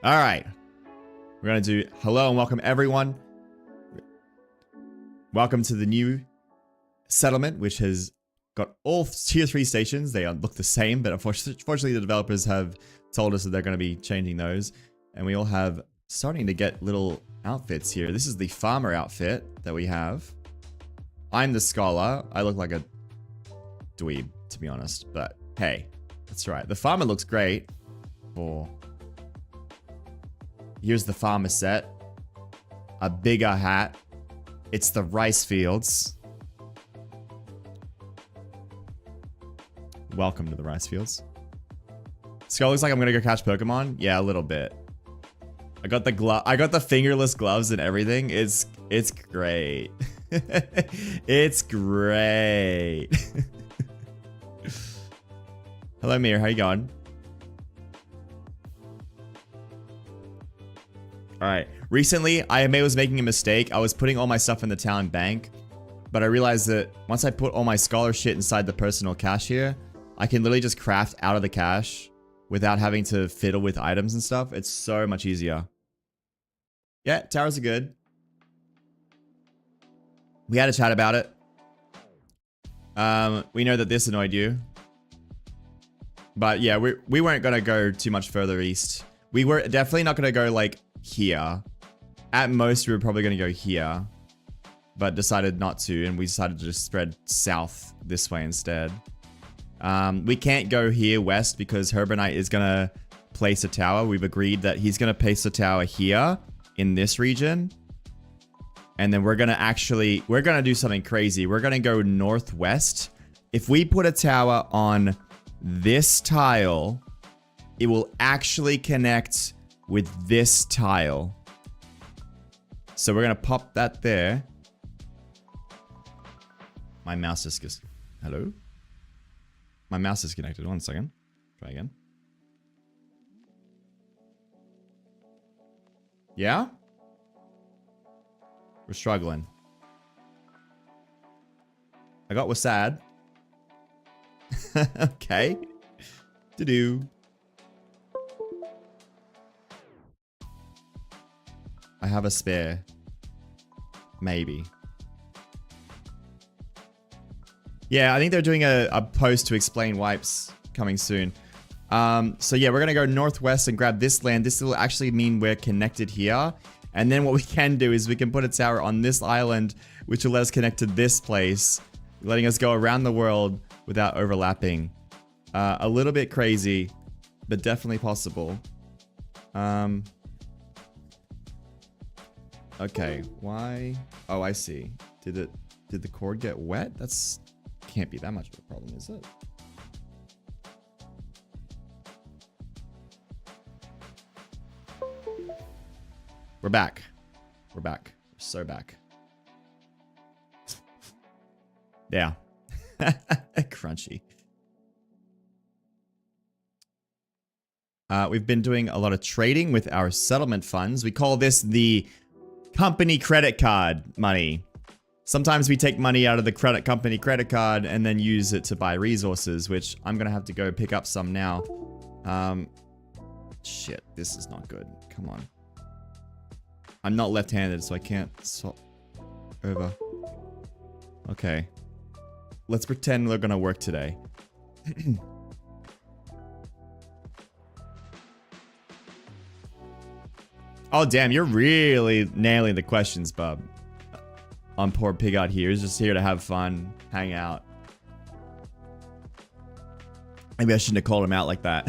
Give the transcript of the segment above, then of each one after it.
All right. We're going to do hello and welcome everyone. Welcome to the new settlement, which has got all tier 3 stations. They look the same, but unfortunately the developers have told us that they're going to be changing those. And we all have starting to get little outfits here. This is the farmer outfit that we have. I'm the scholar. I look like a dweeb, to be honest, but hey, that's right. The farmer looks great. Here's the farmer set. A bigger hat. It's the rice fields. Welcome to the rice fields. Skull looks like I'm gonna go catch Pokemon. Yeah, a little bit. I got the fingerless gloves and everything. It's great. It's great. Hello, Mir. How you going? All right. Recently, I was making a mistake. I was putting all my stuff in the town bank, but I realized that once I put all my scholar shit inside the personal cache here, I can literally just craft out of the cache without having to fiddle with items and stuff. It's so much easier. Yeah, towers are good. We had a chat about it. We know that this annoyed you. But yeah, we weren't going to go too much further east. We were definitely not going to go like here. At most, we were probably going to go here. But decided not to, and we decided to just spread south this way instead. We can't go here west because Herbonite is going to place a tower. We've agreed that he's going to place a tower here in this region. And then we're going to do something crazy. We're going to go northwest. If we put a tower on this tile, it will actually connect with this tile. So we're going to pop that there. My mouse is... Hello? My mouse is connected. 1 second. Try again. Yeah? We're struggling. I got we're sad. Okay. To-do. I have a spare. Maybe. Yeah, I think they're doing a post to explain wipes coming soon. So yeah, we're going to go northwest and grab this land. This will actually mean we're connected here. And then what we can do is we can put a tower on this island, which will let us connect to this place, letting us go around the world without overlapping. A little bit crazy, but definitely possible. Okay, why? Oh, I see. Did the cord get wet? That's can't be that much of a problem, is it? We're back. We're back. We're so back. Yeah. Crunchy. We've been doing a lot of trading with our settlement funds. We call this the company credit card money. Sometimes we take money out of the company credit card and then use it to buy resources, which I'm going to have to go pick up some now. Shit, this is not good. Come on. I'm not left-handed, so I can't swap over. Okay. Let's pretend we're going to work today. Oh, damn, you're really nailing the questions, bub. On poor pig out here. He's just here to have fun, hang out. Maybe I shouldn't have called him out like that.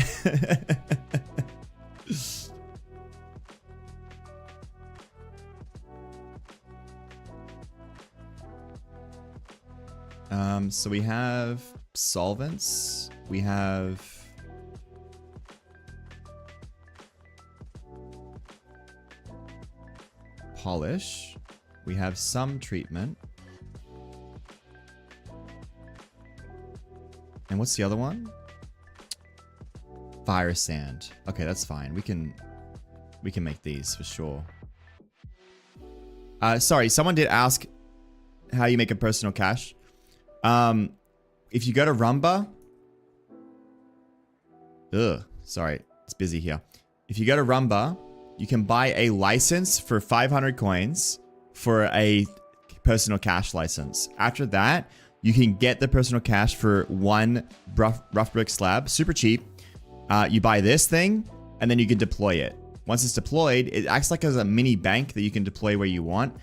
So we have solvents. We have... polish. We have some treatment. And what's the other one? Fire sand. Okay, that's fine. We can make these for sure. Sorry, someone did ask how you make a personal cache. If you go to Rumba... Sorry, it's busy here. If you go to Rumba you can buy a license for 500 coins for a personal cash license. After that, you can get the personal cash for one rough brick slab, super cheap. You buy this thing, and then you can deploy it. Once it's deployed, it acts like as a mini bank that you can deploy where you want.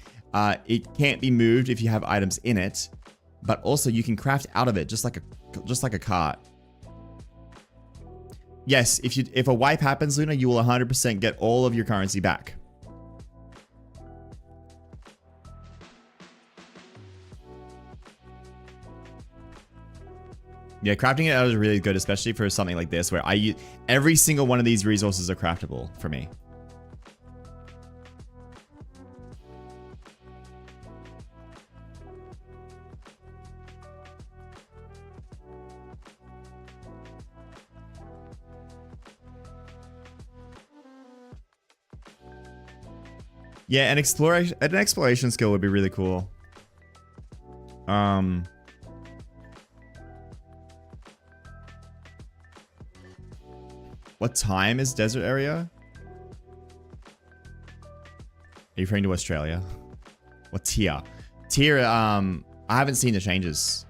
It can't be moved if you have items in it, but also you can craft out of it just like a cart. Yes, if a wipe happens, Luna, you will 100% get all of your currency back. Yeah, crafting it out is really good, especially for something like this, where every single one of these resources are craftable for me. Yeah, an exploration skill would be really cool. What time is desert area? Are you referring to Australia? What tier? Tier, I haven't seen the changes.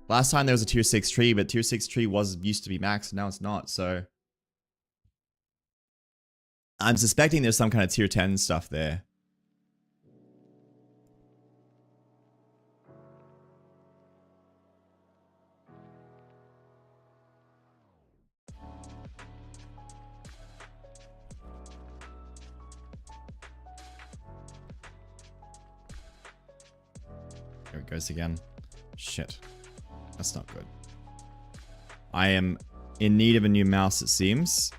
Last time there was a tier 6 tree, but tier 6 tree used to be max, and now it's not, so. I'm suspecting there's some kind of tier 10 stuff there. There it goes again. Shit. That's not good. I am in need of a new mouse, it seems.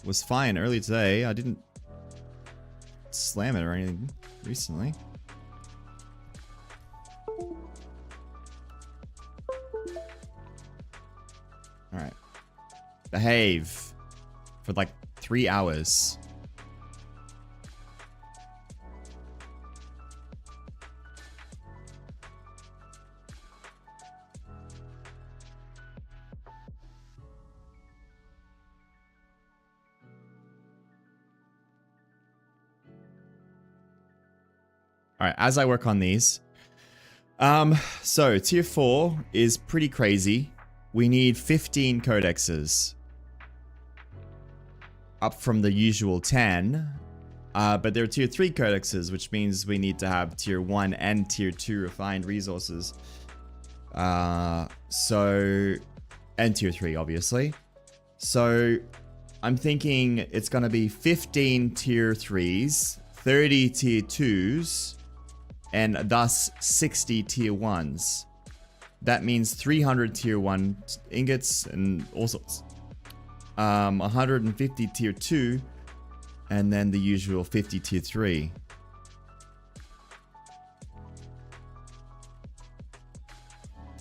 Was fine earlier today. I didn't slam it or anything recently. Alright. Behave. For like 3 hours. Alright, as I work on these. So tier 4 is pretty crazy. We need 15 codexes. Up from the usual 10. But there are tier 3 codexes, which means we need to have tier 1 and tier 2 refined resources. And tier 3, obviously. So I'm thinking it's gonna be 15 tier 3s, 30 tier 2s, and thus 60 tier 1s. That means 300 tier 1 ingots and all sorts. 150 tier 2, and then the usual 50 tier 3.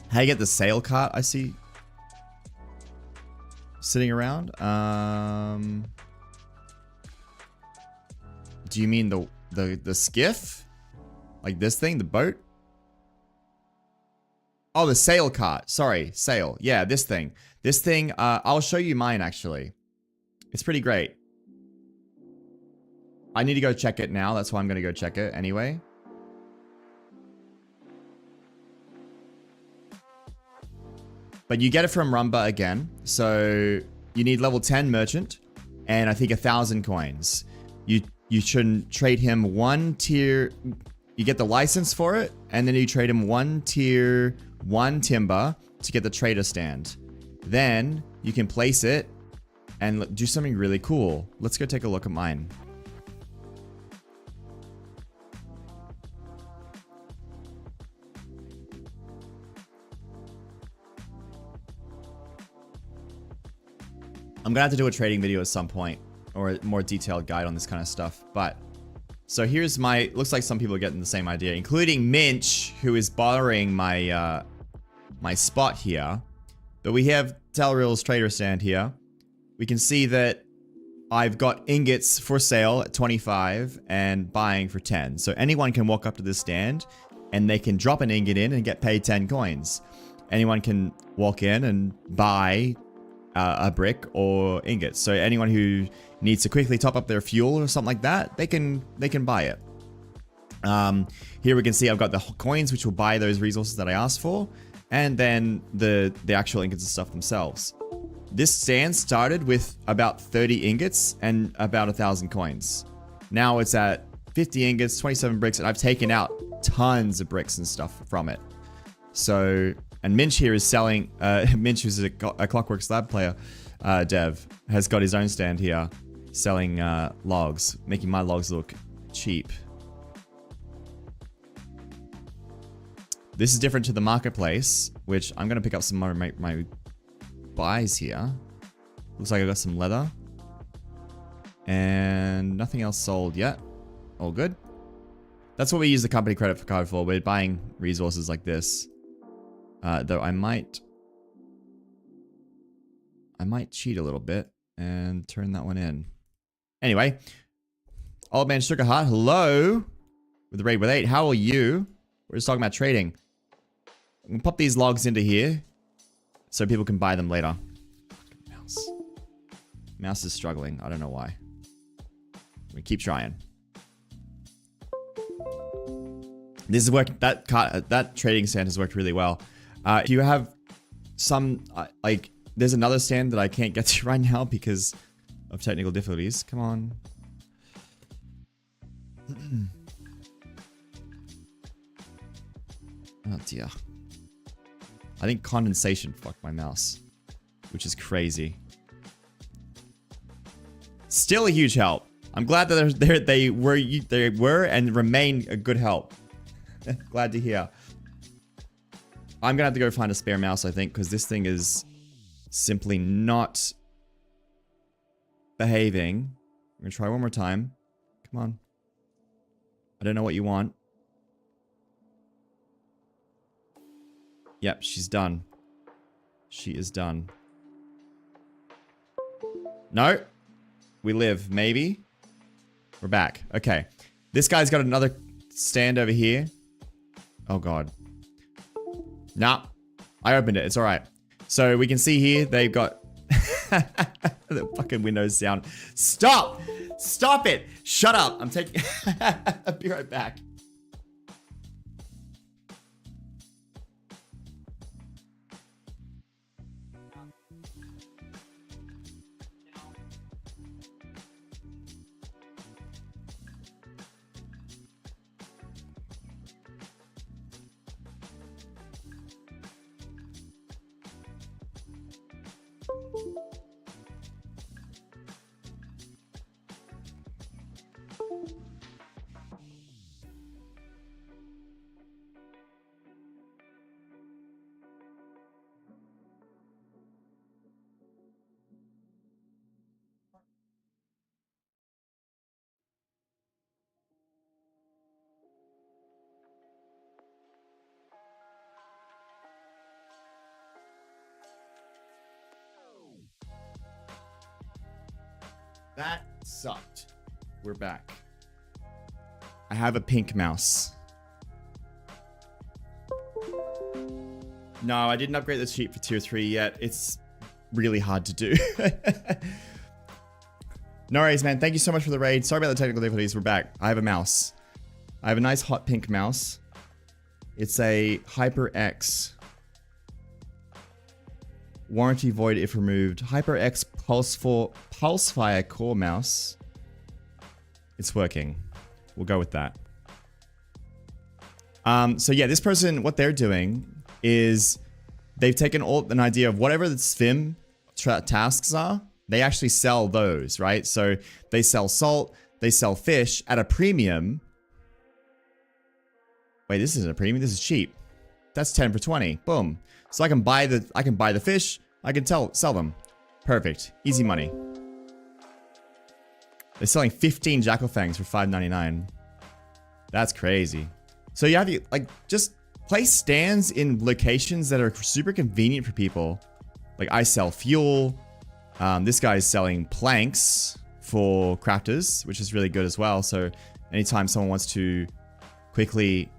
How you get the sail cart I see sitting around? Do you mean the skiff? Like this thing, the boat? Oh, the sail cart. Sorry, sail. Yeah, this thing. This thing, I'll show you mine actually. It's pretty great. I need to go check it now. That's why I'm going to go check it anyway. But you get it from Rumba again. So you need level 10 merchant and I think 1,000 coins. You shouldn't trade him one tier. You get the license for it, and then you trade him one tier 1 timber to get the trader stand. Then you can place it and do something really cool. Let's go take a look at mine. I'm gonna have to do a trading video at some point, or a more detailed guide on this kind of stuff, but so here's my, looks like some people are getting the same idea, including Minch, who is borrowing my my spot here. But we have Telril's trader stand here. We can see that I've got ingots for sale at 25 and buying for 10. So anyone can walk up to this stand and they can drop an ingot in and get paid 10 coins. Anyone can walk in and buy a brick or ingots. So anyone who needs to quickly top up their fuel or something like that, they can buy it. Here we can see I've got the coins, which will buy those resources that I asked for, and then the actual ingots and stuff themselves. This stand started with about 30 ingots and about 1,000 coins. Now it's at 50 ingots, 27 bricks, and I've taken out tons of bricks and stuff from it. So, and Minch here is selling, Minch, who's a Clockwork Slab player, dev, has got his own stand here, selling logs, making my logs look cheap. This is different to the marketplace, which I'm going to pick up some more of my buys here. Looks like I got some leather. And nothing else sold yet. All good. That's what we use the company credit card for. We're buying resources like this. Though I might cheat a little bit and turn that one in. Anyway, Old Man Sugarheart, hello. With the raid with 8, how are you? We're just talking about trading. I'm gonna pop these logs into here so people can buy them later. Mouse. Mouse is struggling. I don't know why. We keep trying. This is working. That trading stand has worked really well. If you have some, like, there's another stand that I can't get to right now because of technical difficulties. Come on. Oh dear. I think condensation fucked my mouse, which is crazy. Still a huge help. I'm glad that they were and remain a good help. Glad to hear. I'm gonna have to go find a spare mouse, I think, because this thing is simply not behaving. I'm gonna try one more time. Come on. I don't know what you want. Yep, she's done. She is done. No. We live, maybe. We're back. Okay. This guy's got another stand over here. Oh, God. Nah. I opened it. It's alright. So we can see here, they've got... the fucking Windows sound. Stop! Stop it! Shut up! I'm taking... I'll be right back. That sucked. We're back. I have a pink mouse. No, I didn't upgrade the cheat for tier 3 yet. It's really hard to do. No worries, man. Thank you so much for the raid. Sorry about the technical difficulties. We're back. I have a mouse. I have a nice hot pink mouse. It's a HyperX. Warranty void if removed. HyperX Pulsefire core mouse. It's working. We'll go with that. So yeah, this person, what they're doing is they've taken an idea of whatever the Svim tasks are. They actually sell those, right? So they sell salt, they sell fish at a premium. Wait, this isn't a premium. This is cheap. That's 10 for 20. Boom. So I can buy the fish. I can sell them. Perfect. Easy money. They're selling 15 jackal fangs for $5.99. That's crazy. So you have to like just place stands in locations that are super convenient for people. Like I sell fuel. This guy is selling planks for crafters, which is really good as well. So anytime someone wants to quickly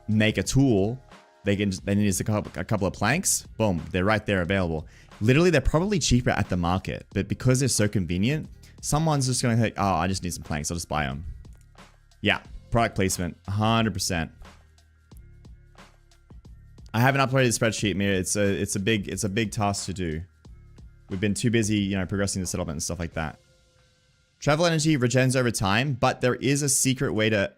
make a tool, they need just a couple of planks. Boom, they're right there available. Literally, they're probably cheaper at the market, but because they're so convenient, someone's just going to think, oh, I just need some planks. I'll just buy them. Yeah, product placement, 100%. I haven't uploaded the spreadsheet, Mira. It's a big task to do. We've been too busy, you know, progressing the settlement and stuff like that. Travel energy regens over time, but there is a secret way to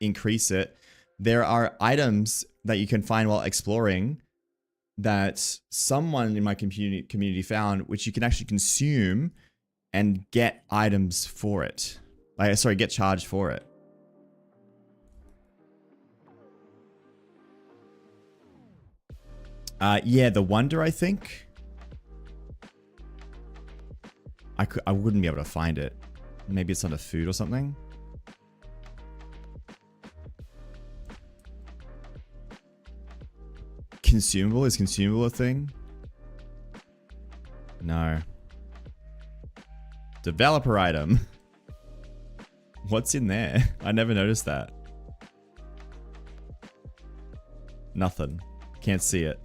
increase it. There are items that you can find while exploring that someone in my community found, which you can actually consume and get items for it. Like, sorry, get charged for it. Yeah, the Wonder, I think. I wouldn't be able to find it. Maybe it's under food or something. Consumable? Is consumable a thing? No. Developer item. What's in there? I never noticed that. Nothing. Can't see it.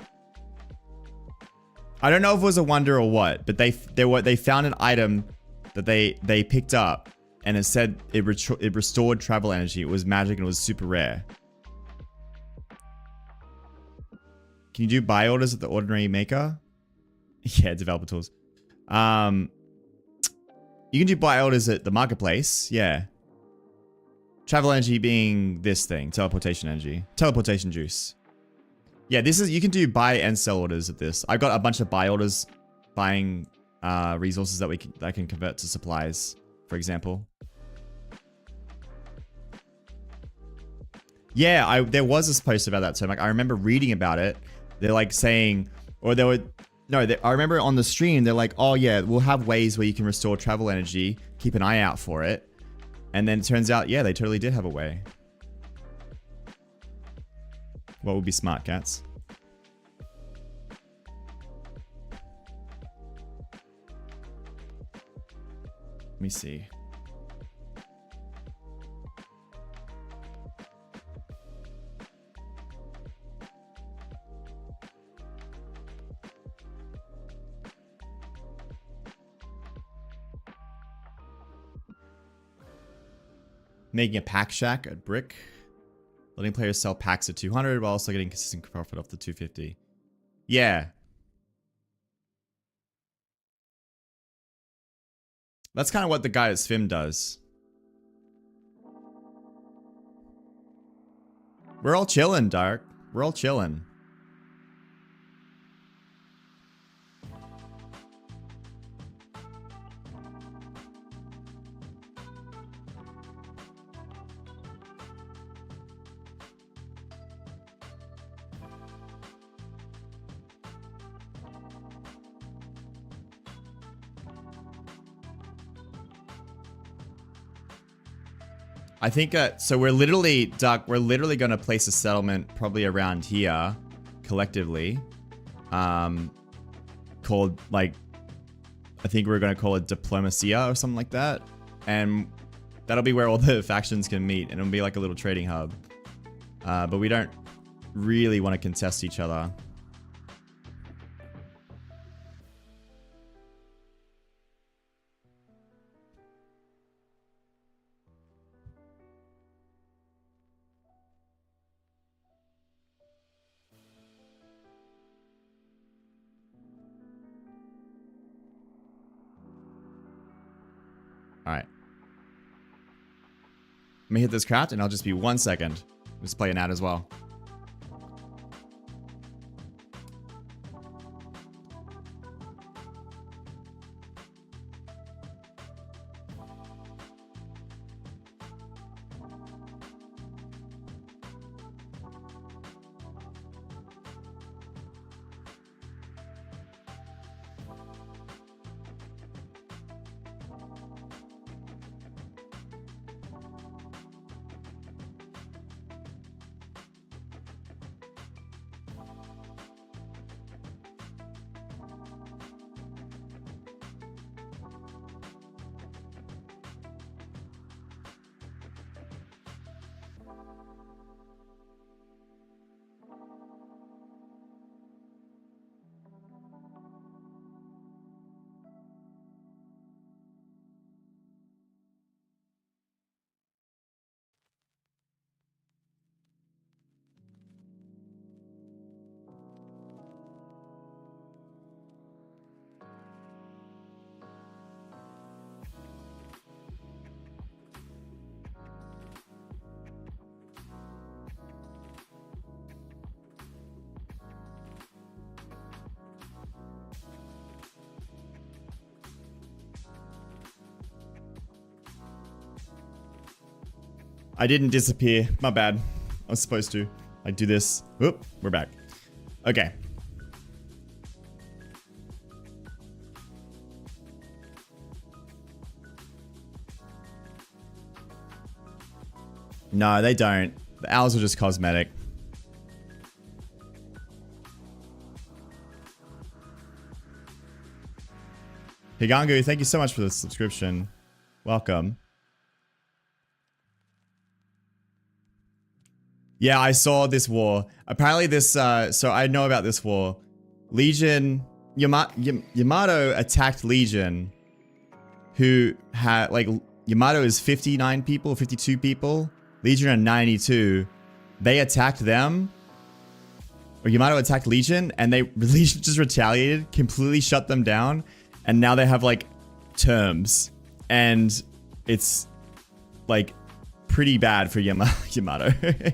I don't know if it was a wonder or what, but they found an item that they picked up, and it said it restored travel energy. It was magic and it was super rare. Can you do buy orders at the ordinary maker? Yeah, developer tools. You can do buy orders at the marketplace. Yeah. Travel energy being this thing, teleportation energy, teleportation juice. Yeah, this is, you can do buy and sell orders at this. I've got a bunch of buy orders, buying resources that I can convert to supplies, for example. Yeah, there was this post about that term. Like, I remember reading about it. They're like saying, or they were, no, I remember on the stream, they're like, oh yeah, we'll have ways where you can restore travel energy. Keep an eye out for it. And then it turns out, yeah, they totally did have a way. What would be smart, cats? Let me see. Making a pack shack at Brick. Letting players sell packs at 200 while also getting consistent profit off the 250. Yeah. That's kind of what the guy at Svim does. We're all chilling, Dark. We're all chilling. I think, so we're literally, Duck, we're literally going to place a settlement probably around here, collectively. Called, like, I think we're going to call it Diplomacia or something like that. And that'll be where all the factions can meet, and it'll be like a little trading hub. But we don't really want to contest each other. Alright. Let me hit this craft and I'll just be 1 second. Let's play an ad as well. I didn't disappear. My bad. I was supposed to. I do this. Whoop, we're back. Okay. No, they don't. The owls are just cosmetic. Higangu, thank you so much for the subscription. Welcome. Yeah, I saw this war. Apparently this, so I know about this war. Legion, Yamato attacked Legion, who had, like, Yamato is 59 people, 52 people. Legion are 92. They attacked them. Or Yamato attacked Legion, and Legion just retaliated, completely shut them down, and now they have, like, terms. And it's, like, pretty bad for Yamato.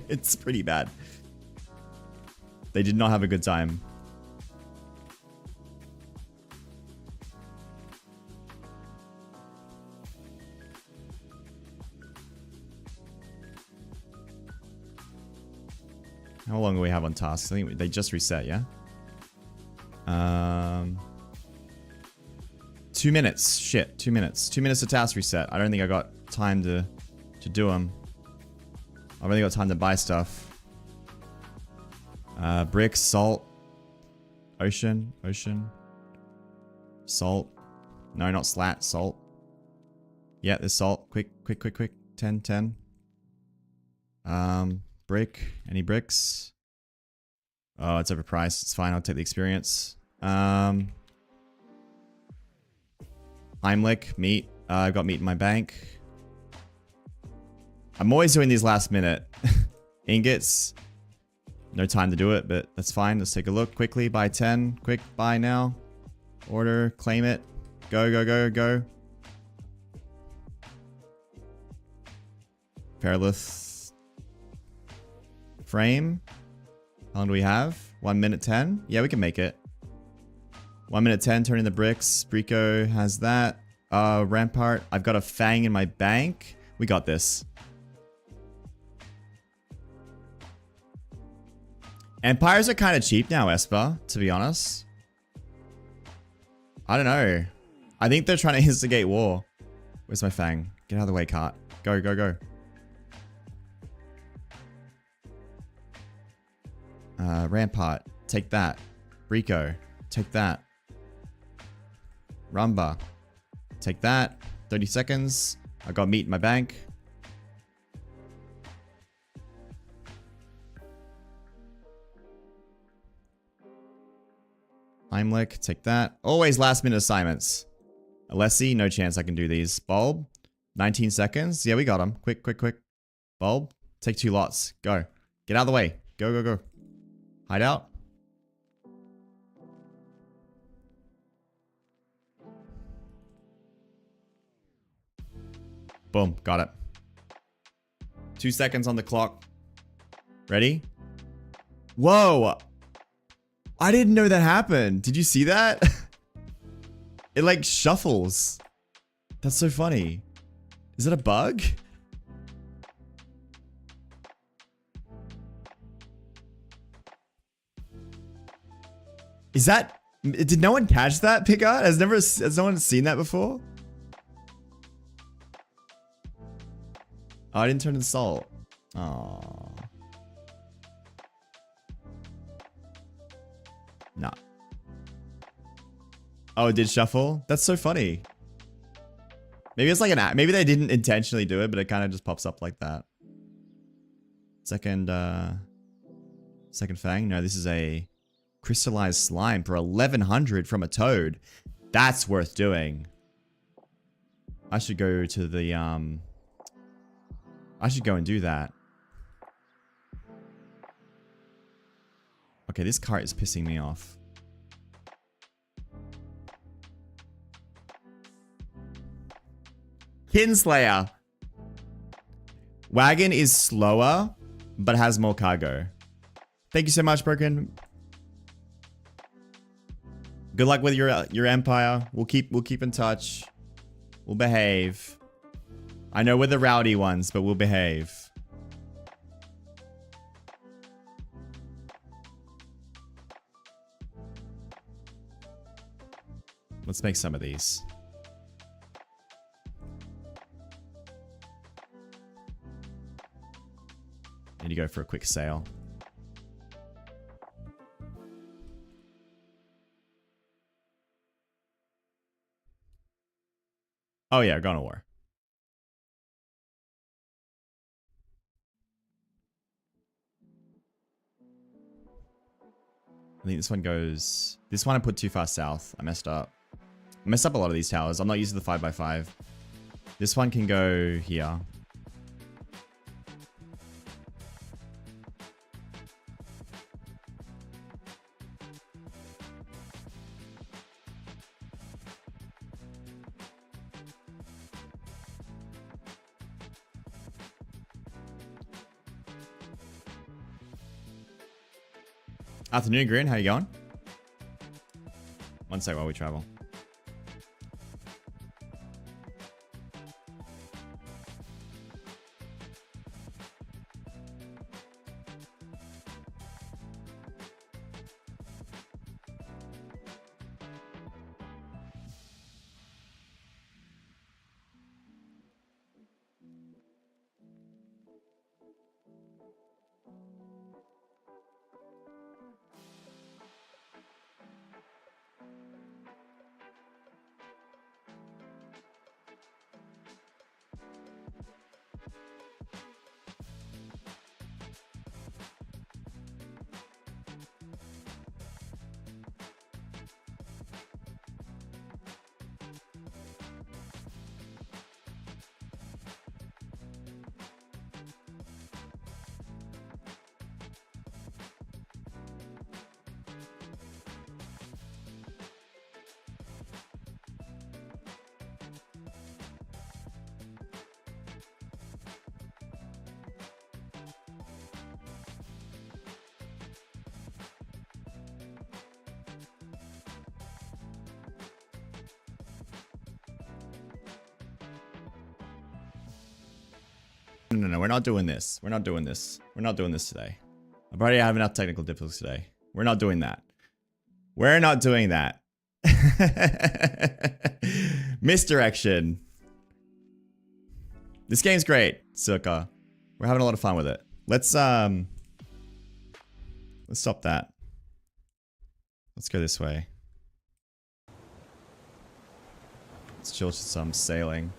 It's pretty bad. They did not have a good time. How long do we have on tasks? I think they just reset, yeah? 2 minutes. Shit, 2 minutes. 2 minutes to task reset. I don't think I got time to do them. I've only got time to buy stuff. Bricks, salt. Ocean. Salt. No, not slat, salt. Yeah, there's salt. Quick. 10. Brick. Any bricks? Oh, it's overpriced. It's fine. I'll take the experience. Heimlich, meat. I've got meat in my bank. I'm always doing these last minute. Ingots. No time to do it, but that's fine. Let's take a look quickly. Buy 10. Quick, buy now. Order, claim it. Go. Fairlith. Frame. How long do we have? 1 minute 10? Yeah, we can make it. 1 minute 10, turning the bricks. Brico has that. Rampart. I've got a Fang in my bank. We got this. Empires are kind of cheap now, Esper, to be honest. I don't know. I think they're trying to instigate war. Where's my Fang? Get out of the way, cart. Go. Rampart. Take that. Brico. Take that. Rumba. Take that. 30 seconds. I got meat in my bank. Heimlich, take that. Always last minute assignments. Alessi, no chance I can do these. Bulb, 19 seconds. Yeah, we got him. Quick. Bulb, take 2 lots. Go. Get out of the way. Go. Hide out. Boom, got it. 2 seconds on the clock. Ready? Whoa! I didn't know that happened. Did you see that? It like shuffles. That's so funny. Is it a bug? Is that... Did no one catch that, Picard? Has no one seen that before? Oh, I didn't turn in salt. Aww. Nah. Oh, it did shuffle? That's so funny. Maybe it's like an app. Maybe they didn't intentionally do it, but it kind of just pops up like that. Second Fang. No, this is a crystallized slime for 1100 from a toad. That's worth doing. I should go to the, I should go and do that. Okay, this cart is pissing me off. Kinslayer. Wagon is slower, but has more cargo. Thank you so much, Broken. Good luck with your empire. We'll keep in touch. We'll behave. I know we're the rowdy ones, but we'll behave. Let's make some of these. Need to go for a quick sale. Oh yeah, gone to war. I think this one goes... This one I put too far south. I messed up. I messed up a lot of these towers. I'm not using the 5x5. This one can go here. Afternoon, Grin. How you going? One sec while we travel. No, we're not doing this. We're not doing this. We're not doing this today. I've already have enough technical difficulties today. We're not doing that. We're not doing that. Misdirection. This game's great, Circa. We're having a lot of fun with it. Let's stop that. Let's go this way. Let's chill to some sailing.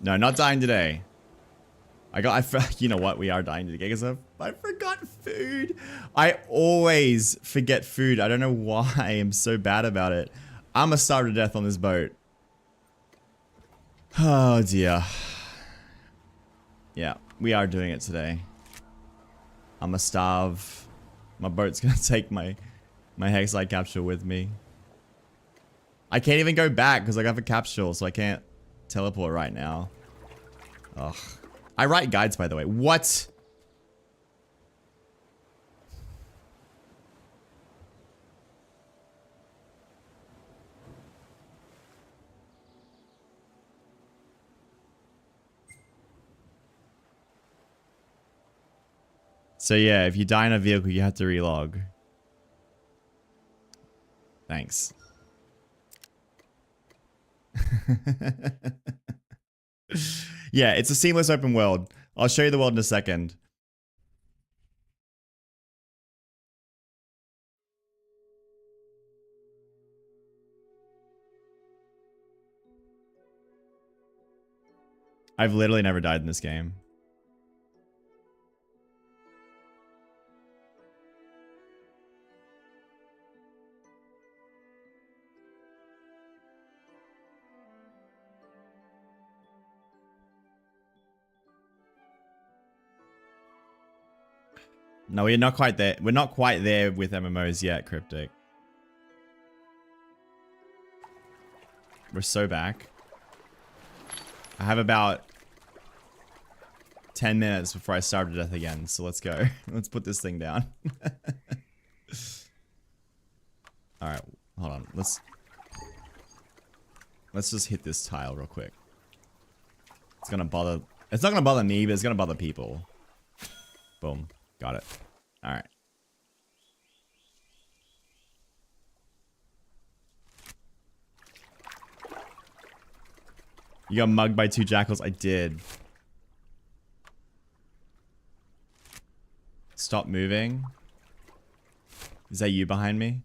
No, not dying today. You know what? We are dying today because I forgot food. I always forget food. I don't know why I'm so bad about it. I'm gonna starve to death on this boat. Oh dear. Yeah, we are doing it today. I'm gonna starve. My boat's gonna take my hexite capsule with me. I can't even go back because I got the capsule, so I can't teleport right now. Ugh. I write guides, by the way. What? So yeah, if you die in a vehicle, you have to relog. Thanks. Yeah, it's a seamless open world. I'll show you the world in a second. I've literally never died in this game. No, we're not quite there. We're not quite there with MMOs yet, Cryptic. We're so back. I have about 10 minutes before I starve to death again, so let's go. Let's put this thing down. Alright, hold on. Let's just hit this tile real quick. It's not gonna bother me, but it's gonna bother people. Boom. Got it. All right. You got mugged by 2 jackals. I did. Stop moving. Is that you behind me?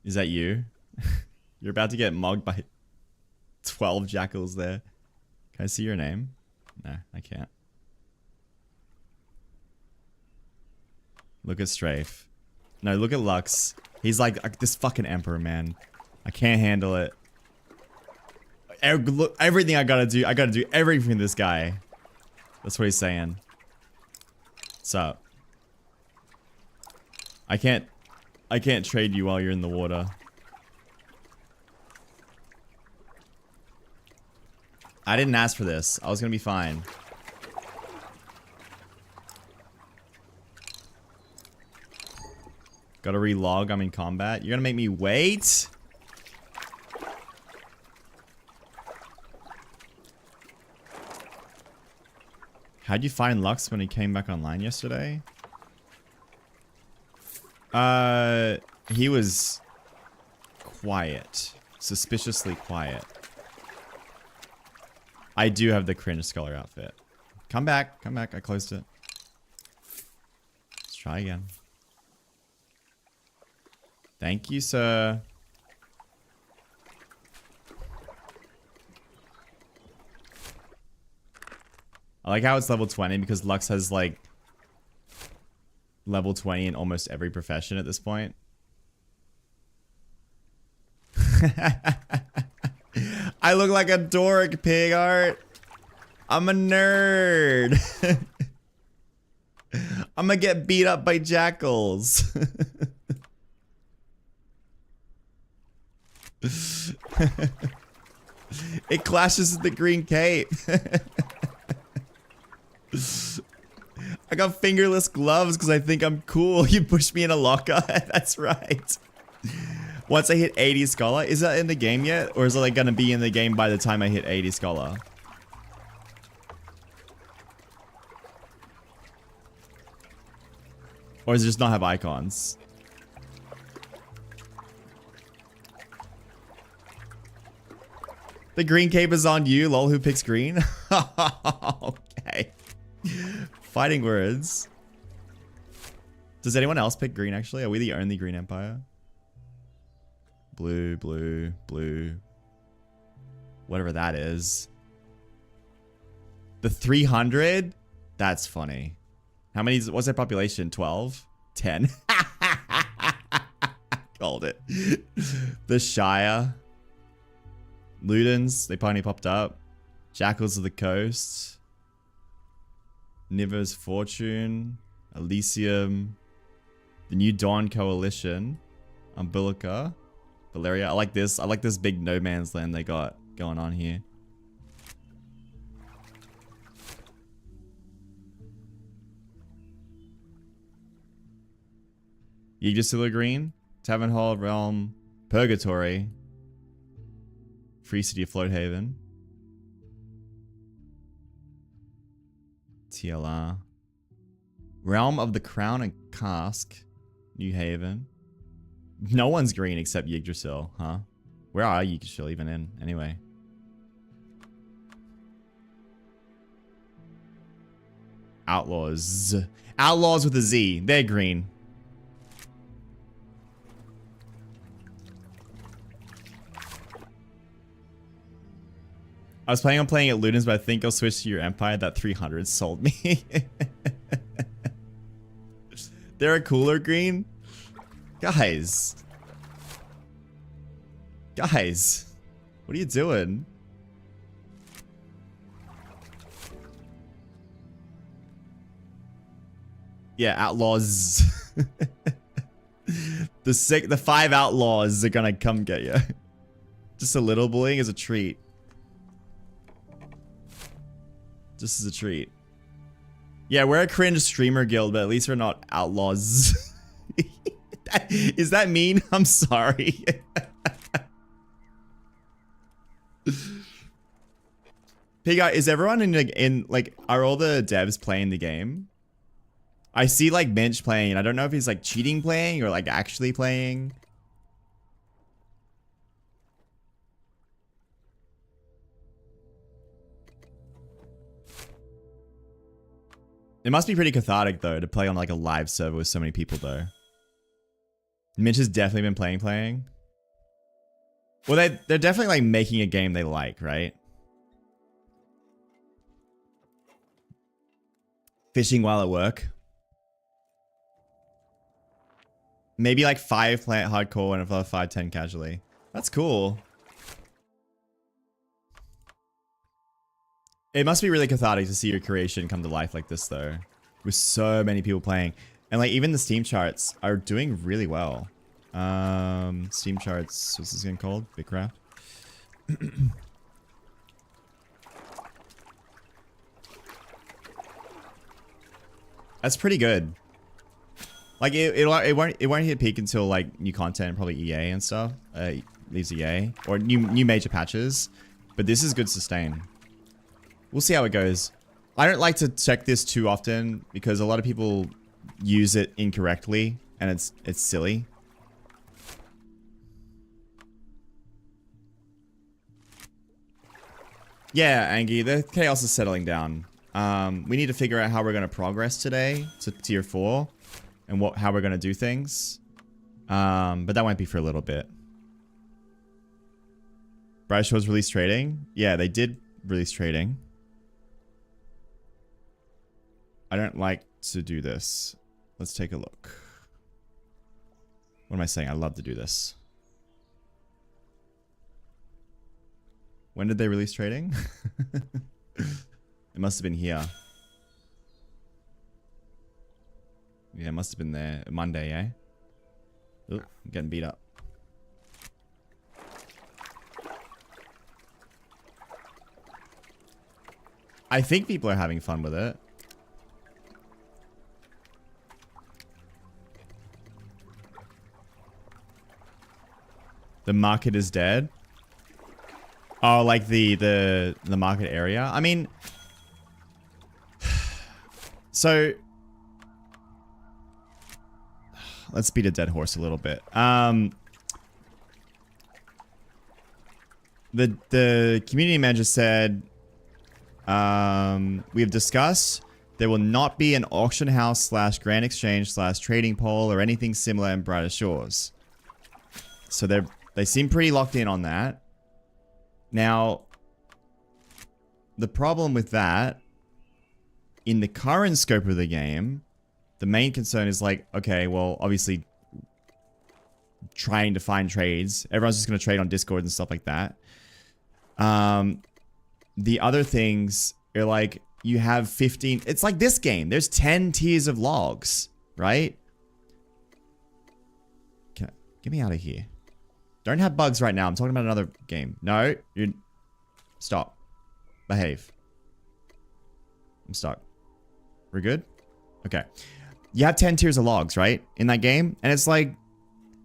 Is that you? You're about to get mugged by 12 jackals there. Can I see your name? No, I can't. Look at Strafe. No, look at Lux. He's like this fucking emperor, man. I can't handle it. Look, everything I gotta do everything for this guy. That's what he's saying. What's up? I can't trade you while you're in the water. I didn't ask for this. I was gonna be fine. Gotta relog, I'm in combat. You're gonna make me wait? How'd you find Lux when he came back online yesterday? He was quiet. Suspiciously quiet. I do have the cringe scholar outfit. Come back, I closed it. Let's try again. Thank you, sir. I like how it's level 20 because Lux has like level 20 in almost every profession at this point. I look like a dork, pig art. I'm a nerd. I'm gonna get beat up by jackals. It clashes with the green cape. I got fingerless gloves because I think I'm cool. You pushed me in a locker. That's right. Once I hit 80 scholar, is that in the game yet? Or is it like gonna be in the game by the time I hit 80 scholar? Or does it just not have icons? The green cape is on you, lol, who picks green? Okay. Fighting words. Does anyone else pick green actually? Are we the only green empire? Blue, blue, blue. Whatever that is. The 300? That's funny. How many, what's their population? 12? 10? Called it. The Shire. Ludens, they finally popped up. Jackals of the Coast. Niver's Fortune. Elysium. The New Dawn Coalition. Umbilica. Valeria. I like this. I like this big no man's land they got going on here. Yggdrasil Green. Tavern Hall Realm. Purgatory. Free City of Floathaven. TLR. Realm of the Crown and Cask. New Haven. No one's green except Yggdrasil, huh? Where are Yggdrasil even in, anyway? Outlaws. Outlaws with a Z. They're green. I was planning on playing at Ludens, but I think I'll switch to your empire. That 300 sold me. They're a cooler green? Guys. Guys. What are you doing? Yeah, outlaws. The 5 outlaws are gonna come get you. Just a little bullying is a treat. Just as a treat. Yeah, we're a cringe streamer guild, but at least we're not outlaws. Is that mean? I'm sorry. Piga, is everyone in like, are all the devs playing the game? I see like Minch playing, and I don't know if he's like cheating playing or like actually playing. It must be pretty cathartic though to play on like a live server with so many people though. Minch has definitely been playing. Well, they're definitely like making a game they like, right? Fishing while at work. Maybe like 5 play it hardcore and another 5-10 casually. That's cool. It must be really cathartic to see your creation come to life like this though. With so many people playing. And like even the Steam charts are doing really well. Steam charts, what's this game called? BitCraft. That's pretty good. Like it won't hit peak until like new content, probably EA and stuff. Leaves EA or new major patches. But this is good sustain. We'll see how it goes. I don't like to check this too often because a lot of people use it incorrectly and it's silly. Yeah, Angie, the chaos is settling down. We need to figure out how we're going to progress today to tier 4 and how we're going to do things. But that won't be for a little bit. Bright Shores released trading? Yeah, they did release trading. I don't like to do this. Let's take a look. What am I saying? I love to do this. When did they release trading? It must have been here. Yeah, it must have been there. Monday, eh? Ooh, I'm getting beat up. I think people are having fun with it. The market is dead. Oh, like the market area. I mean, so let's beat a dead horse a little bit. The community manager said, we have discussed there will not be an auction house / grand exchange / trading pole or anything similar in Brighter Shores. So they seem pretty locked in on that. Now, the problem with that, in the current scope of the game, the main concern is like, okay, well, obviously, trying to find trades. Everyone's just going to trade on Discord and stuff like that. The other things are like, you have 15... It's like this game. There's 10 tiers of logs, right? Get me out of here. Don't have bugs right now. I'm talking about another game. No, you stop. Behave. I'm stuck. We're good? Okay. You have 10 tiers of logs, right? In that game. And it's like,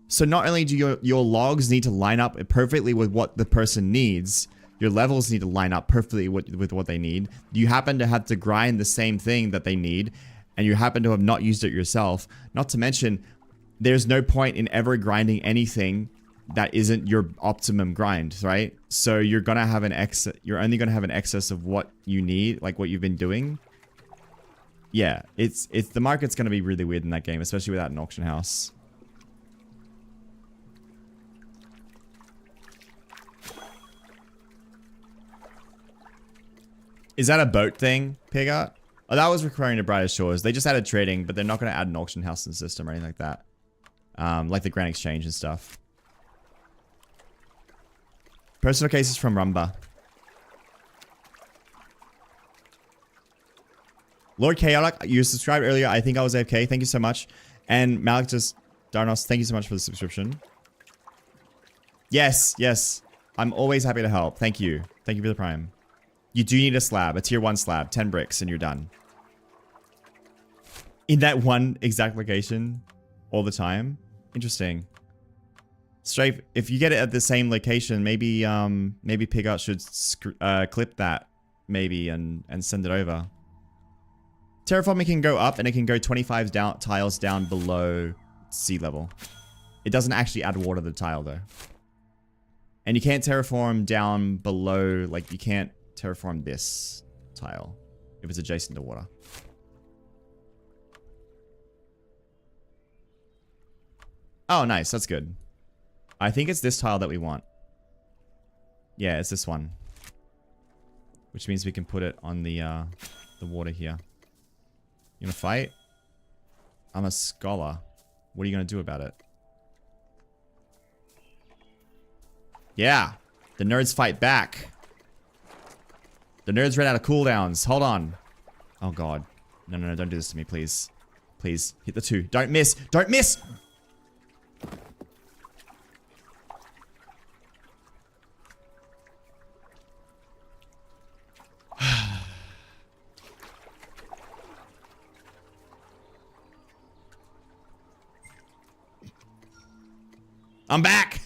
so not only do your logs need to line up perfectly with what the person needs, your levels need to line up perfectly with what they need. You happen to have to grind the same thing that they need, and you happen to have not used it yourself. Not to mention, there's no point in ever grinding anything that isn't your optimum grind, right? So you're gonna have an excess. You're only gonna have an excess of what you need, like what you've been doing. Yeah, it's the market's gonna be really weird in that game, especially without an auction house. Is that a boat thing, Pigot? Oh, that was referring to Brighter Shores. They just added trading, but they're not gonna add an auction house in the system or anything like that. Like the Grand Exchange and stuff. Personal cases from Rumba. Lord Chaotic, you subscribed earlier. I think I was AFK. Thank you so much. And Malik just Darnos, thank you so much for the subscription. Yes, yes. I'm always happy to help. Thank you. Thank you for the prime. You do need a slab, a tier 1 slab, 10 bricks, and you're done. In that one exact location all the time. Interesting. Strafe, if you get it at the same location, maybe maybe Pigot should clip that maybe and send it over. Terraforming can go up and it can go 25 tiles down below sea level. It doesn't actually add water to the tile though. And you can't terraform down below, like you can't terraform this tile if it's adjacent to water. Oh, nice. That's good. I think it's this tile that we want. Yeah, it's this one. Which means we can put it on the water here. You gonna fight? I'm a scholar. What are you gonna do about it? Yeah. The nerds fight back. The nerds ran out of cooldowns. Hold on. Oh god. No, no, no, don't do this to me, please. Please. Hit the 2. Don't miss! Don't miss! I'm back!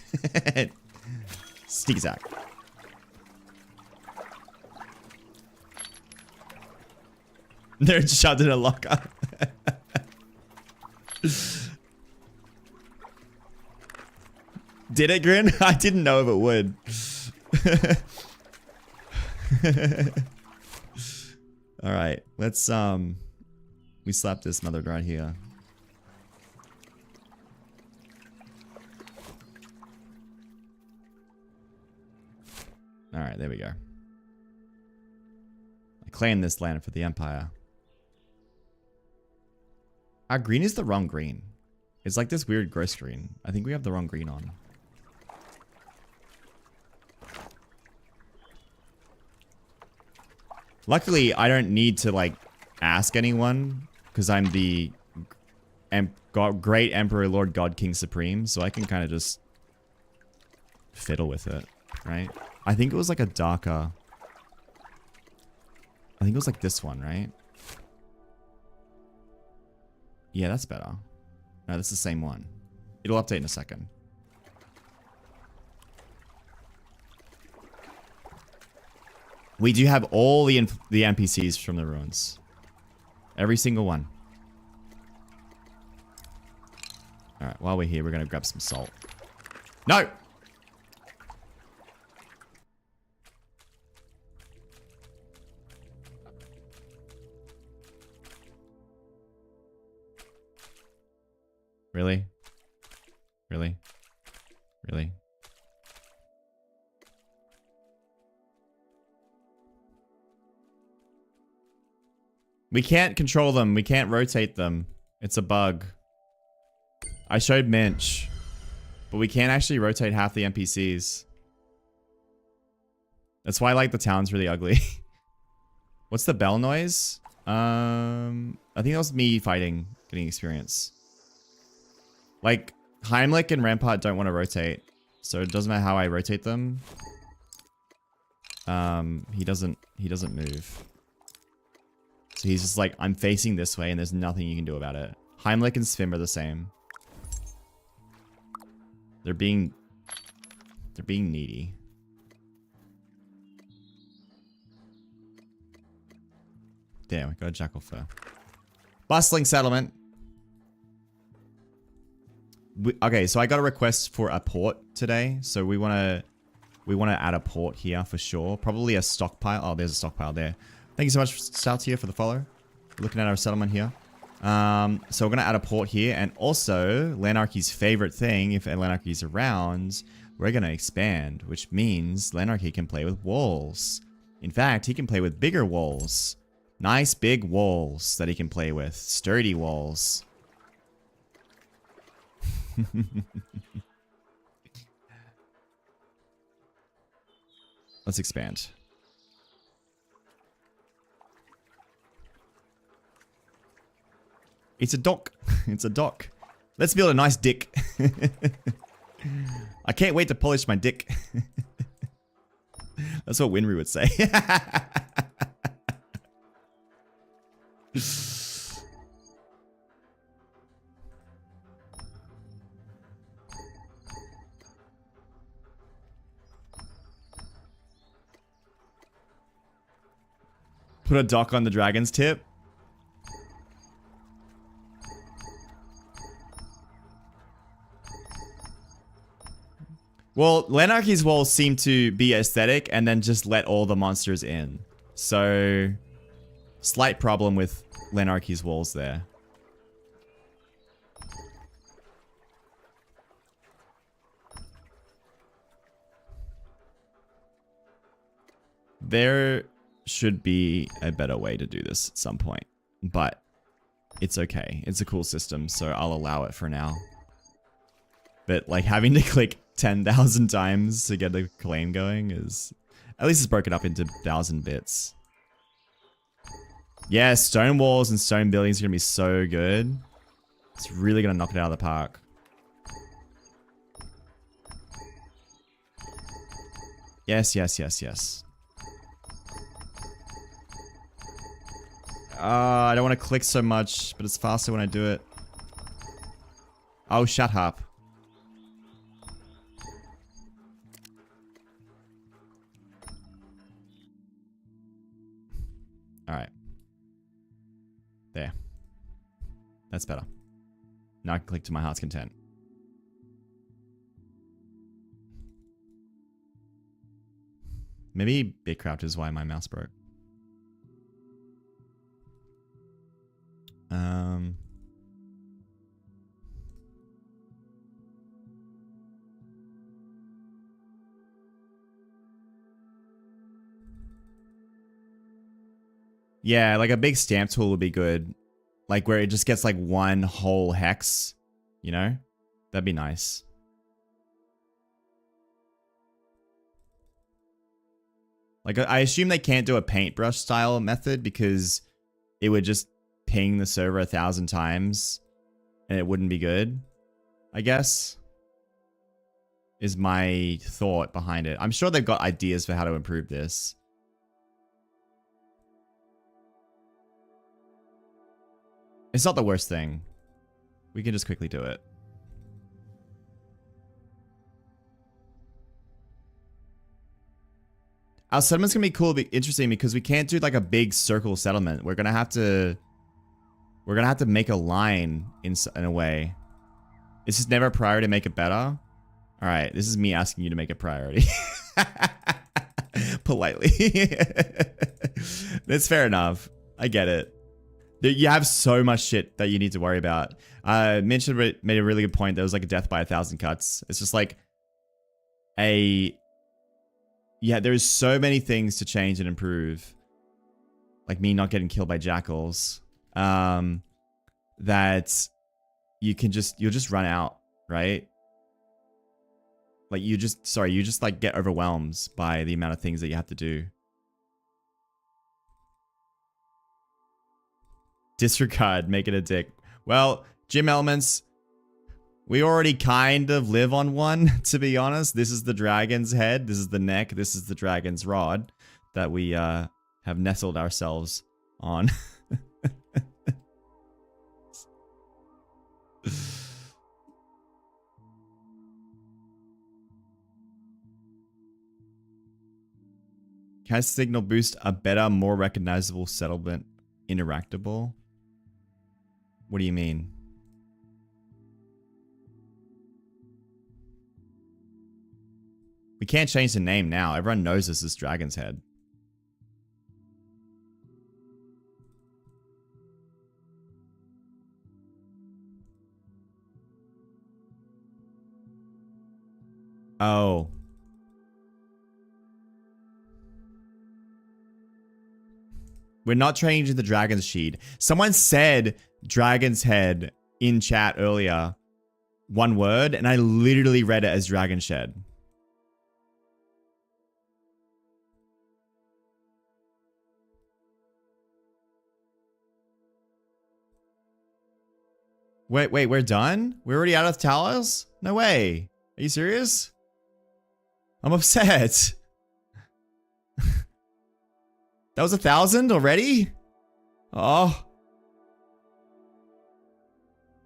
Sneak attack. They're shoved in a locker. Did it, Grin? I didn't know if it would. Alright, let's we slap this mother right here. Alright, there we go. I claim this land for the Empire. Our green is the wrong green. It's like this weird gross green. I think we have the wrong green on. Luckily, I don't need to, like, ask anyone, because I'm the great Emperor, Lord God, King Supreme, so I can kind of just fiddle with it, right? I think it was like a darker... I think it was like this one, right? Yeah, that's better. No, that's the same one. It'll update in a second. We do have all the NPCs from the ruins. Every single one. Alright, while we're here, we're gonna grab some salt. No! Really? Really? Really? We can't control them. We can't rotate them. It's a bug. I showed Minch. But we can't actually rotate half the NPCs. That's why, like, the town's really ugly. What's the bell noise? I think that was me fighting, getting experience. Like, Heimlich and Rampart don't want to rotate. So it doesn't matter how I rotate them. He doesn't move. So he's just like, I'm facing this way and there's nothing you can do about it. Heimlich and Svim are the same. They're being needy. There, we got a jackal fur. Bustling settlement. Okay, so I got a request for a port today. So we want to add a port here for sure. Probably a stockpile. Oh, there's a stockpile there. Thank you so much, Saltier, for the follow. Looking at our settlement here. So we're going to add a port here. And also, Lanarchy's favorite thing, if Lanarchy's around, we're going to expand. Which means Lanarchy can play with walls. In fact, he can play with bigger walls. Nice big walls that he can play with. Sturdy walls. Let's expand. It's a dock. It's a dock. Let's build a nice dick. I can't wait to polish my dick. That's what Winry would say. Put a dock on the dragon's tip. Well, Lenarchy's walls seem to be aesthetic and then just let all the monsters in. So, slight problem with Lenarchy's walls there. There should be a better way to do this at some point, but it's okay. It's a cool system, so I'll allow it for now. But like having to click 10,000 times to get a claim going is... At least it's broken up into 1,000 bits. Yeah, stone walls and stone buildings are going to be so good. It's really going to knock it out of the park. Yes, yes, yes, yes. I don't want to click so much, but it's faster when I do it. Oh, shut up. Alright. There. That's better. Now I can click to my heart's content. Maybe BitCraft is why my mouse broke. Yeah, like a big stamp tool would be good. Like where it just gets like one whole hex, you know? That'd be nice. Like I assume they can't do a paintbrush style method because it would just ping the server 1,000 times and it wouldn't be good, I guess. Is my thought behind it. I'm sure they've got ideas for how to improve this. It's not the worst thing. We can just quickly do it. Our settlement's gonna be cool, be interesting because we can't do like a big circle settlement. We're gonna have to make a line in a way. It's just never a priority to make it better. All right, this is me asking you to make a priority. Politely. That's fair enough. I get it. You have so much shit that you need to worry about. Mitch made a really good point. There was like a death by 1,000 cuts. It's just like yeah, there's so many things to change and improve. Like me not getting killed by jackals. That you'll just run out, right? Like you just like get overwhelmed by the amount of things that you have to do. Disregard, make it a dick. Well, gym elements, we already kind of live on one, to be honest. This is the dragon's head, this is the neck, this is the dragon's rod that we have nestled ourselves on. Cast signal boost a better, more recognizable settlement interactable? What do you mean? We can't change the name now. Everyone knows this is Dragon's Head. Oh. We're not changing the dragon's sheet. Someone said dragon's head in chat earlier. One word, and I literally read it as dragon shed. Wait, we're done? We're already out of towers? No way. Are you serious? I'm upset. That was 1,000 already? Oh.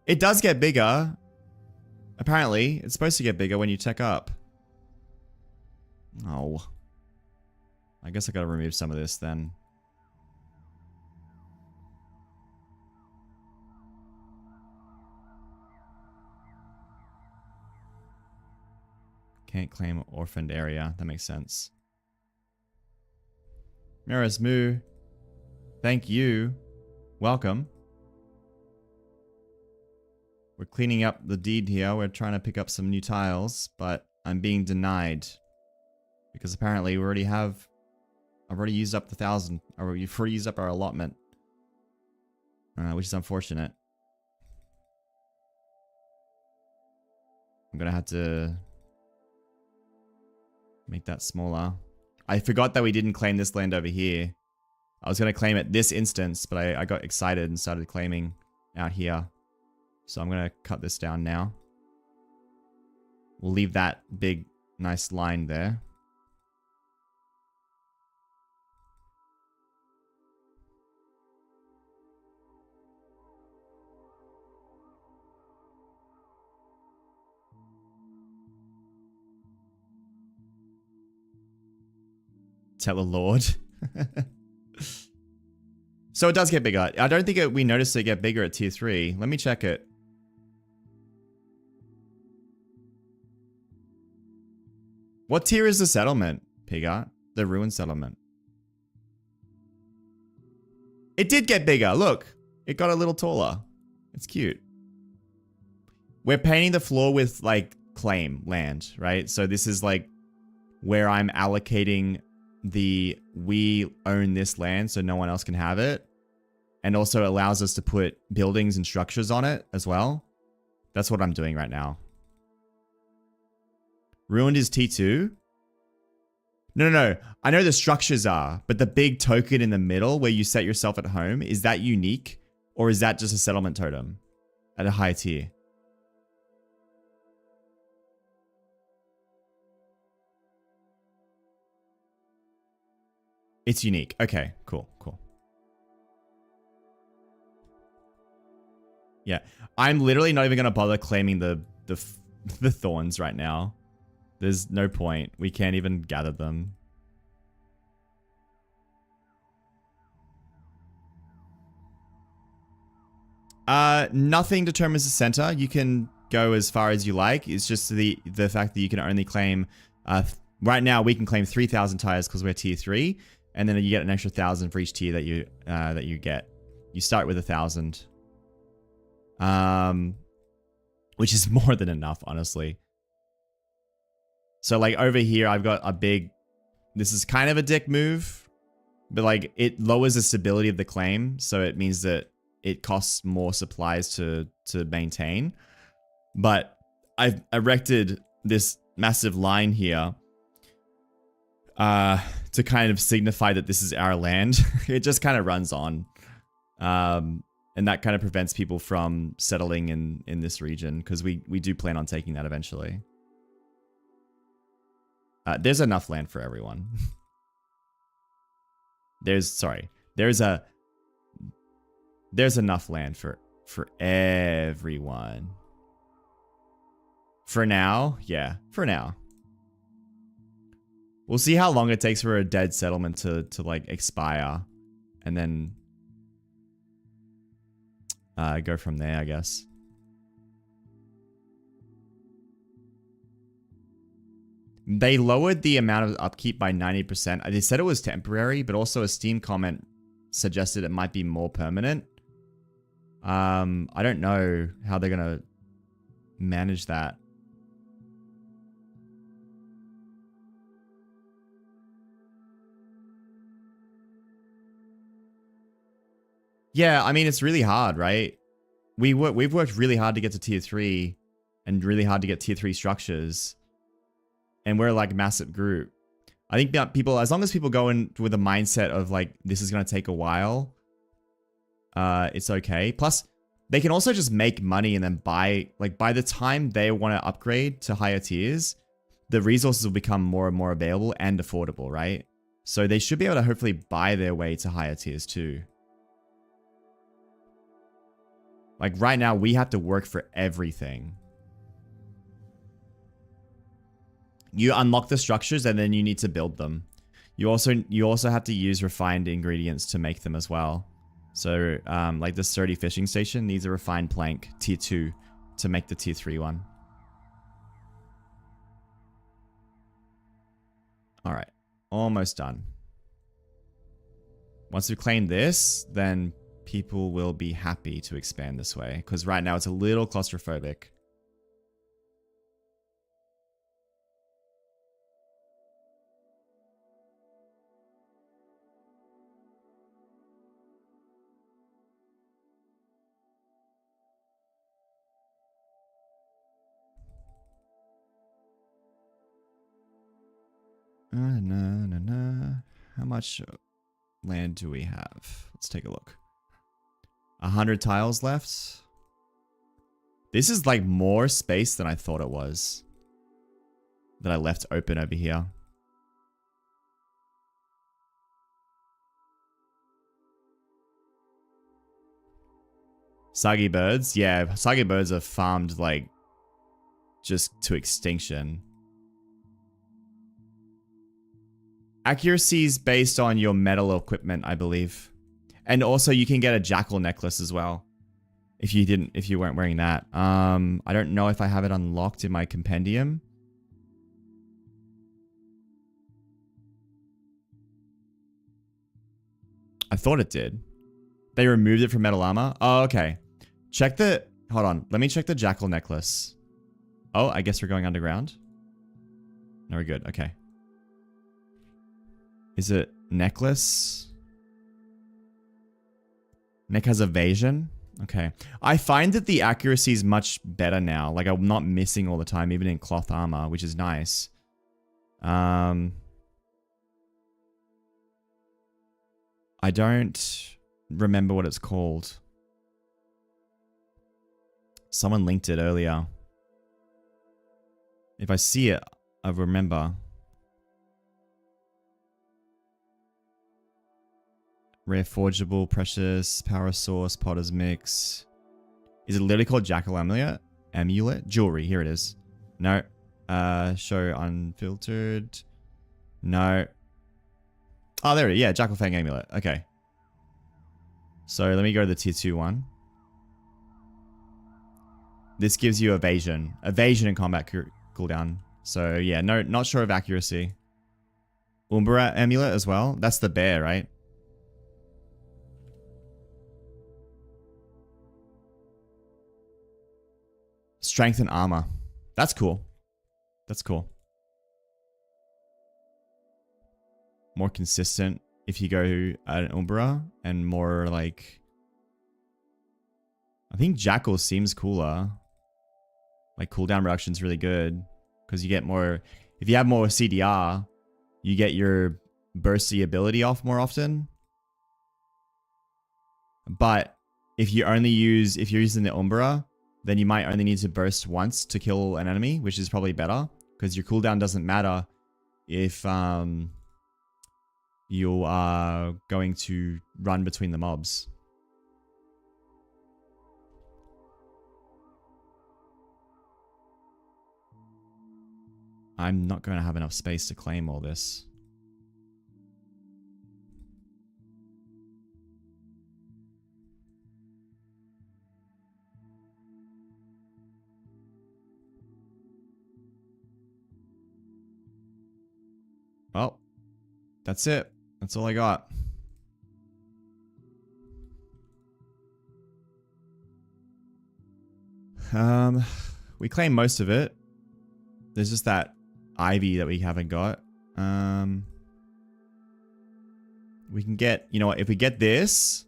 It does get bigger. Apparently, it's supposed to get bigger when you tech up. Oh. I guess I gotta remove some of this then. Can't claim orphaned area. That makes sense. Miras Moo. Thank you. Welcome. We're cleaning up the deed here. We're trying to pick up some new tiles, but I'm being denied. Because apparently we already have... I've already used up the 1,000. Or we've already used up our allotment. Which is unfortunate. I'm gonna have to... make that smaller. I forgot that we didn't claim this land over here. I was gonna claim it this instance, but I got excited and started claiming out here. So I'm gonna cut this down now. We'll leave that big, nice line there. Tell a lord. So it does get bigger. I don't think we noticed it get bigger at tier 3. Let me check it. What tier is the settlement, Pigart? The ruined settlement. It did get bigger. Look, it got a little taller. It's cute. We're painting the floor with like claim land, right? So this is like where I'm allocating the we own this land so no one else can have it. And also allows us to put buildings and structures on it as well. That's what I'm doing right now. Ruined is T2? No. I know the structures are, but the big token in the middle where you set yourself at home, is that unique? Or is that just a settlement totem at a high tier? It's unique. Okay, cool. Yeah, I'm literally not even going to bother claiming the thorns right now. There's no point. We can't even gather them. Nothing determines the center. You can go as far as you like. It's just the fact that you can only claim... right now, we can claim 3,000 tires because we're tier 3. And then you get an extra 1,000 for each tier that you get. You start with 1,000. Which is more than enough, honestly. So like over here, I've got a big, this is kind of a dick move, but like it lowers the stability of the claim. So it means that it costs more supplies to maintain. But I've erected this massive line here, to kind of signify that this is our land. It just kind of runs on. And that kind of prevents people from settling in this region, because we do plan on taking that eventually. There's enough land for everyone. There's enough land for everyone. For now, yeah, for now. We'll see how long it takes for a dead settlement to like expire, and then go from there, I guess. They lowered the amount of upkeep by 90%. They said it was temporary, but also a Steam comment suggested it might be more permanent. I don't know how they're gonna manage that. Yeah, I mean, it's really hard, right? We've worked really hard to get to tier 3 and really hard to get tier 3 structures. And we're like a massive group. I think people, as long as people go in with a mindset of like, this is going to take a while, it's okay. Plus, they can also just make money and then buy, like by the time they want to upgrade to higher tiers, the resources will become more and more available and affordable, right? So they should be able to hopefully buy their way to higher tiers too. Like right now, we have to work for everything. You unlock the structures and then you need to build them. You also have to use refined ingredients to make them as well. So like the sturdy fishing station needs a refined plank tier 2 to make the tier 3 one. All right. Almost done. Once we've claimed this, then people will be happy to expand this way. Because right now it's a little claustrophobic. How much land do we have? Let's take a look. 100 tiles left. This is like more space than I thought it was. That I left open over here. Soggy birds. Yeah, soggy birds are farmed like just to extinction. Accuracy is based on your metal equipment, I believe. And also you can get a jackal necklace as well. If you weren't wearing that. I don't know if I have it unlocked in my compendium. I thought it did. They removed it from metal armor. Oh, okay. Hold on. Let me check the jackal necklace. Oh, I guess we're going underground. No, we're good. Okay. Is it necklace? Neck has evasion. Okay. I find that the accuracy is much better now. Like I'm not missing all the time, even in cloth armor, which is nice. I don't remember what it's called. Someone linked it earlier. If I see it, I remember. Rare forgeable, precious, power source, potter's mix. Is it literally called jackal amulet? Amulet? Jewelry, here it is. No. Show unfiltered. No. Oh, there it is. Yeah, jackal fang amulet. Okay. So let me go to the tier 2 one. This gives you evasion. Evasion and combat cooldown. So yeah, no, not sure of accuracy. Umbra amulet as well. That's the bear, right? Strength and armor. That's cool. That's cool. More consistent if you go at Umbra and more like... I think Jackal seems cooler. Like cooldown reduction's really good because you get more... If you have more CDR, you get your bursty ability off more often. But if you're using the Umbra, then you might only need to burst once to kill an enemy, which is probably better because your cooldown doesn't matter if you are going to run between the mobs. I'm not going to have enough space to claim all this. Well, that's it. That's all I got. We claim most of it. There's just that ivy that we haven't got. We can get, you know what, if we get this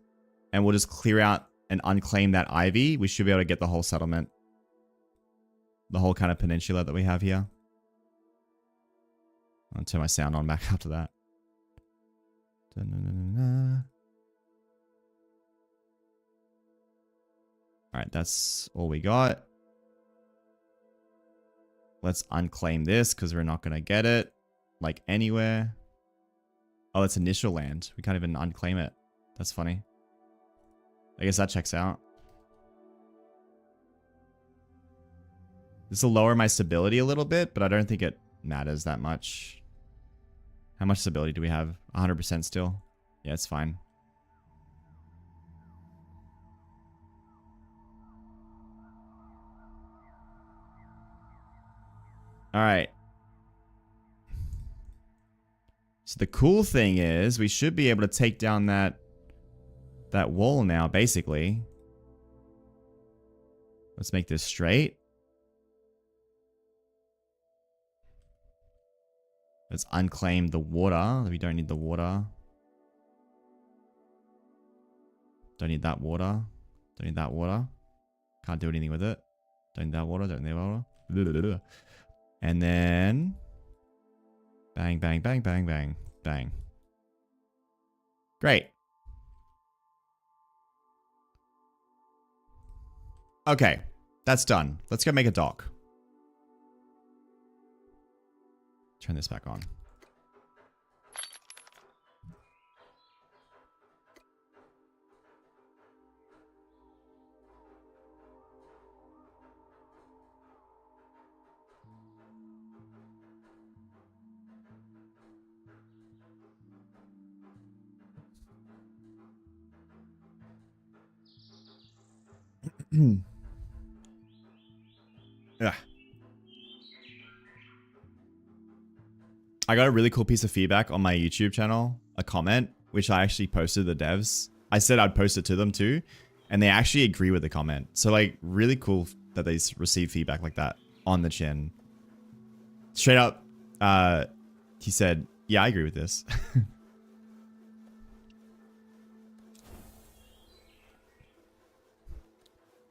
and we'll just clear out and unclaim that ivy, we should be able to get the whole settlement. The whole kind of peninsula that we have here. I'll turn my sound on back after that. Alright, that's all we got. Let's unclaim this because we're not going to get it. Like anywhere. Oh, it's initial land. We can't even unclaim it. That's funny. I guess that checks out. This will lower my stability a little bit, but I don't think it matters that much. How much stability do we have? 100% still. Yeah, it's fine. All right. So the cool thing is we should be able to take down that wall now, basically. Let's make this straight. Let's unclaim the water. We don't need the water. Don't need that water. Don't need that water. Can't do anything with it. Don't need that water. Don't need that water. And then... bang, bang, bang, bang, bang, bang. Great. Okay. That's done. Let's go make a dock. Turn this back on. Yeah. I got a really cool piece of feedback on my YouTube channel, a comment, which I actually posted to the devs. I said I'd post it to them too, and they actually agree with the comment. So like, really cool that they receive feedback like that on the chin. Straight up, he said, yeah, I agree with this.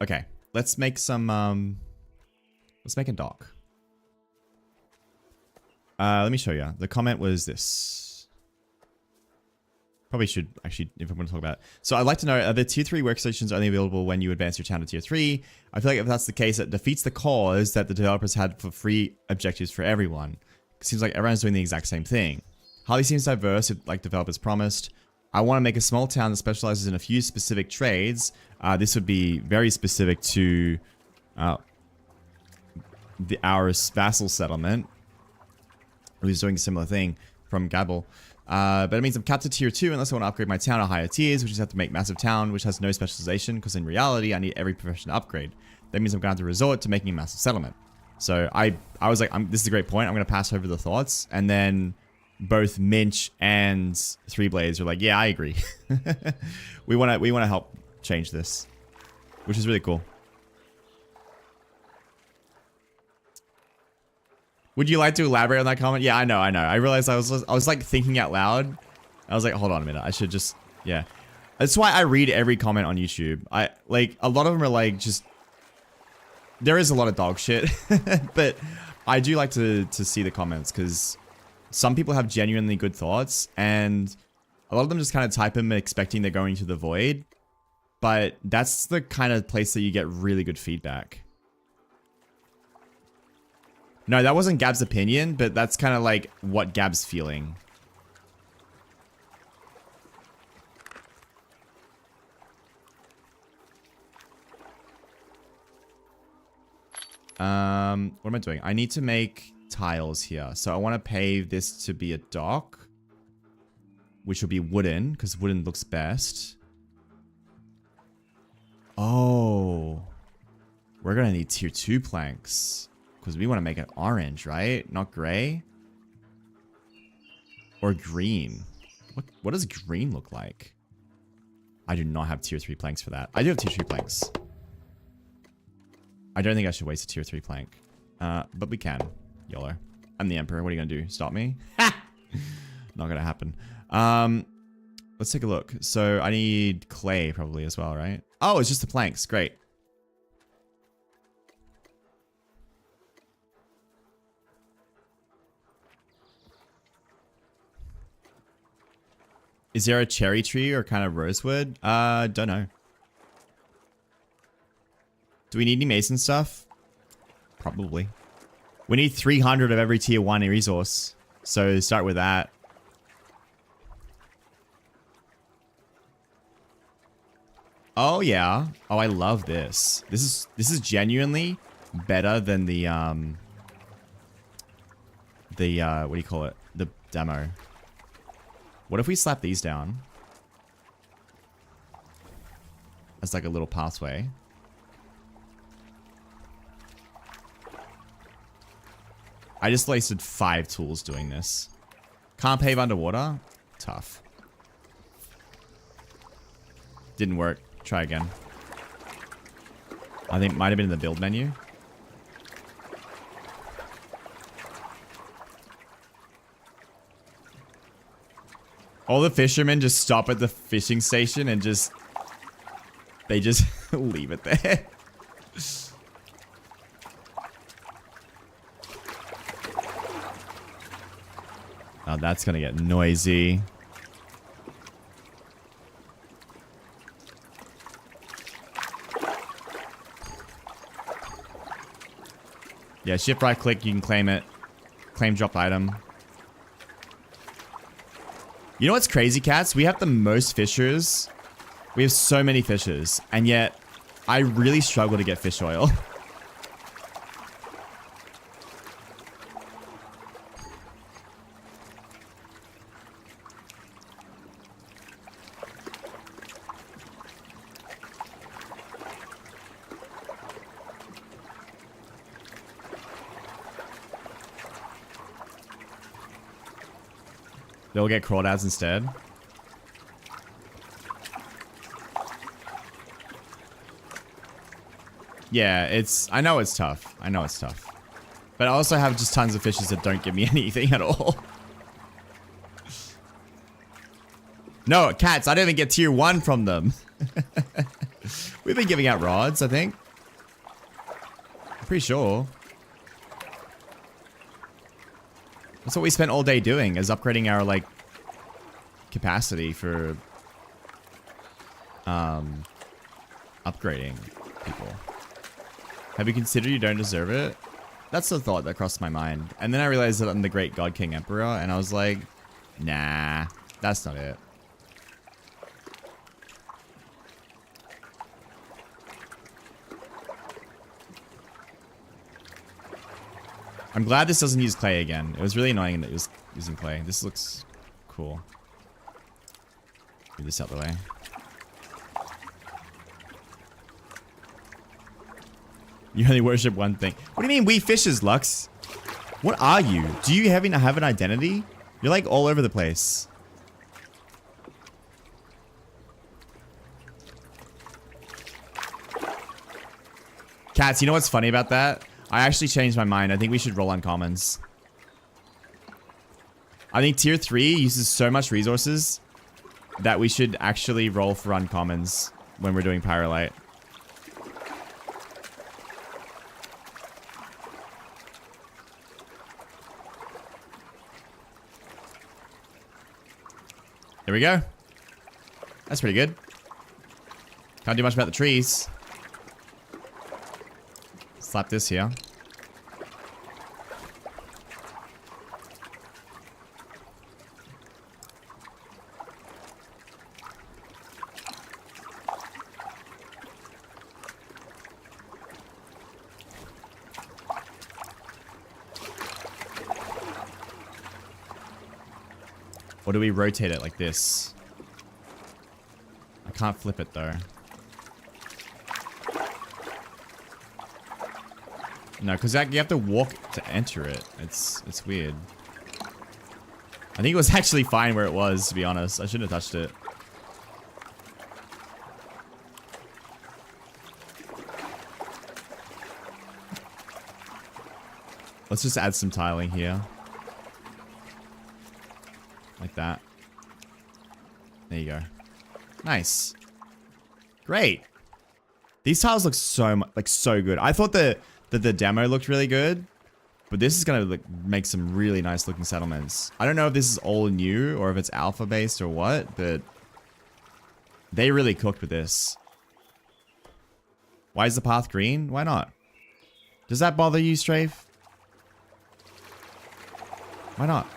Okay, let's make some, let's make a dock. Let me show you. The comment was this. Probably should actually, if I'm going to talk about it. So I'd like to know, are the tier 3 workstations only available when you advance your town to tier 3? I feel like if that's the case, it defeats the cause that the developers had for free objectives for everyone. It seems like everyone's doing the exact same thing. Hardly seems diverse, like developers promised. I want to make a small town that specializes in a few specific trades. This would be very specific to our vassal settlement, who's doing a similar thing from Gabble. But it means I'm capped to tier 2 unless I want to upgrade my town to higher tiers, which is have to make massive town, which has no specialization, because in reality, I need every profession to upgrade. That means I'm going to have to resort to making a massive settlement. So I was like, this is a great point. I'm going to pass over the thoughts. And then both Minch and Three Blades are like, yeah, I agree. we want to help change this, which is really cool. Would you like to elaborate on that comment? Yeah, I know. I realized I was like thinking out loud. I was like, hold on a minute. I should just, yeah. That's why I read every comment on YouTube. I like, a lot of them are like just, there is a lot of dog shit, but I do like to see the comments because some people have genuinely good thoughts and a lot of them just kind of type them expecting they're going to the void. But that's the kind of place that you get really good feedback. No, that wasn't Gab's opinion, but that's kind of like what Gab's feeling. What am I doing? I need to make tiles here. So I want to pave this to be a dock, which will be wooden, because wooden looks best. Oh, we're going to need tier 2 planks, because we want to make it orange, right? Not gray? Or green. What does green look like? I do not have tier 3 planks for that. I do have tier 3 planks. I don't think I should waste a tier 3 plank. But we can. YOLO. I'm the Emperor. What are you going to do? Stop me? Ha! Not going to happen. Let's take a look. So I need clay probably as well, right? Oh, it's just the planks. Great. Is there a cherry tree or kind of rosewood? Don't know. Do we need any mason stuff? Probably. We need 300 of every tier 1 resource. So start with that. Oh yeah. Oh, I love this. This is genuinely better than the what do you call it? The demo. What if we slap these down? As like a little pathway. I just wasted 5 tools doing this. Can't pave underwater? Tough. Didn't work. Try again. I think it might have been in the build menu. All the fishermen just stop at the fishing station and just... They just leave it there. Oh, that's gonna get noisy. Yeah, shift right click, you can claim it. Claim drop item. You know what's crazy, cats? We have the most fishers. We have so many fishers, and yet I really struggle to get fish oil. They'll get crawdads instead. Yeah, I know it's tough. I know it's tough. But I also have just tons of fishes that don't give me anything at all. No, cats, I don't even get tier 1 from them. We've been giving out rods, I think. I'm pretty sure. That's what we spent all day doing, is upgrading our, like, capacity for, upgrading people. Have you considered you don't deserve it? That's the thought that crossed my mind. And then I realized that I'm the great God King Emperor, and I was like, nah, that's not it. I'm glad this doesn't use clay again. It was really annoying that it was using clay. This looks cool. Move this out the way. You only worship one thing. What do you mean we fishes, Lux? What are you? Do you have an identity? You're like all over the place. Cats, you know what's funny about that? I actually changed my mind. I think we should roll uncommons. I think tier 3 uses so much resources that we should actually roll for uncommons when we're doing Pyrolite. There we go. That's pretty good. Can't do much about the trees. Slap this here. Or do we rotate it like this? I can't flip it though. No, because you have to walk to enter it. It's weird. I think it was actually fine where it was, to be honest. I shouldn't have touched it. Let's just add some tiling here. Like that. There you go. Nice. Great. These tiles look so good. I thought that the demo looked really good, but this is gonna make some really nice looking settlements. I don't know if this is all new or if it's alpha based or what, but they really cooked with this. Why is the path green? Why not? Does that bother you, Strafe? Why not?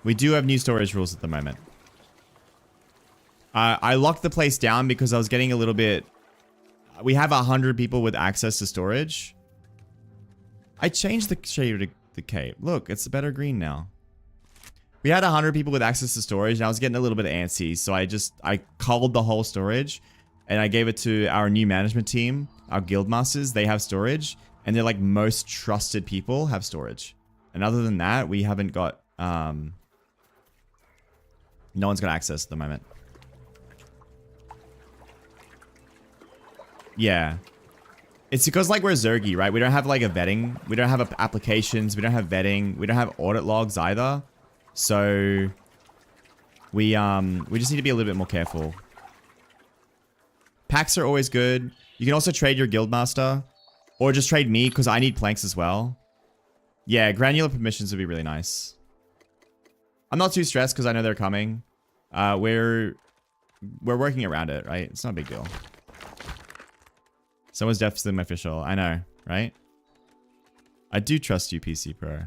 We do have new storage rules at the moment. I locked the place down because I was getting a little bit... We have 100 people with access to storage. I changed the shade of the cape. Look, it's a better green now. We had 100 people with access to storage, and I was getting a little bit antsy, so I culled the whole storage, and I gave it to our new management team, our guild masters. They have storage, and they're like most trusted people have storage. And other than that, we haven't got, no one's got access at the moment. Yeah. It's because like we're Zergy, right? We don't have like a vetting. We don't have applications. We don't have vetting. We don't have audit logs either. So we just need to be a little bit more careful. Packs are always good. You can also trade your guildmaster or just trade me because I need planks as well. Yeah, granular permissions would be really nice. I'm not too stressed because I know they're coming. We're working around it, right? It's not a big deal. Someone's definitely my official. I know, right? I do trust you, PC Pro.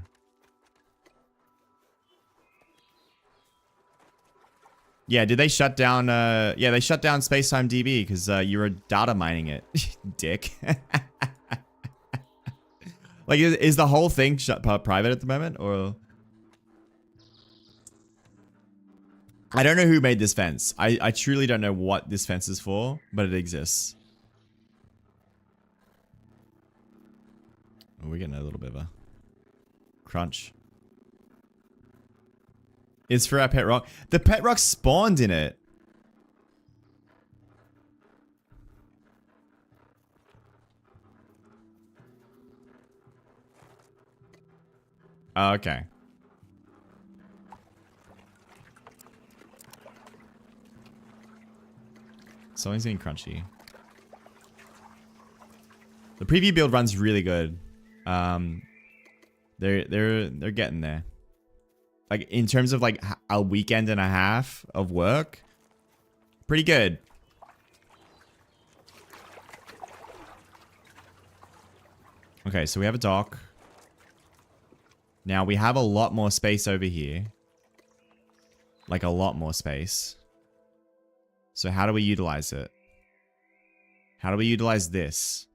Yeah, did they shut down, yeah, they shut down Spacetime DB because you were data mining it, dick. Like, is the whole thing private at the moment, or? I don't know who made this fence. I truly don't know what this fence is for, but it exists. Oh, we're getting a little bit of a crunch. It's for our pet rock. The pet rock spawned in it. Oh, okay. Something's getting crunchy. The preview build runs really good. They're getting there. Like in terms of like a weekend and a half of work, pretty good. Okay, so we have a dock. Now we have a lot more space over here. Like a lot more space. So how do we utilize it? How do we utilize this?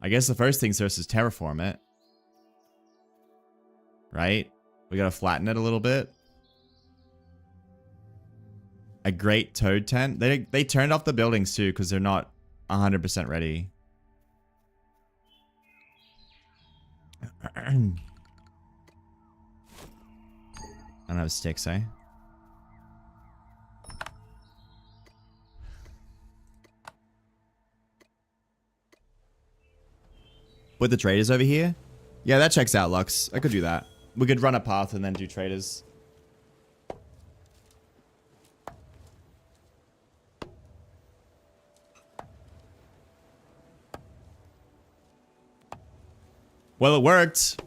I guess the first things first is terraform it. Right? We gotta flatten it a little bit. A great toad tent. They turned off the buildings too because they're not 100% ready. I don't have sticks, eh? Put the traders over here? Yeah, that checks out, Lux. I could do that. We could run a path and then do traders. Well, it worked.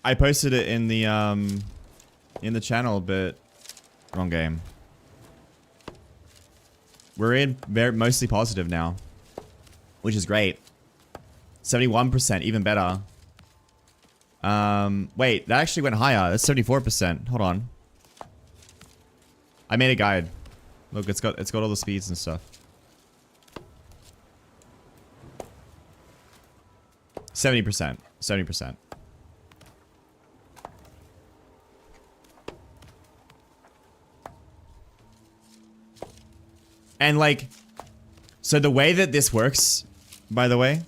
I posted it in the channel, but wrong game. We're in mostly positive now, which is great. 71%, even better. Wait, that actually went higher. That's 74%. Hold on. I made a guide. Look, it's got all the speeds and stuff. 70%. 70%. And like, so the way that this works, by the way,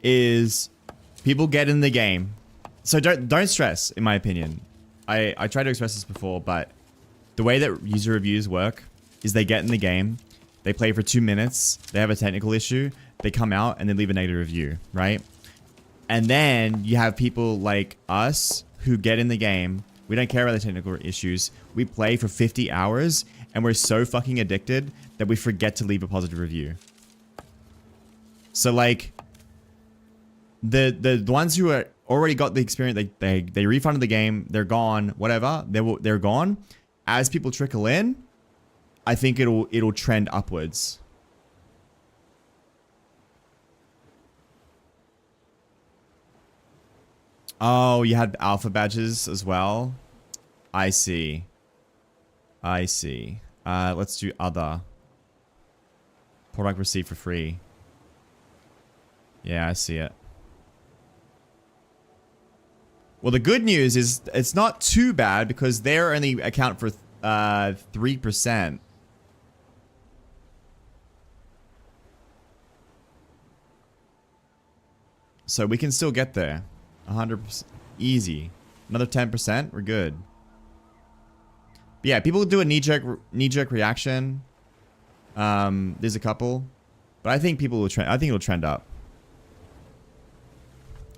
is people get in the game. So don't stress, in my opinion. I tried to express this before, but the way that user reviews work is they get in the game, they play for 2 minutes, they have a technical issue, they come out and they leave a negative review, right? And then you have people like us who get in the game. We don't care about the technical issues. We play for 50 hours and we're so fucking addicted that we forget to leave a positive review. So like, the ones who are already got the experience, they refunded the game, they're gone, whatever, they're gone. As people trickle in, I think it'll trend upwards. Oh, you had alpha badges as well? I see. I see. Let's do other. Product received for free. Yeah, I see it. Well, the good news is it's not too bad because they're only account for 3%. So we can still get there. 100%. 100%. Easy. Another 10%. We're good. But yeah, people do a knee-jerk reaction. There's a couple. But I think people will trend. I think it'll trend up.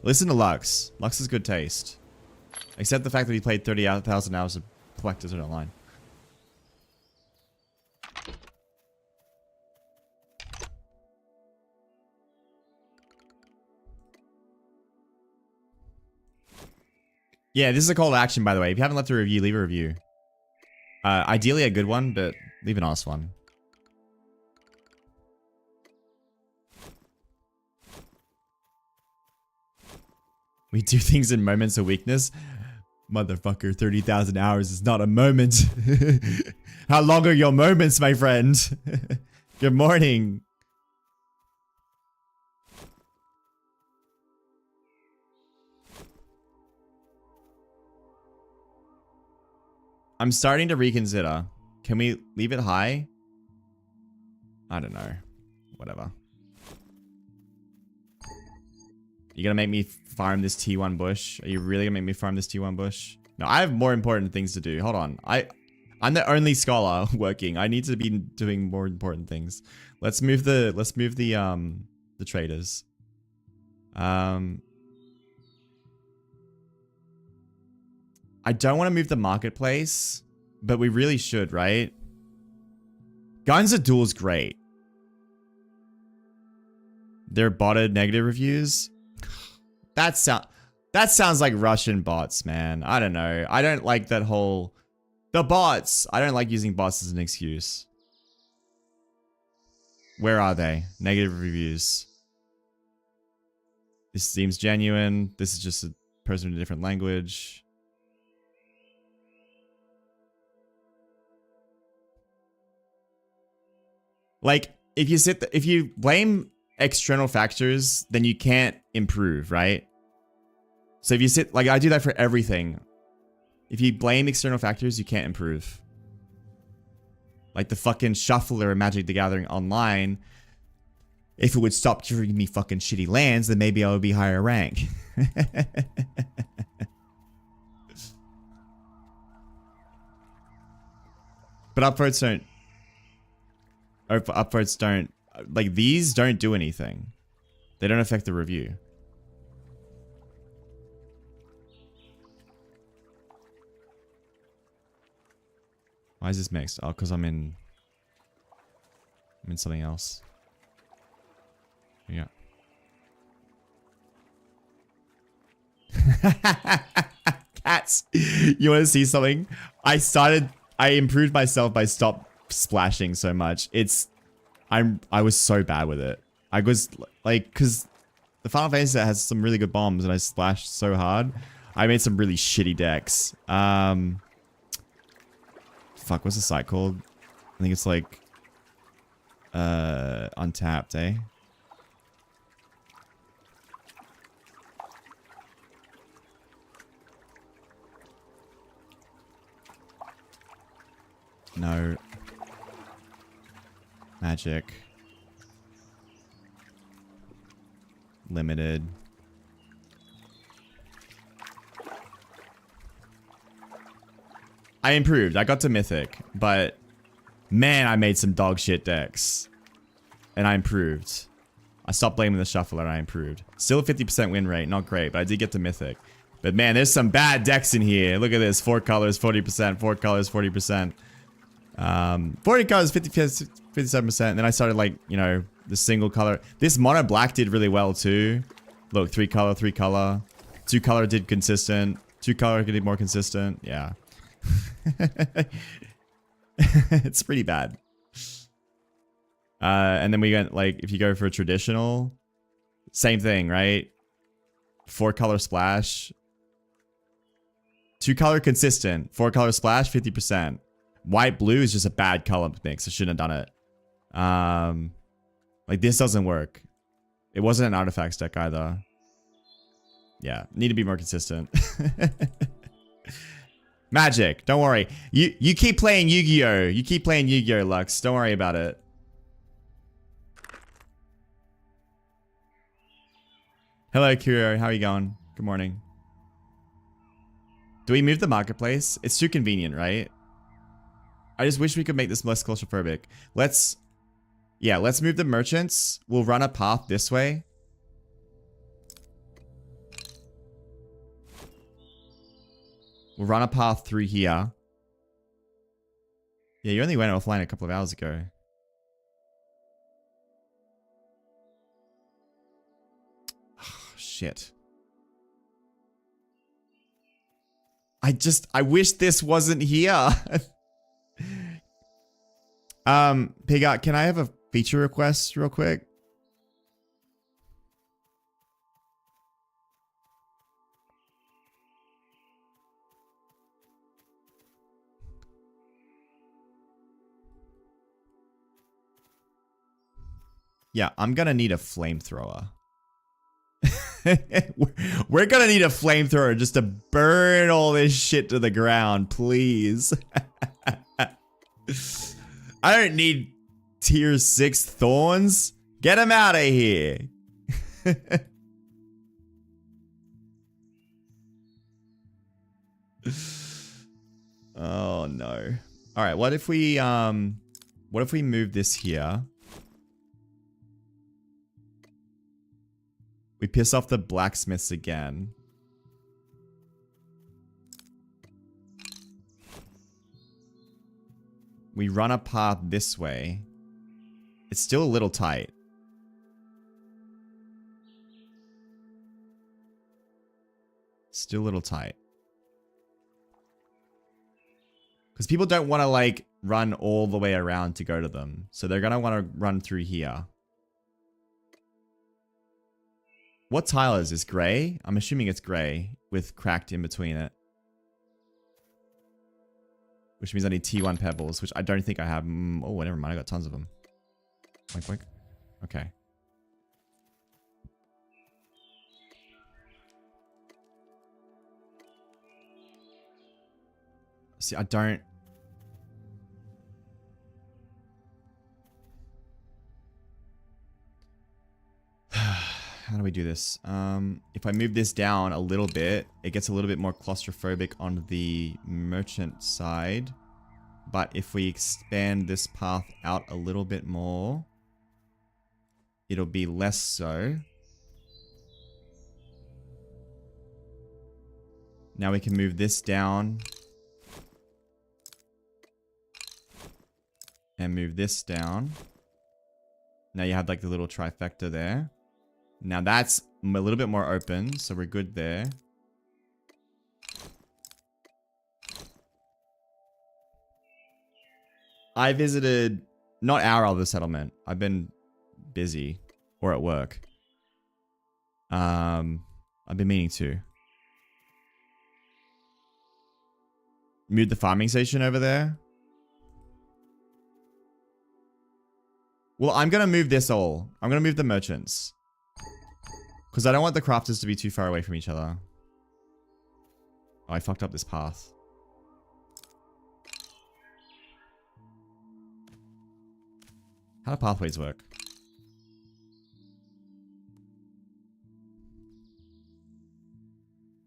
Listen to Lux. Lux has good taste. Except the fact that he played 30,000 hours of Collectors Online. Yeah, this is a call to action, by the way. If you haven't left a review, leave a review. Ideally a good one, but leave an honest one. We do things in moments of weakness. Motherfucker, 30,000 hours is not a moment. How long are your moments, my friend? Good morning. I'm starting to reconsider. Can we leave it high? I don't know. Whatever. You gonna make me farm this T1 bush? Are you really gonna make me farm this T1 bush? No, I have more important things to do. Hold on. I'm the only scholar working. I need to be doing more important things. Let's move the traders. I don't want to move the marketplace, but we really should, right? Guns of Duel's great. They're botted negative reviews. That sounds like Russian bots, man. I don't know. I don't like that whole... The bots. I don't like using bots as an excuse. Where are they? Negative reviews. This seems genuine. This is just a person in a different language. Like, if you blame external factors, then you can't improve, right? So if you sit, like I do that for everything. If you blame external factors, you can't improve. Like the fucking shuffler in Magic the Gathering Online. If it would stop giving me fucking shitty lands, then maybe I would be higher rank. But upvotes don't. Upvotes don't. Like these don't do anything. They don't affect the review. Why is this mixed? Oh, because I'm in something else. Yeah. Cats. You want to see something? I improved myself by stop splashing so much. I was so bad with it. I was like, because the Final Fantasy set has some really good bombs and I splashed so hard. I made some really shitty decks. Fuck, what's the site called? I think it's like Untapped, eh? No. Magic. Limited. I improved. I got to Mythic, but man, I made some dog shit decks. And I improved. I stopped blaming the shuffler and I improved. Still a 50% win rate. Not great, but I did get to Mythic. But man, there's some bad decks in here. Look at this. 4 colors, 40%. 4 colors, 40%. 40 colors, 57%. Then I started like, you know, the single color. This mono black did really well too. Look, 3 color, 3 color. 2 color did consistent. 2 color did more consistent. Yeah. It's pretty bad. And then we went like, if you go for a traditional, same thing, right? 4 color splash. 2 color consistent. 4 color splash, 50%. White blue is just a bad color mix. I shouldn't have done it. Like this doesn't work. It wasn't an artifacts deck either. Yeah, need to be more consistent. Magic, don't worry. You keep playing Yu-Gi-Oh! You keep playing Yu-Gi-Oh! Lux. Don't worry about it. Hello, Kuro. How are you going? Good morning. Do we move the marketplace? It's too convenient, right? I just wish we could make this less claustrophobic. Let's move the merchants. We'll run a path this way. We'll run a path through here. Yeah, you only went offline a couple of hours ago. Oh, shit. I wish this wasn't here. Pigart, can I have a feature request real quick? Yeah, I'm gonna need a flamethrower. We're gonna need a flamethrower just to burn all this shit to the ground, please. I don't need tier 6 thorns. Get them out of here. Oh no. All right, what if we move this here? We piss off the blacksmiths again. We run a path this way. It's still a little tight. Still a little tight. Because people don't want to like run all the way around to go to them. So they're going to want to run through here. What tile is this? Gray? I'm assuming it's gray with cracked in between it. Which means I need T1 pebbles, which I don't think I have. Oh, never mind. I got tons of them. Boink, boink. Okay. See, I don't... How do we do this? If I move this down a little bit, it gets a little bit more claustrophobic on the merchant side. But if we expand this path out a little bit more, it'll be less so. Now we can move this down. And move this down. Now you have like the little trifecta there. Now that's a little bit more open, so we're good there. I visited, not our other settlement. I've been busy or at work. I've been meaning to. Move the farming station over there. Well, I'm going to move this all. I'm going to move the merchants. Because I don't want the crafters to be too far away from each other. Oh, I fucked up this path. How do pathways work?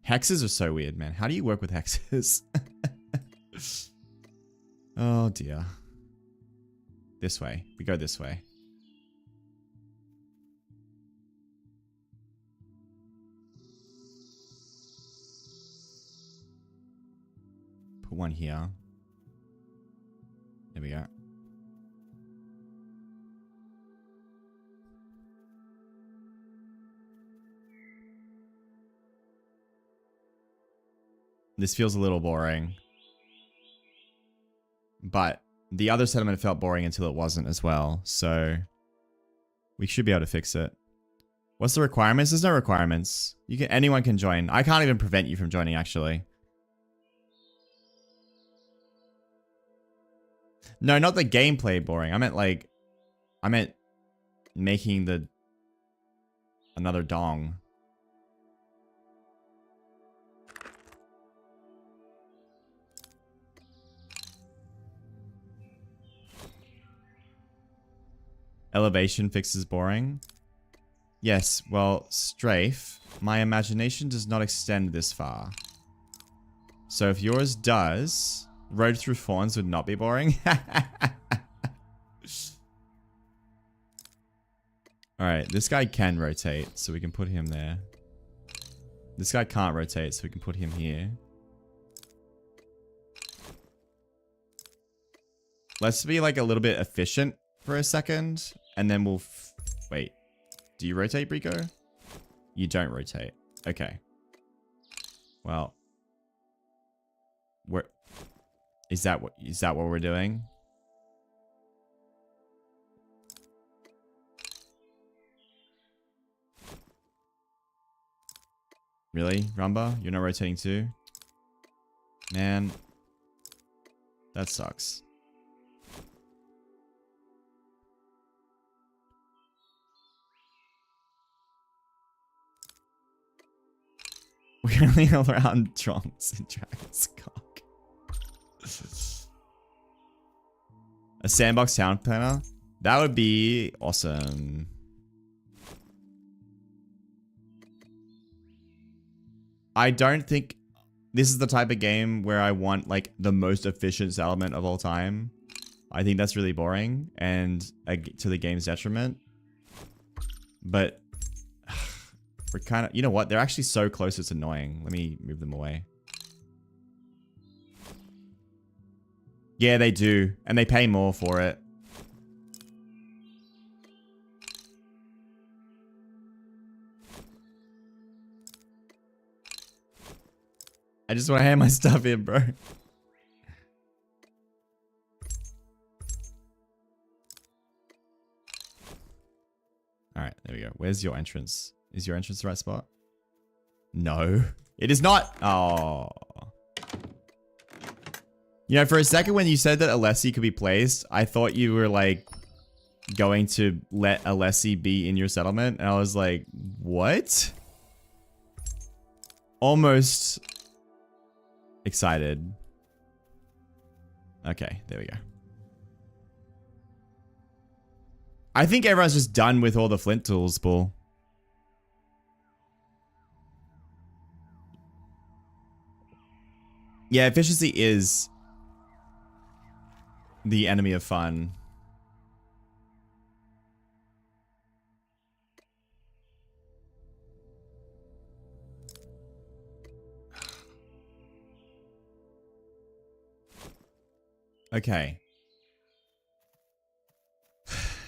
Hexes are so weird, man. How do you work with hexes? Oh, dear. This way. We go this way. Put one here. There we go. This feels a little boring. But the other settlement felt boring until it wasn't as well. So we should be able to fix it. What's the requirements? There's no requirements. Anyone can join. I can't even prevent you from joining, actually. No, not the gameplay boring. I meant making another dong. Elevation fixes boring. Yes, well, Strafe, my imagination does not extend this far. So if yours does, road through fawns would not be boring. Alright, this guy can rotate, so we can put him there. This guy can't rotate, so we can put him here. Let's be like a little bit efficient for a second, and then we'll... Wait, do you rotate, Brico? You don't rotate. Okay. Well... Is that what we're doing? Really, Rumba? You're not rotating too? Man. That sucks. We're only around Trunks and Dragon's Cock. A sandbox town planner? That would be awesome. I don't think this is the type of game where I want like the most efficient settlement of all time. I think that's really boring and to the game's detriment. But we're kind of, you know what? They're actually so close it's annoying. Let me move them away. Yeah, they do. And they pay more for it. I just want to hand my stuff in, bro. Alright, there we go. Where's your entrance? Is your entrance the right spot? No. It is not. Oh. You know, for a second when you said that Alessi could be placed, I thought you were like going to let Alessi be in your settlement. And I was like, what? Almost excited. Okay, there we go. I think everyone's just done with all the flint tools, Paul. Yeah, efficiency is the enemy of fun. Okay.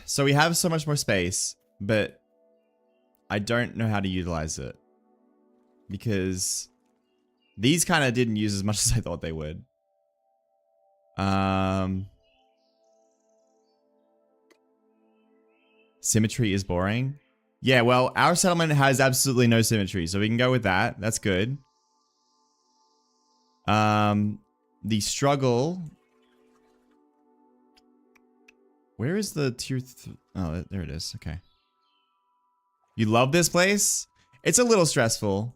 So we have so much more space, but I don't know how to utilize it. Because these kind of didn't use as much as I thought they would. Symmetry is boring. Yeah, well, our settlement has absolutely no symmetry, so we can go with that. That's good. The struggle. Where is the tier? Oh, there it is. Okay. You love this place? It's a little stressful.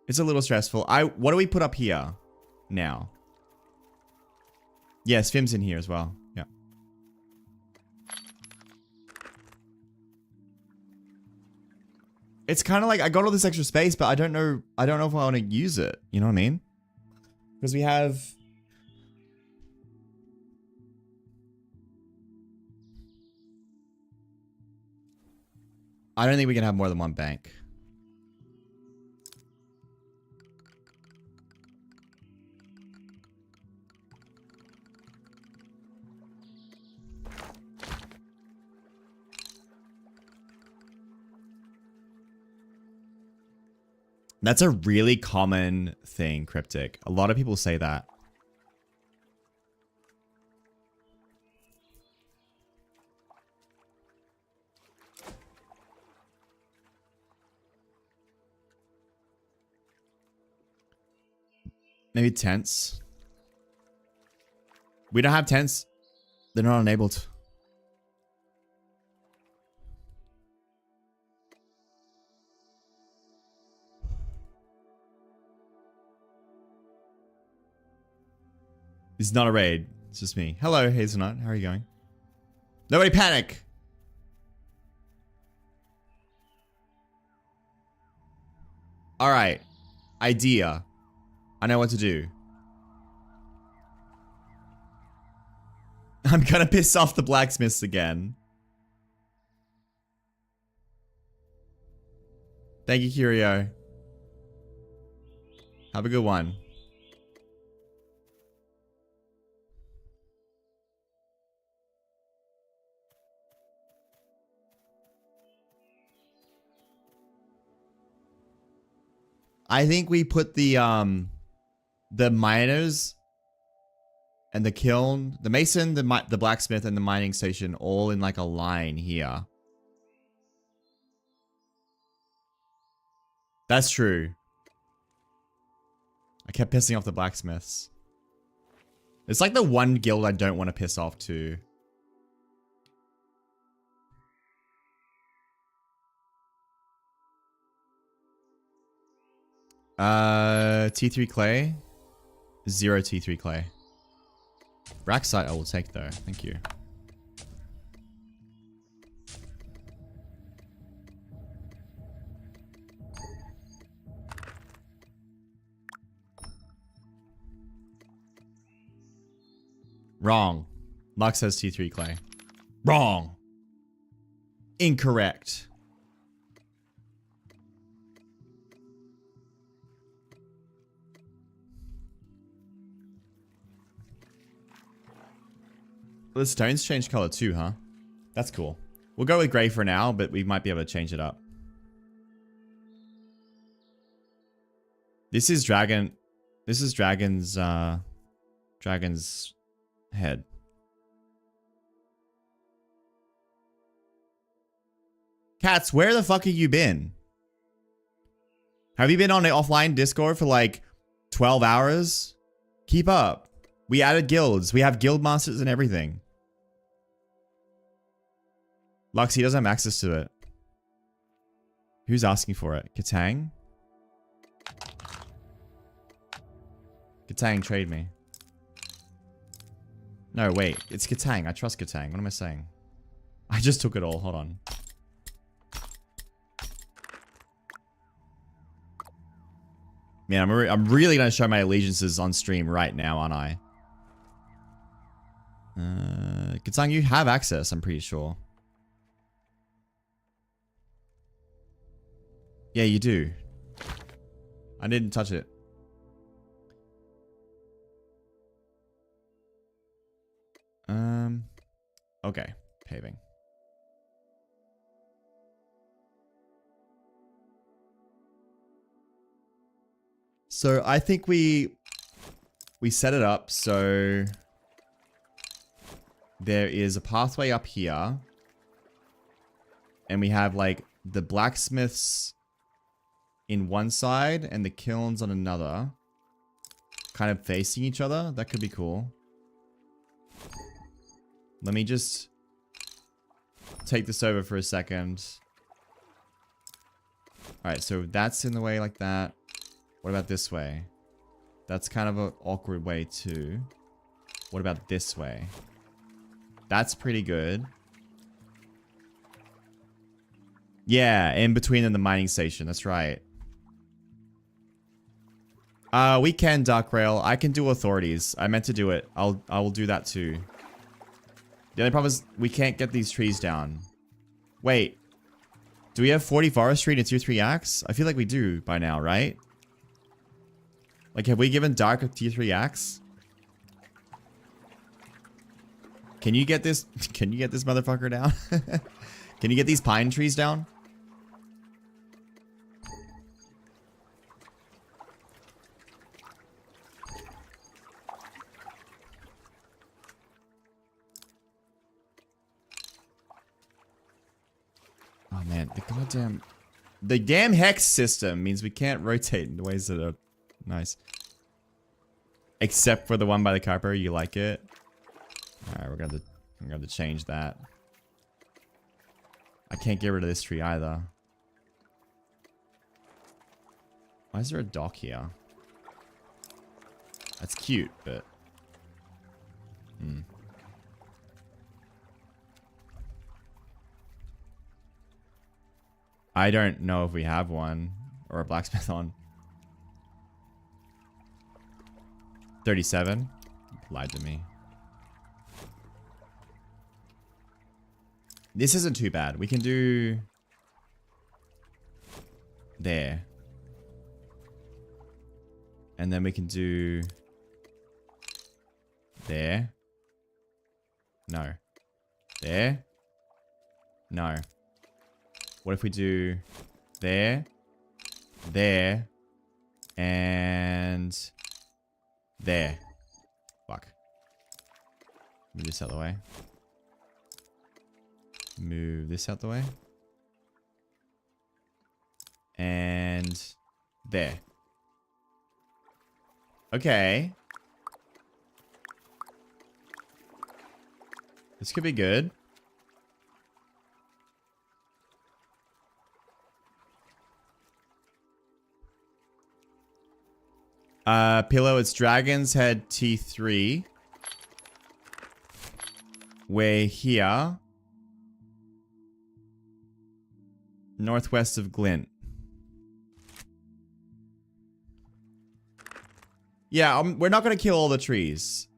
It's a little stressful. What do we put up here now? Yes, Fim's in here as well. Yeah. It's kind of like I got all this extra space, but I don't know if I want to use it. You know what I mean? Because we have. I don't think we can have more than one bank. That's a really common thing, Cryptic. A lot of people say that. Maybe tents. We don't have tents. They're not enabled. It's not a raid. It's just me. Hello, Hazelnut. How are you going? Nobody panic! Alright. Idea. I know what to do. I'm gonna piss off the blacksmiths again. Thank you, Curio. Have a good one. I think we put the miners and the kiln, the mason, the blacksmith, and the mining station all in like a line here. That's true. I kept pissing off the blacksmiths. It's like the one guild I don't want to piss off to. T3 clay. 0 T3 clay. Rack site I will take though. Thank you. Wrong. Lux says T3 clay. Wrong. Incorrect. The stones change color too, huh? That's cool. We'll go with gray for now, but we might be able to change it up. This is dragon. This is dragon's head. Cats, where the fuck have you been? Have you been on an offline Discord for like 12 hours? Keep up. We added guilds. We have guild masters and everything. Lux, he doesn't have access to it. Who's asking for it? Katang? Katang, trade me. No, wait. It's Katang. I trust Katang. What am I saying? I just took it all. Hold on. Man, I'm really going to show my allegiances on stream right now, aren't I? Katang, you have access, I'm pretty sure. Yeah, you do. I didn't touch it. Okay. Paving. So I think we set it up so there is a pathway up here. And we have like the blacksmiths in one side and the kilns on another. Kind of facing each other. That could be cool. Let me just take this over for a second. Alright, so that's in the way like that. What about this way? That's kind of an awkward way too. What about this way? That's pretty good. Yeah, in between and the mining station. That's right. We can Dark Rail. I can do authorities. I meant to do it. I will do that too. The only problem is we can't get these trees down. Wait. Do we have 40 forestry and a tier 3 axe? I feel like we do by now, right? Like, have we given Dark a tier 3 axe? Can you get this? Can you get this motherfucker down? Can you get these pine trees down? Oh man, the damn hex system means we can't rotate in the ways that are nice. Except for the one by the Kuiper, you like it? Alright, we're gonna change that. I can't get rid of this tree either. Why is there a dock here? That's cute, but... I don't know if we have one. Or a blacksmith on. 37. Lied to me. This isn't too bad. We can do... there. And then we can do... there. No. There. No. What if we do... there. There. And... there. Fuck. Move this out of the way. Move this out the way. And... there. Okay. This could be good. Pillow, it's Dragon's Head T3. We're here. Northwest of Glint. Yeah, we're not gonna kill all the trees.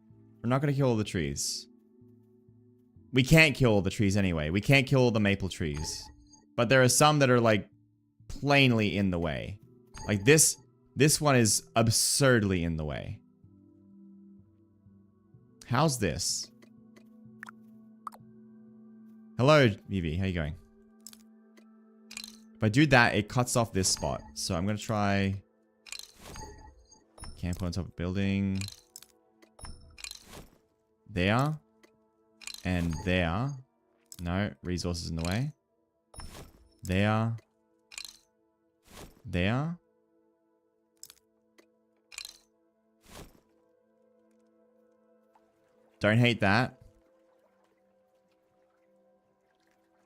We're not gonna kill all the trees. We can't kill all the trees anyway. We can't kill all the maple trees. But there are some that are like plainly in the way. Like this one is absurdly in the way. How's this? Hello, Vivi. How you going? If I do that, it cuts off this spot. So I'm gonna try... camp on top of building. There. And there. No, resources in the way. There. There. Don't hate that.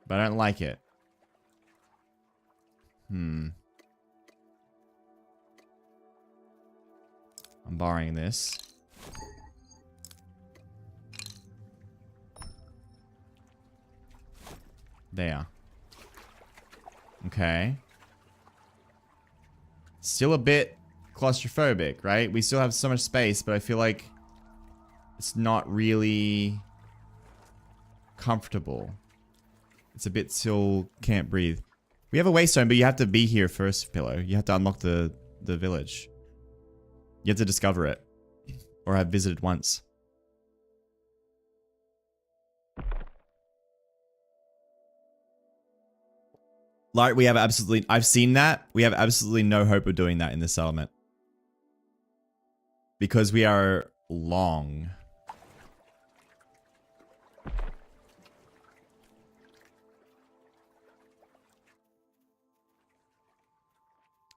But I don't like it. I'm borrowing this. There. Okay. Still a bit claustrophobic, right? We still have so much space, but I feel like it's not really comfortable. It's a bit still can't breathe. We have a waystone, but you have to be here first, Pillow. You have to unlock the village. You have to discover it. Or have visited once. Like, we have absolutely... I've seen that. We have absolutely no hope of doing that in this settlement. Because we are long.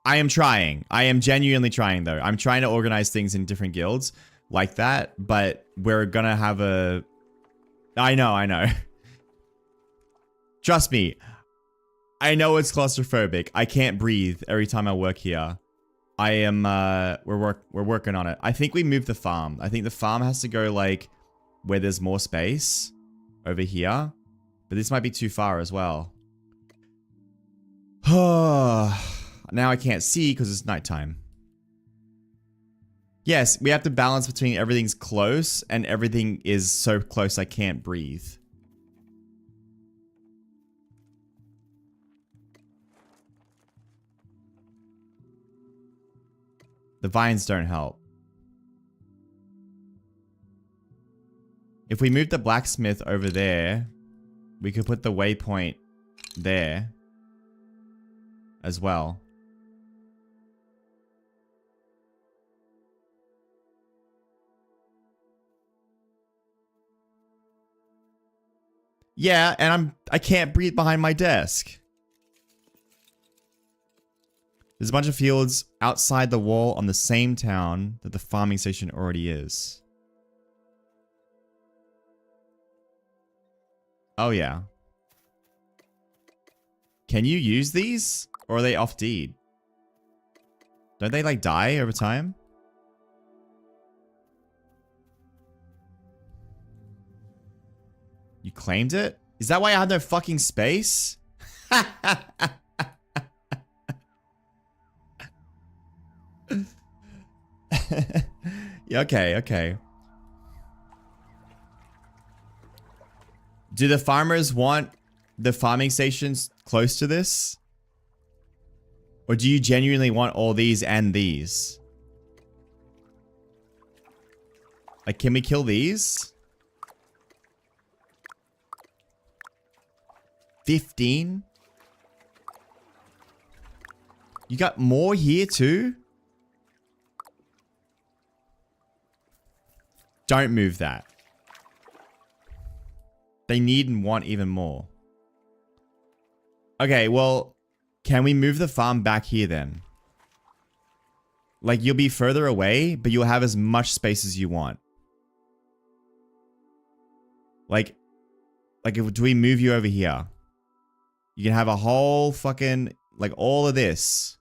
I am trying. I am genuinely trying, though. I'm trying to organize things in different guilds like that, but we're gonna have a... I know. Trust me. I know it's claustrophobic. I can't breathe every time I work here. I am, we're working on it. I think we moved the farm. I think the farm has to go, like, where there's more space. Over here. But this might be too far as well. Now I can't see because it's nighttime. Yes, we have to balance between everything's close and everything is so close I can't breathe. The vines don't help. If we move the blacksmith over there, we could put the waypoint there as well. Yeah, and I can't breathe behind my desk. There's a bunch of fields outside the wall on the same town that the farming station already is. Oh yeah. Can you use these? Or are they off deed? Don't they like die over time? You claimed it? Is that why I had no fucking space? Yeah, okay, okay. Do the farmers want the farming stations close to this? Or do you genuinely want all these and these? Like, can we kill these? 15? You got more here too? Don't move that. They need and want even more. Okay, well, can we move the farm back here then? Like, you'll be further away, but you'll have as much space as you want. Like, do we move you over here? You can have a whole fucking, like, all of this.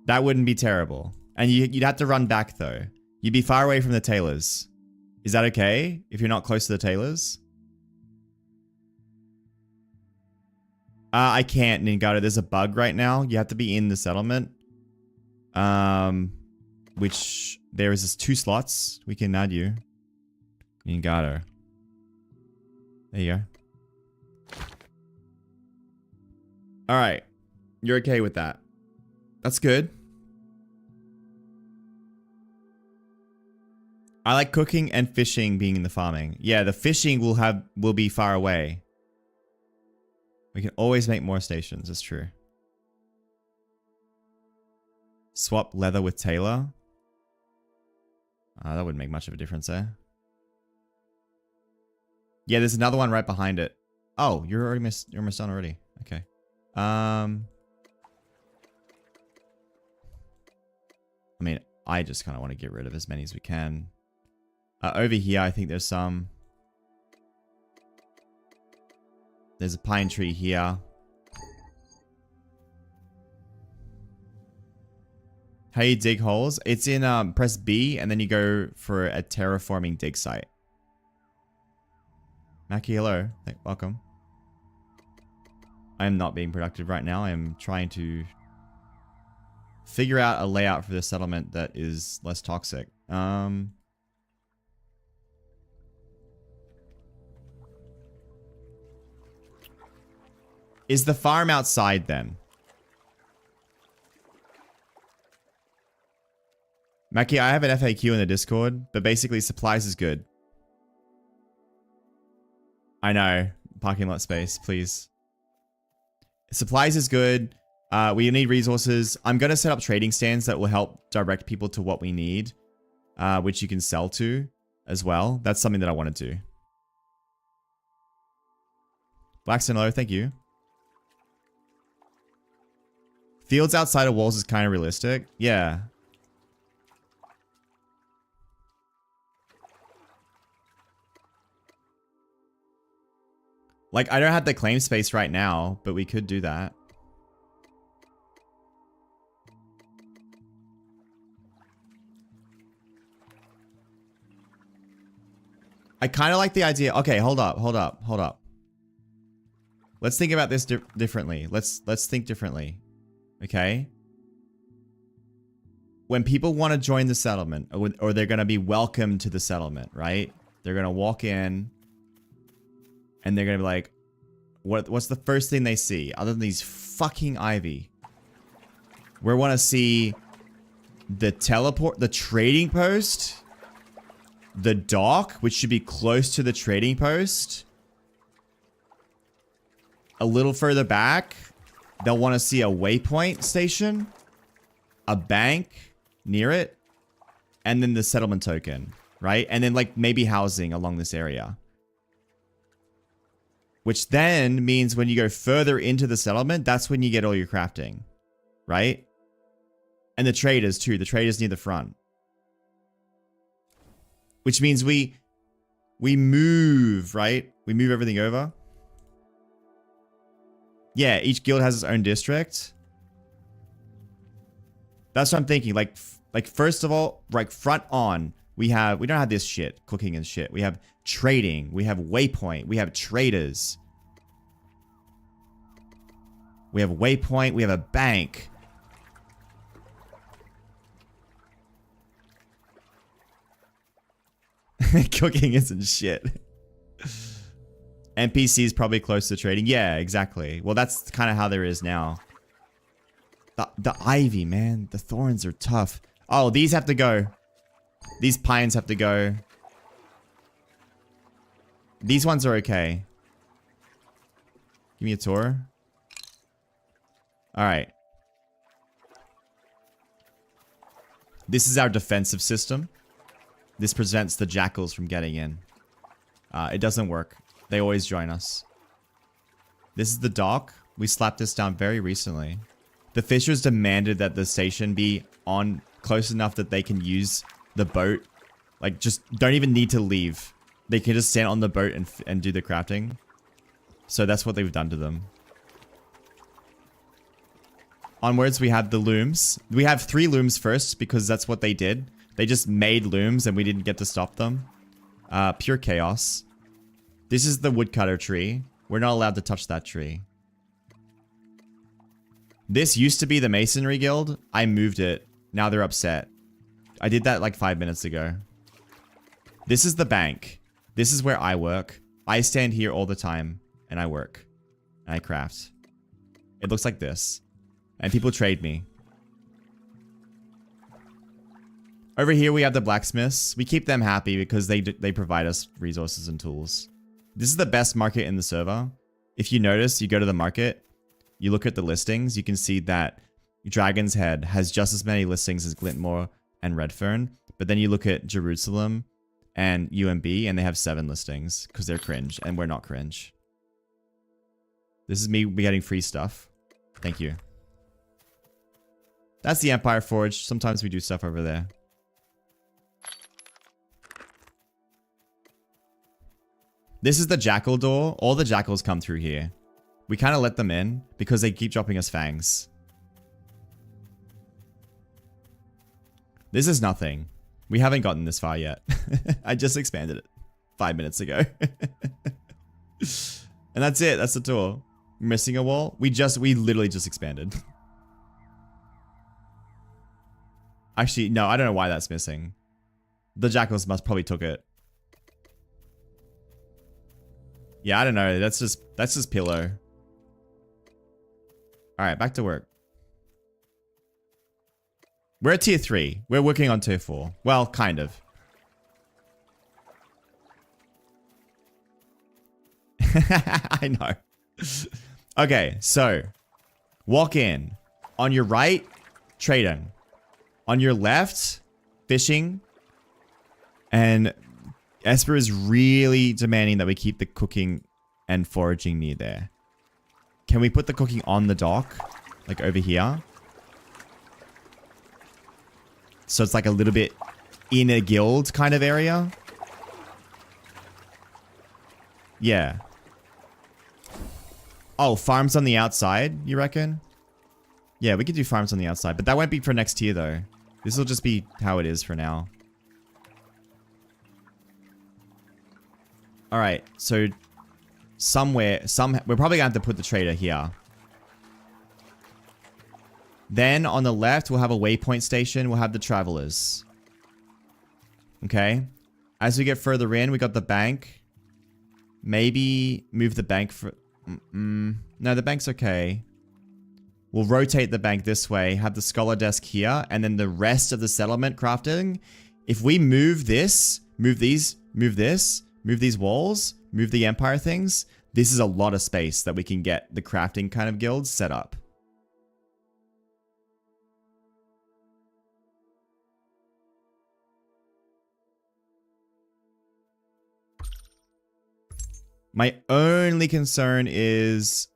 That wouldn't be terrible. And you'd have to run back, though. You'd be far away from the tailors. Is that okay? If you're not close to the tailors? I can't, Ningado. There's a bug right now. You have to be in the settlement. Which there is 2 slots. We can add you. Ningado. There you go. Alright. You're okay with that. That's good. I like cooking and fishing being in the farming. Yeah, the fishing will be far away. We can always make more stations, that's true. Swap leather with tailor. That wouldn't make much of a difference there. Yeah, there's another one right behind it. Oh, you're almost done already. Okay. I mean, I just kind of want to get rid of as many as we can. Over here, I think there's some. There's a pine tree here. How you dig holes? It's in, press B, and then you go for a terraforming dig site. Mackie, hello. Welcome. I am not being productive right now. I am trying to figure out a layout for the settlement that is less toxic. Is the farm outside then? Mackie, I have an FAQ in the Discord, but basically supplies is good. I know. Parking lot space, please. Supplies is good. We need resources. I'm going to set up trading stands that will help direct people to what we need, which you can sell to as well. That's something that I want to do. Blackstone, hello. Thank you. Fields outside of walls is kind of realistic. Yeah. Like, I don't have the claim space right now, but we could do that. I kind of like the idea. Okay, hold up. Let's think about this differently. Let's think differently. Okay? When people want to join the settlement, or they're going to be welcomed to the settlement, right? They're going to walk in, and they're going to be like, what's the first thing they see? Other than these fucking ivy. We want to see the trading post, the dock, which should be close to the trading post. A little further back, they'll want to see a waypoint station, a bank near it, and then the settlement token, right? And then like maybe housing along this area. Which then means when you go further into the settlement, that's when you get all your crafting, right? And the traders too. The traders near the front. Which means we move, right? We move everything over. Yeah, each guild has its own district. That's what I'm thinking. Like first of all, like front on, we don't have this shit, cooking and shit. We have trading, we have waypoint, we have traders. We have a waypoint. We have a bank. Cooking isn't shit. NPCs probably close to trading. Yeah, exactly. Well, that's kind of how there is now. The ivy, man. The thorns are tough. Oh, these have to go. These pines have to go. These ones are okay. Give me a tour. Alright. This is our defensive system. This prevents the jackals from getting in. It doesn't work. They always join us. This is the dock. We slapped this down very recently. The fishers demanded that the station be on close enough that they can use the boat. Like, just don't even need to leave. They can just stand on the boat and do the crafting. So that's what they've done to them. Onwards, we have the looms. We have 3 looms first because that's what they did. They just made looms and we didn't get to stop them. Pure chaos. This is the woodcutter tree. We're not allowed to touch that tree. This used to be the masonry guild. I moved it. Now they're upset. I did that like 5 minutes ago. This is the bank. This is where I work. I stand here all the time and I work. And I craft. It looks like this. And people trade me. Over here we have the blacksmiths. We keep them happy because they provide us resources and tools. This is the best market in the server. If you notice, you go to the market, you look at the listings, you can see that Dragon's Head has just as many listings as Glintmore and Redfern. But then you look at Jerusalem and UMB and they have 7 listings because they're cringe and we're not cringe. This is me getting free stuff. Thank you. That's the Empire Forge. Sometimes we do stuff over there. This is the jackal door. All the jackals come through here. We kind of let them in because they keep dropping us fangs. This is nothing. We haven't gotten this far yet. I just expanded it 5 minutes ago. And that's it. That's the tour. Missing a wall? We literally just expanded. Actually, no, I don't know why that's missing. The jackals must probably took it. Yeah, I don't know. That's just pillow. Alright, back to work. We're at tier 3. We're working on tier 4. Well, kind of. I know. Okay, so walk in. On your right, trading. On your left, fishing. And Esper is really demanding that we keep the cooking and foraging near there. Can we put the cooking on the dock? Like over here? So it's like a little bit in a guild kind of area? Yeah. Oh, farms on the outside, you reckon? Yeah, we could do farms on the outside, but that won't be for next tier though. This will just be how it is for now. Alright, so we're probably gonna have to put the trader here. Then on the left, we'll have a waypoint station. We'll have the travelers. Okay. As we get further in, we got the bank. Maybe move the bank for... No, the bank's okay. We'll rotate the bank this way, have the scholar desk here, and then the rest of the settlement crafting. If we move this, move these, move this, move these walls, move the empire things, this is a lot of space that we can get the crafting kind of guilds set up. My only concern is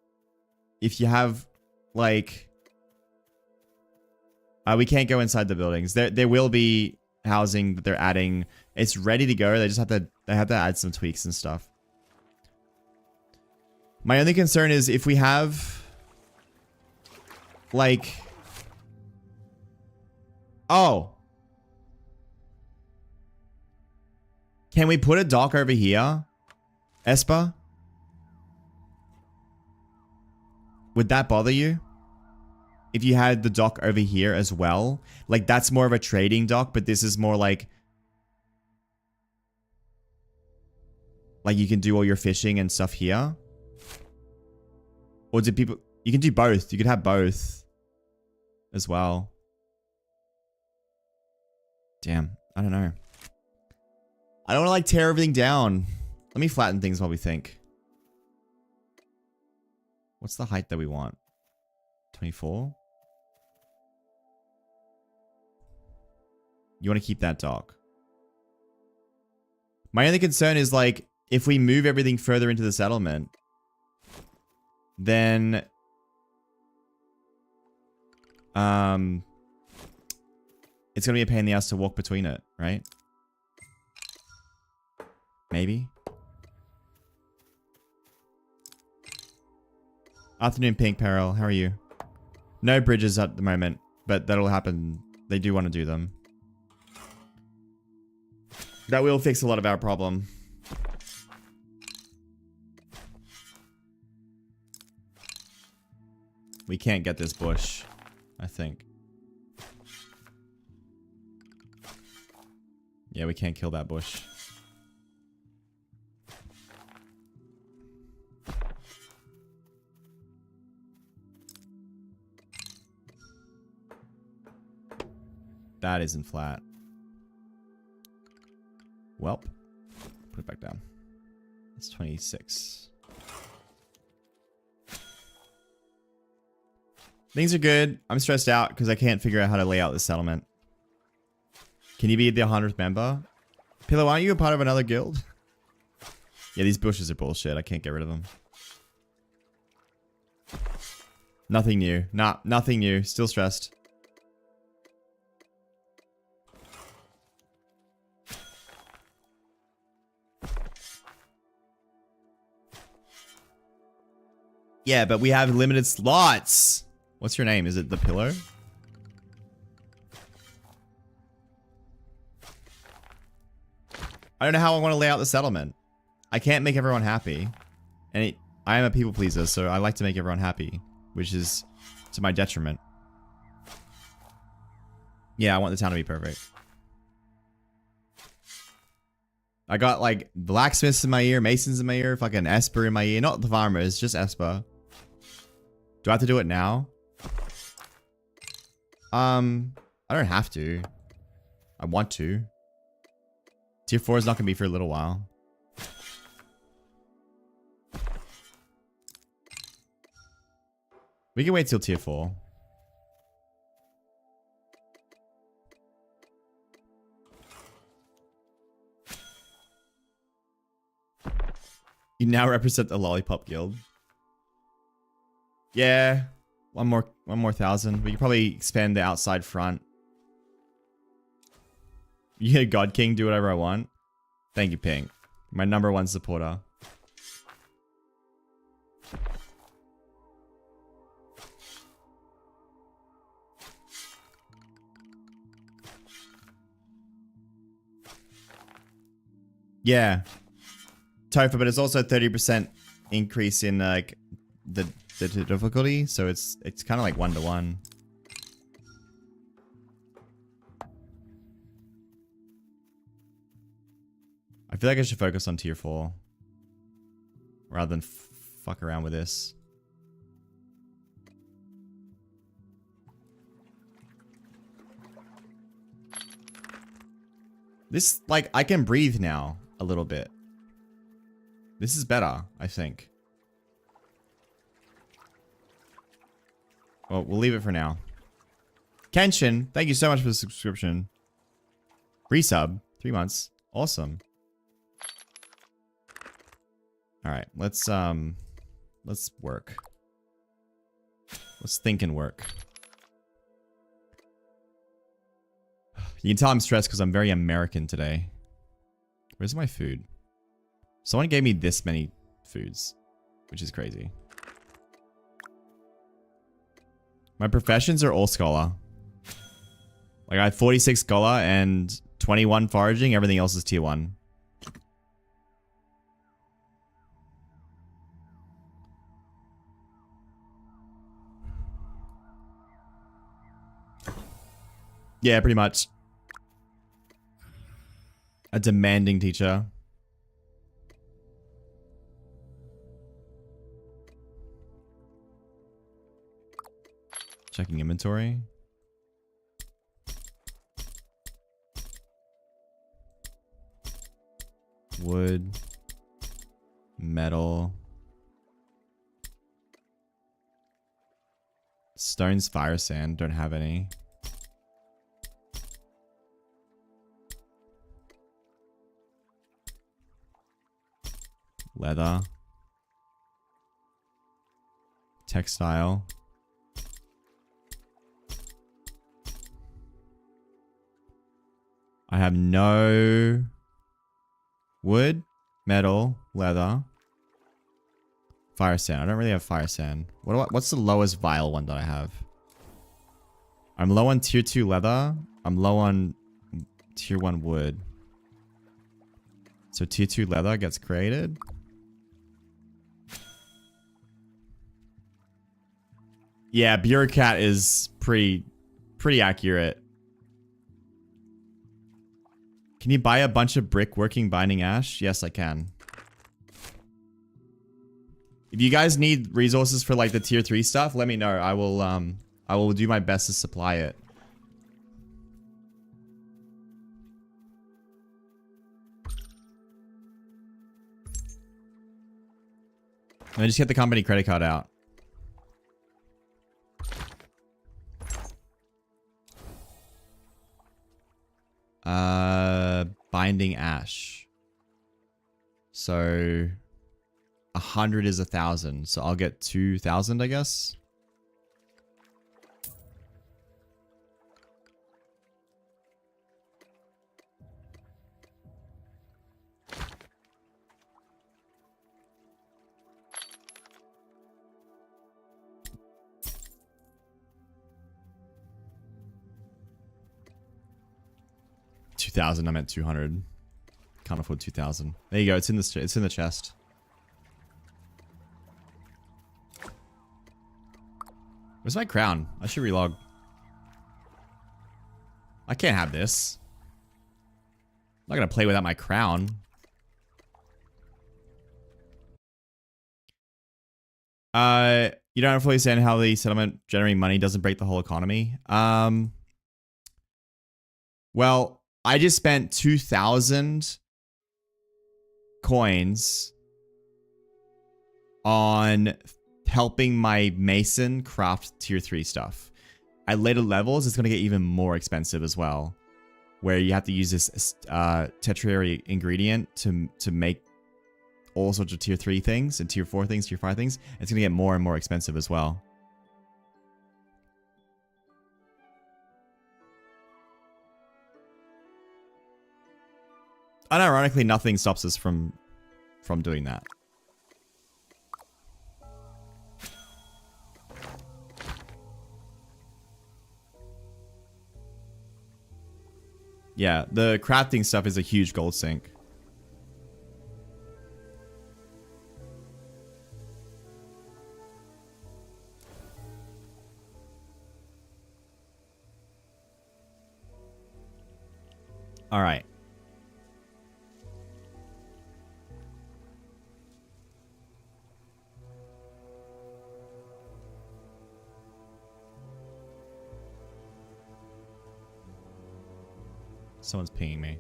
if you have, like, we can't go inside the buildings. There will be housing that they're adding. It's ready to go. They just have to add some tweaks and stuff. My only concern is if we have, like, oh, can we put a dock over here? Espa? Would that bother you? If you had the dock over here as well? Like, that's more of a trading dock, but this is more like... Like, you can do all your fishing and stuff here? Or do people... You can do both. You could have both. As well. Damn. I don't know. I don't want to, like, tear everything down. Let me flatten things while we think. What's the height that we want? 24? You want to keep that dock. My only concern is, like, if we move everything further into the settlement, then... it's going to be a pain in the ass to walk between it, right? Maybe? Afternoon, Pink Peril. How are you? No bridges at the moment, but that'll happen. They do want to do them. That will fix a lot of our problem. We can't get this bush, I think. Yeah, we can't kill that bush. That isn't flat. Welp. Put it back down. It's 26. Things are good. I'm stressed out because I can't figure out how to lay out the settlement. Can you be the 100th member? Pillow, aren't you a part of another guild? Yeah, these bushes are bullshit. I can't get rid of them. Nothing new. Nah, nothing new. Still stressed. Yeah, but we have limited slots. What's your name? Is it the Pillow? I don't know how I want to lay out the settlement. I can't make everyone happy. And I am a people pleaser, so I like to make everyone happy. Which is to my detriment. Yeah, I want the town to be perfect. I got like blacksmiths in my ear, masons in my ear, fucking Esper in my ear. Not the farmers, just Esper. Do I have to do it now? I don't have to. I want to. Tier 4 is not going to be for a little while. We can wait till tier 4. You now represent the Lollipop Guild. Yeah. One more 1,000. We could probably expand the outside front. Yeah, God King, do whatever I want. Thank you, Pink. My #1 supporter. Yeah. Tofa, but it's also a 30% increase in like the difficulty, so it's kind of like 1-to-1. I feel like I should focus on tier 4 rather than fuck around with this. This, like, I can breathe now a little bit. This is better, I think. Well, we'll leave it for now. Kenshin, thank you so much for the subscription. Resub, 3 months. Awesome. Alright, let's work. Let's think and work. You can tell I'm stressed because I'm very American today. Where's my food? Someone gave me this many foods, which is crazy. My professions are all scholar. Like I have 46 scholar and 21 foraging. Everything else is tier 1. Yeah, pretty much. A demanding teacher. Checking inventory. Wood. Metal. Stones, fire, sand. Don't have any. Leather. Textile. I have no wood, metal, leather, fire sand. I don't really have fire sand. What's the lowest vile one that I have? I'm low on tier 2 leather. I'm low on tier 1 wood. So tier 2 leather gets created. Yeah, bureaucrat is pretty accurate. Can you buy a bunch of brick working binding ash? Yes, I can. If you guys need resources for like the tier 3 stuff, let me know. I will do my best to supply it. Let me just get the company credit card out. Binding ash. So 100 is 1,000. So I'll get 2,000, I guess. $2,000. I meant 200. Can't afford 2,000. There you go. It's in the chest. Where's my crown? I should relog. I can't have this. I'm not gonna play without my crown. You don't fully understand how the settlement generating money doesn't break the whole economy. Well, I just spent 2,000 coins on helping my mason craft tier 3 stuff. At later levels, it's going to get even more expensive as well, where you have to use this territorial ingredient to make all sorts of tier 3 things and tier 4 things, tier 5 things. It's going to get more and more expensive as well. Unironically, nothing stops us from doing that. Yeah, the crafting stuff is a huge gold sink. All right. Someone's pinging me.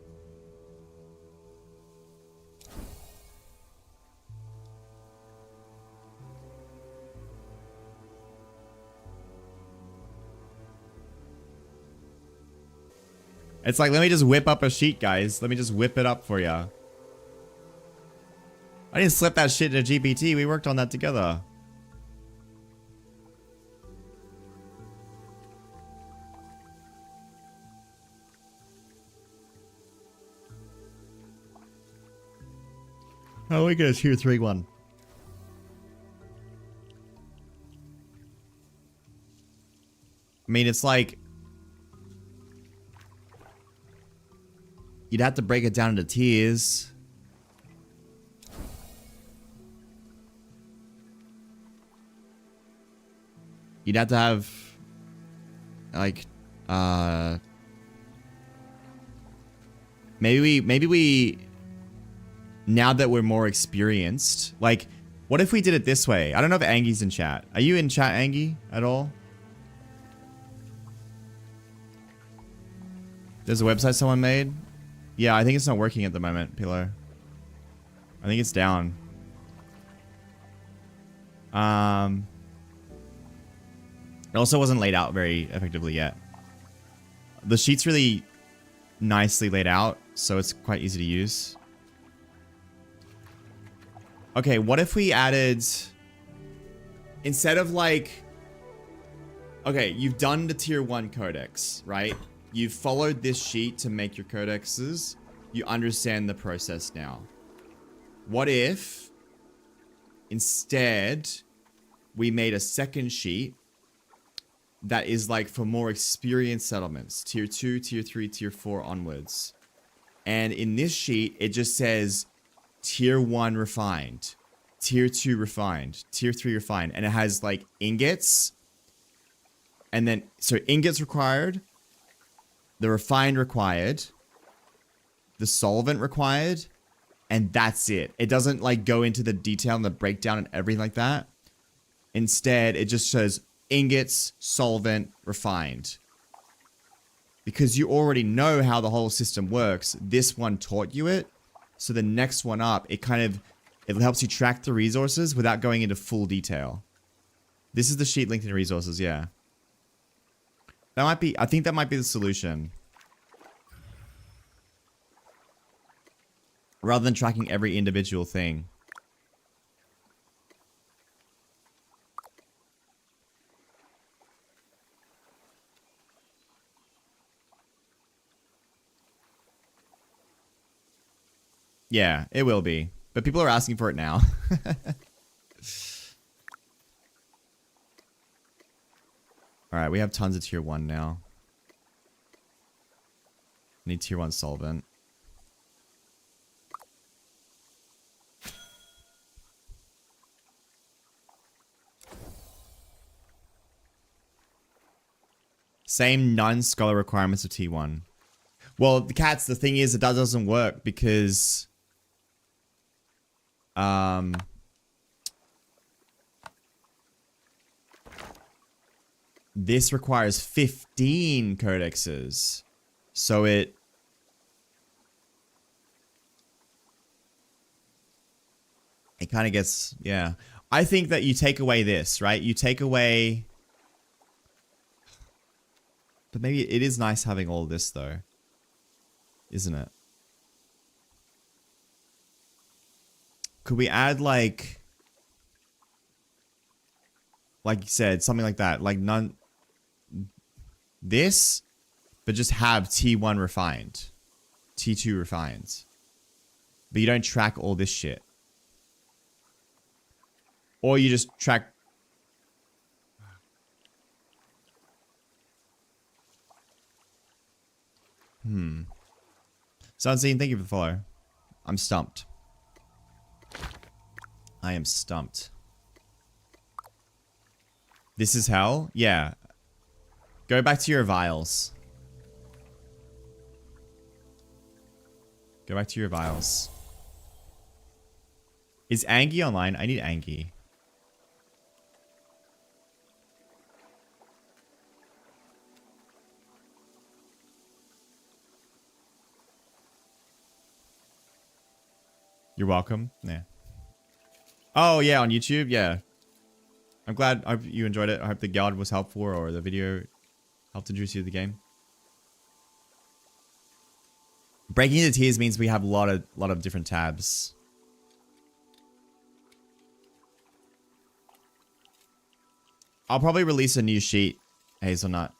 It's like, let me just whip up a sheet, guys. Let me just whip it up for you. I didn't slip that shit into GPT. We worked on that together. Oh, we get a tier 3 one. I mean, it's like you'd have to break it down into tiers. You'd have to have like maybe we, now that we're more experienced, like, what if we did it this way? I don't know if Angie's in chat. Are you in chat, Angie, at all? There's a website someone made. Yeah, I think it's not working at the moment, Pillow. I think it's down. It also wasn't laid out very effectively yet. The sheet's really nicely laid out, so it's quite easy to use. Okay, what if we added, instead of like, okay, you've done the tier 1 codex, right? You've followed this sheet to make your codexes. You understand the process now. What if instead we made a second sheet that is like for more experienced settlements, tier 2, tier 3, tier 4 onwards. And in this sheet, it just says tier 1 refined, tier 2 refined, tier 3 refined. And it has like ingots. And then, so ingots required, the refined required, the solvent required, and that's it. It doesn't like go into the detail and the breakdown and everything like that. Instead, it just says ingots, solvent, refined. Because you already know how the whole system works. This one taught you it. So the next one up, it helps you track the resources without going into full detail. This is the sheet linked in resources, yeah. That might be, I think that might be the solution. Rather than tracking every individual thing. Yeah, it will be. But people are asking for it now. Alright, we have tons of tier 1 now. Need tier 1 solvent. Same non-scholar requirements of T1. Well, the cats, the thing is, it doesn't work because this requires 15 codexes. So it kind of gets, yeah. I think that you take away this, right? You take away, but maybe it is nice having all this though, isn't it? Could we add like you said, something like that, like none, this, but just have T1 refined, T2 refined, but you don't track all this shit. Or you just track. Sunseen, thank you for the follow. I'm stumped. I am stumped. This is hell? Yeah. Go back to your vials. Go back to your vials. Is Angie online? I need Angie. You're welcome. Yeah. Oh, yeah, on YouTube? Yeah. I'm glad. I hope you enjoyed it. I hope the guide was helpful or the video helped introduce you to the game. Breaking into tiers means we have a lot of different tabs. I'll probably release a new sheet, Hazelnut.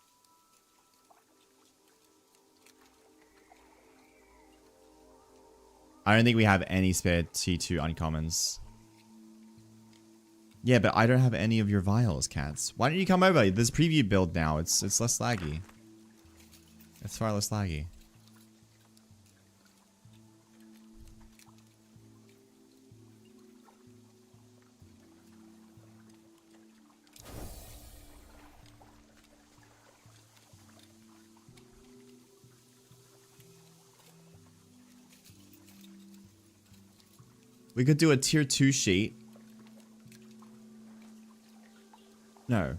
I don't think we have any spare T2 uncommons. Yeah, but I don't have any of your vials, cats. Why don't you come over? There's preview build now. It's less laggy. It's far less laggy. We could do a tier 2 sheet. No.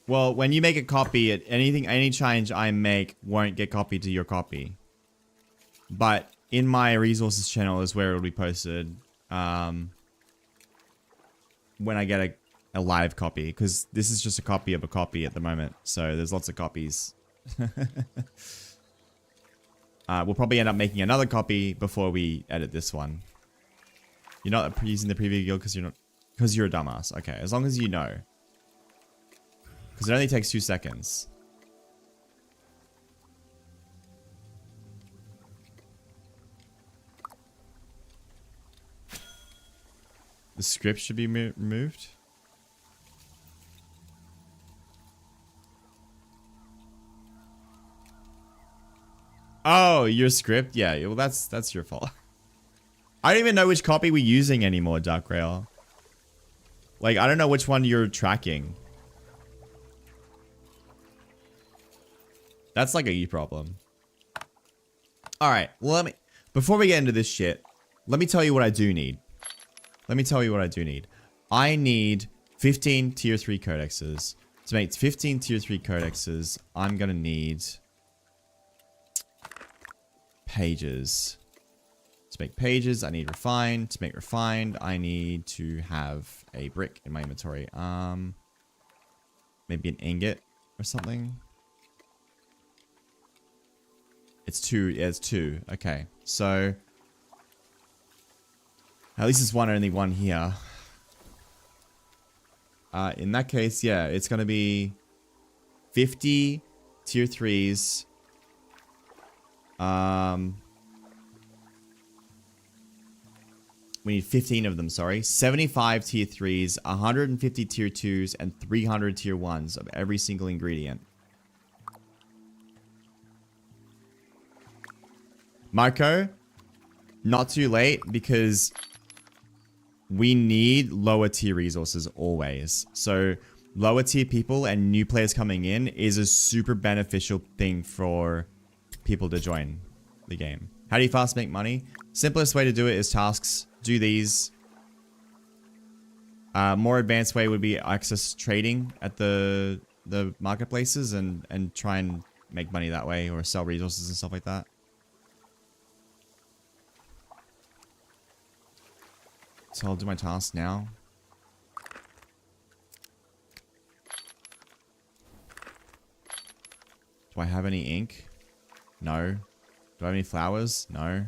Well, when you make a copy, any change I make won't get copied to your copy. But in my resources channel is where it'll be posted. When I get a live copy, because this is just a copy of a copy at the moment. So there's lots of copies. We'll probably end up making another copy before we edit this one. You're not using the preview guild because you're a dumbass. Okay, as long as you know. Because it only takes 2 seconds. The script should be removed. Oh, your script? Yeah, well that's your fault. I don't even know which copy we're using anymore, Dark Rail. Like, I don't know which one you're tracking. That's like a you problem. Alright, well before we get into this shit, let me tell you what I do need. I need 15 tier 3 codexes. To make 15 tier 3 codexes, I'm gonna need pages. To make pages, I need refined. To make refined, I need to have a brick in my inventory. Maybe an ingot or something. It's 2. Yeah, it's 2. Okay, so at least it's only one here. In that case, yeah, it's gonna be 50 tier 3s. We need 15 of them, sorry. 75 tier 3s, 150 tier 2s, and 300 tier 1s of every single ingredient. Marco, not too late because we need lower tier resources always. So lower tier people and new players coming in is a super beneficial thing for people to join the game. How do you fast make money? Simplest way to do it is tasks. Do these. More advanced way would be access trading at the marketplaces and try and make money that way, or sell resources and stuff like that. So I'll do my task now. Do I have any ink? No. Do I have any flowers? No.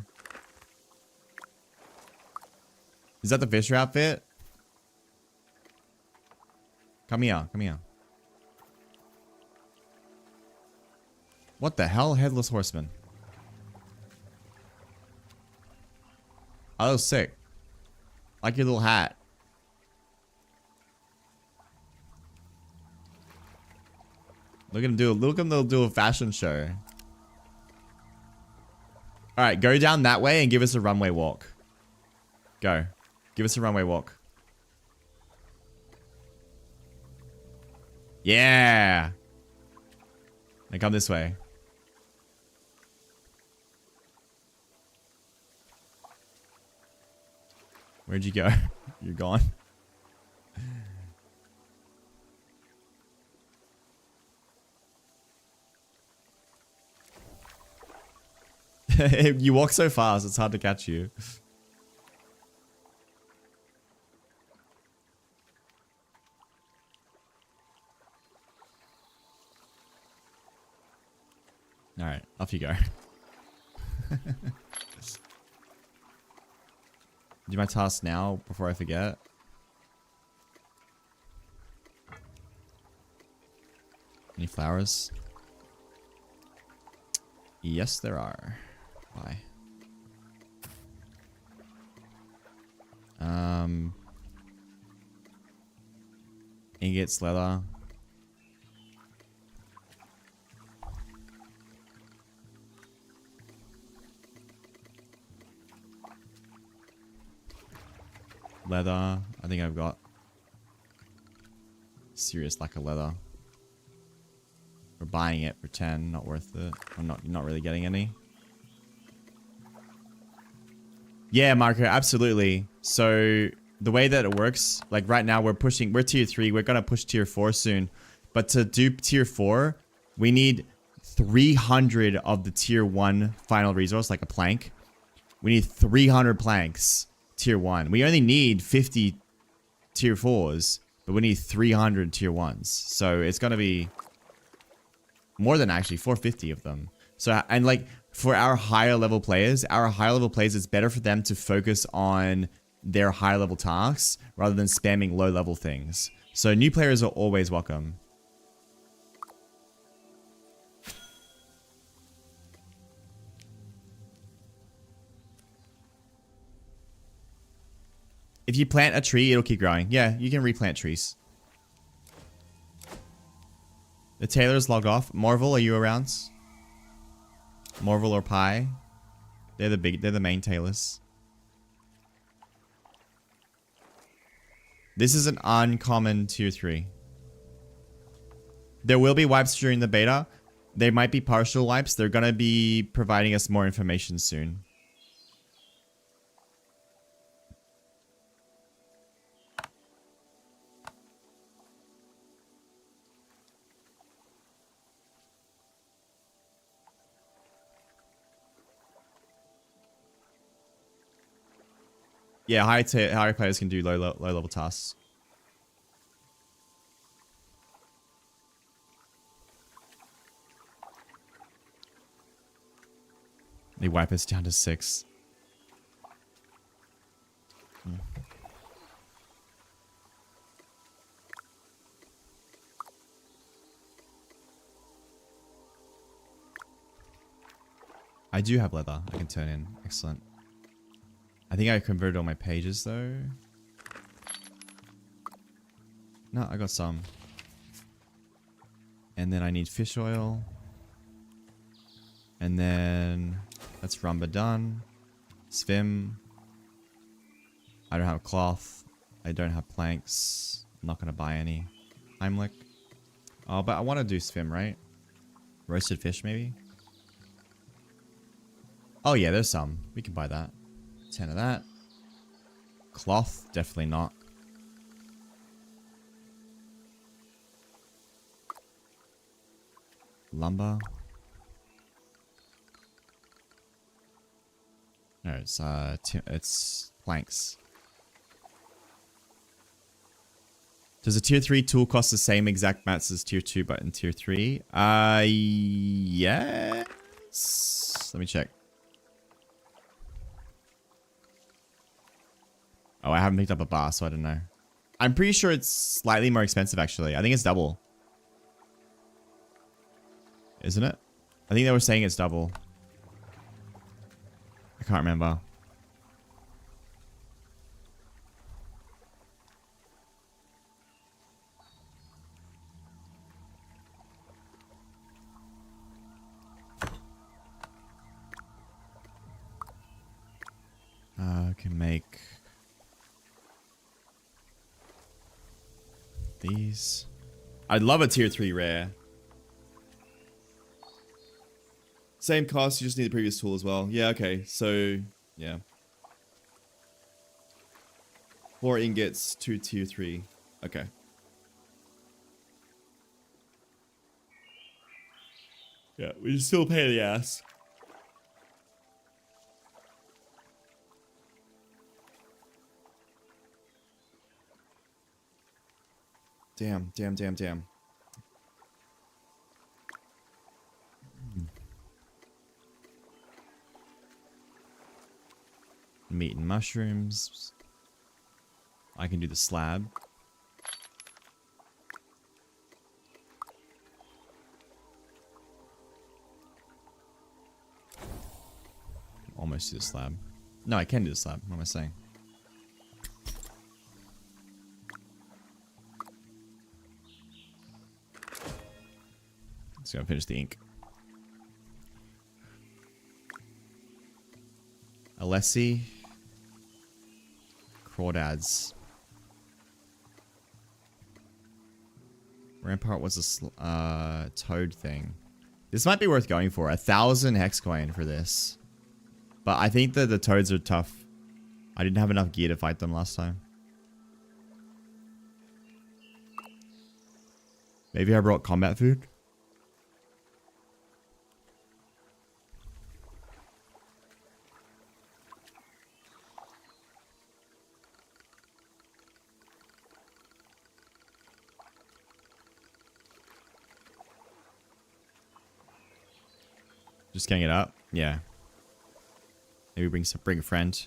Is that the Fisher outfit? Come here, come here. What the hell? Headless Horseman. Oh, that was sick. I like your little hat. Look at him do a fashion show. Alright, go down that way and give us a runway walk. Go. Give us a runway walk. Yeah! Now come this way. Where'd you go? You're gone. You walk so fast, it's hard to catch you. Alright, off you go. Do my task now before I forget. Any flowers? Yes, there are. Bye. Ingots, leather. Leather. I think I've got serious lack of leather. We're buying it for 10. Not worth it. I'm not really getting any. Yeah, Marco, absolutely. So the way that it works, like right now we're tier 3. We're going to push tier 4 soon. But to do tier 4, we need 300 of the tier 1 final resource, like a plank. We need 300 planks, tier 1. We only need 50 tier 4s, but we need 300 tier 1s. So it's going to be more than actually 450 of them. So, and like for our higher level players, it's better for them to focus on their higher level tasks rather than spamming low level things. So new players are always welcome. If you plant a tree, it'll keep growing. Yeah, you can replant trees. The Taylor's logged off. Marvel, are you around? Marvel or Pi? They're the main Taylors. This is an uncommon tier 3. There will be wipes during the beta. They might be partial wipes. They're gonna be providing us more information soon. Yeah, higher players can do low level tasks. They wipe us down to 6. I do have leather I can turn in. Excellent. I think I converted all my pages though. No, I got some. And then I need fish oil. And then that's rumba done. Svim. I don't have cloth. I don't have planks. I'm not gonna buy any. Heimlich. Oh, but I want to do Svim, right? Roasted fish maybe? Oh yeah, there's some. We can buy that. 10 of that. Cloth, definitely not. Lumber. No, it's planks. Does a tier 3 tool cost the same exact mats as tier 2 but in tier 3? Yes. Let me check. Oh, I haven't picked up a bar, so I don't know. I'm pretty sure it's slightly more expensive, actually. I think it's double. Isn't it? I think they were saying it's double. I can't remember. I can make these. I'd love a tier 3 rare. Same cost, you just need the previous tool as well. Yeah, okay. So, yeah. 4 ingots, 2 tier 3. Okay. Yeah, we still pay the ass. Damn. Meat and mushrooms. I can do the slab. Almost do the slab. No, I can do the slab. What am I saying? Let's go finish the ink. Alessi. Crawdads. Rampart was a toad thing. This might be worth going for. 1,000 hex coin for this. But I think that the toads are tough. I didn't have enough gear to fight them last time. Maybe I brought combat food? Just getting it up? Yeah. Maybe bring a friend.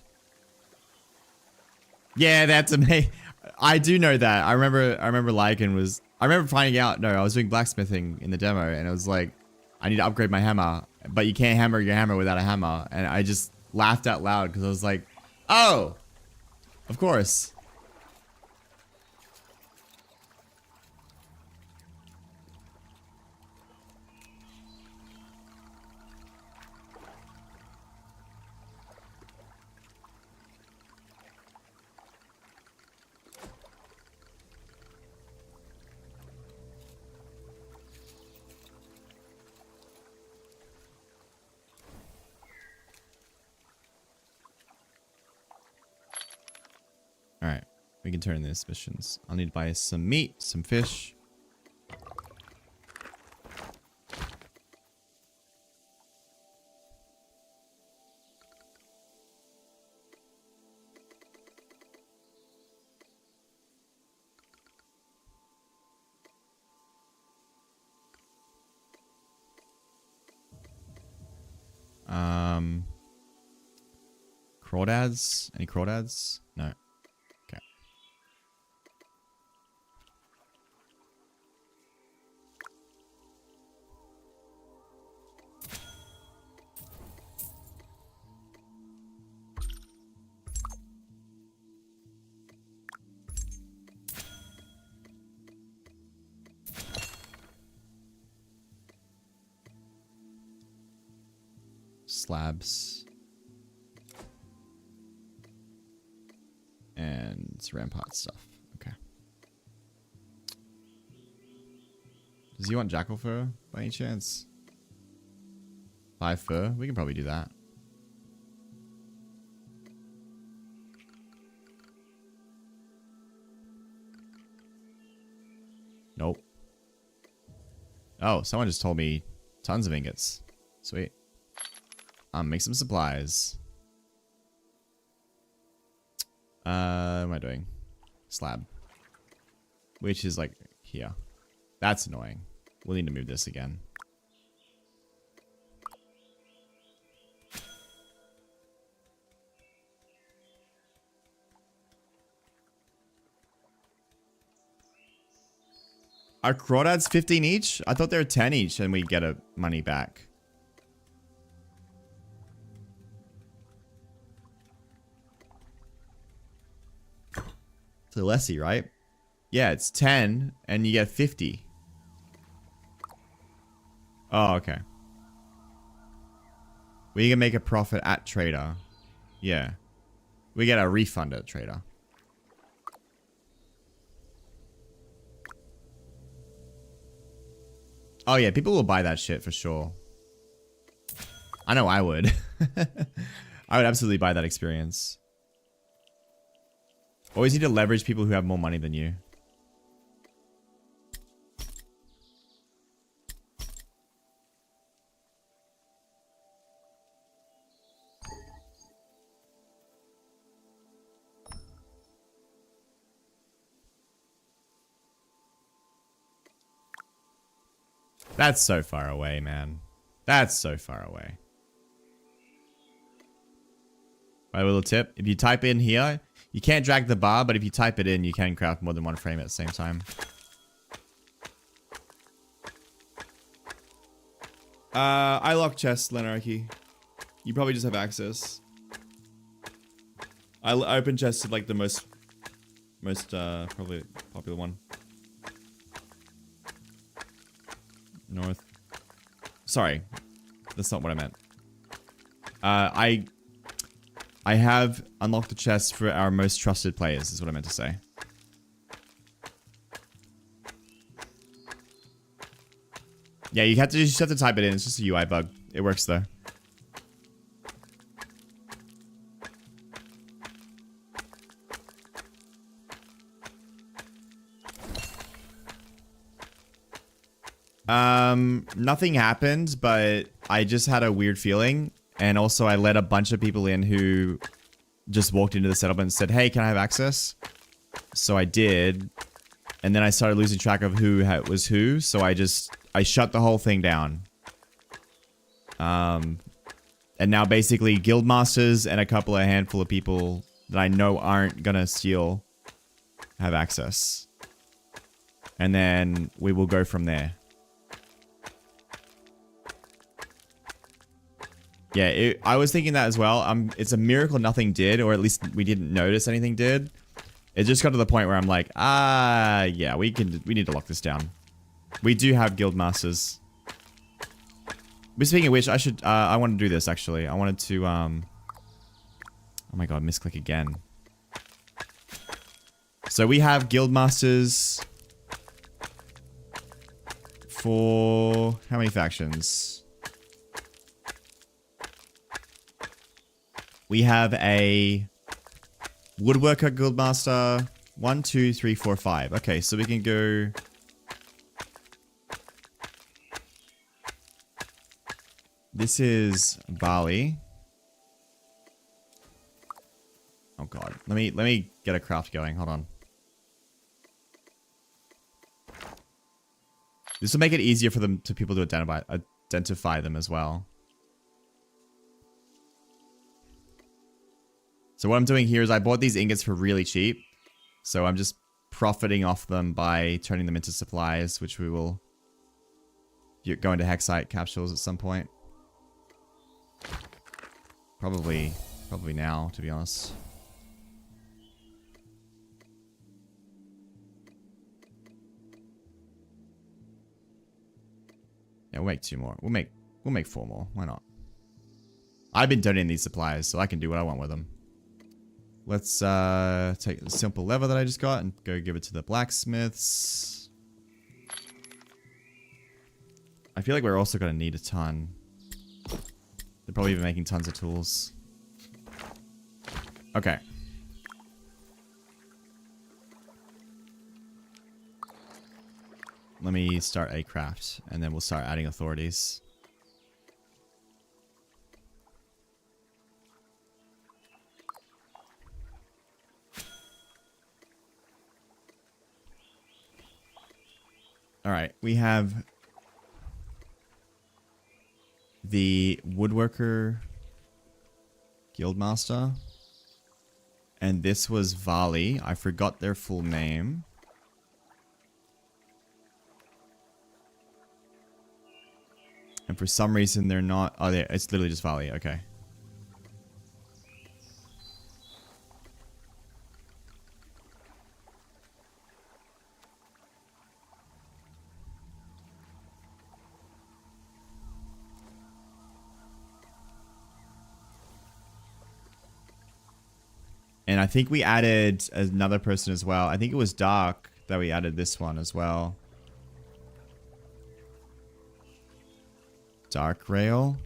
Yeah, that's amazing. I do know that. I remember Lycan was... I remember finding out... No, I was doing blacksmithing in the demo, and it was like, I need to upgrade my hammer, but you can't hammer your hammer without a hammer. And I just laughed out loud, because I was like, oh! Of course. Alright, we can turn in these missions. I'll need to buy some meat, some fish. Crawdads? Any crawdads? No. Okay. Slabs. And it's rampart stuff. Okay. Does he want jackal fur by any chance? 5 fur? We can probably do that. Nope. Oh, someone just told me tons of ingots. Sweet. Make some supplies. What am I doing? Slab. Which is like here. That's annoying. We'll need to move this again. Are crawdads 15 each? I thought they were 10 each and we get a money back. To Lessie, right? Yeah, it's 10 and you get 50. Oh, okay. We can make a profit at trader. Yeah. We get a refund at trader. Oh yeah, people will buy that shit for sure. I know I would. I would absolutely buy that experience. Always need to leverage people who have more money than you. That's so far away, man. That's so far away. By a little tip, if you type in here, you can't drag the bar, but if you type it in, you can craft more than one frame at the same time. I lock chests, Lenarchy. You probably just have access. I open chests of like the most probably popular one. North. Sorry, that's not what I meant. I have unlocked the chest for our most trusted players, is what I meant to say. Yeah, you just have to type it in. It's just a UI bug. It works though. Nothing happened, but I just had a weird feeling. And also I let a bunch of people in who just walked into the settlement and said, hey, can I have access? So I did. And then I started losing track of who was who. So I shut the whole thing down. And now basically guildmasters and a handful of people that I know aren't gonna steal have access. And then we will go from there. Yeah, I was thinking that as well. It's a miracle nothing did, or at least we didn't notice anything did. It just got to the point where I'm like, yeah, we need to lock this down. We do have guild masters. But speaking of which, I want to do this actually. I wanted to, oh my god, misclick again. So we have guild masters for how many factions? We have a woodworker guildmaster. 1, 2, 3, 4, 5. Okay, so we can go. This is barley. Oh god. Let me get a craft going. Hold on. This will make it easier for people to identify them as well. So what I'm doing here is I bought these ingots for really cheap. So I'm just profiting off them by turning them into supplies, which we will go into hexite capsules at some point. Probably now, to be honest. Yeah, we'll make 2 more. We'll make 4 more. Why not? I've been donating these supplies, so I can do what I want with them. Let's take the simple lever that I just got and go give it to the blacksmiths. I feel like we're also going to need a ton. They're probably even making tons of tools. Okay. Let me start a craft, and then we'll start adding authorities. Alright, we have the woodworker guildmaster. And this was Vali. I forgot their full name. And for some reason they're not... Oh, it's literally just Vali. Okay. And I think we added another person as well. I think it was Dark that we added this one as well. Dark Rail.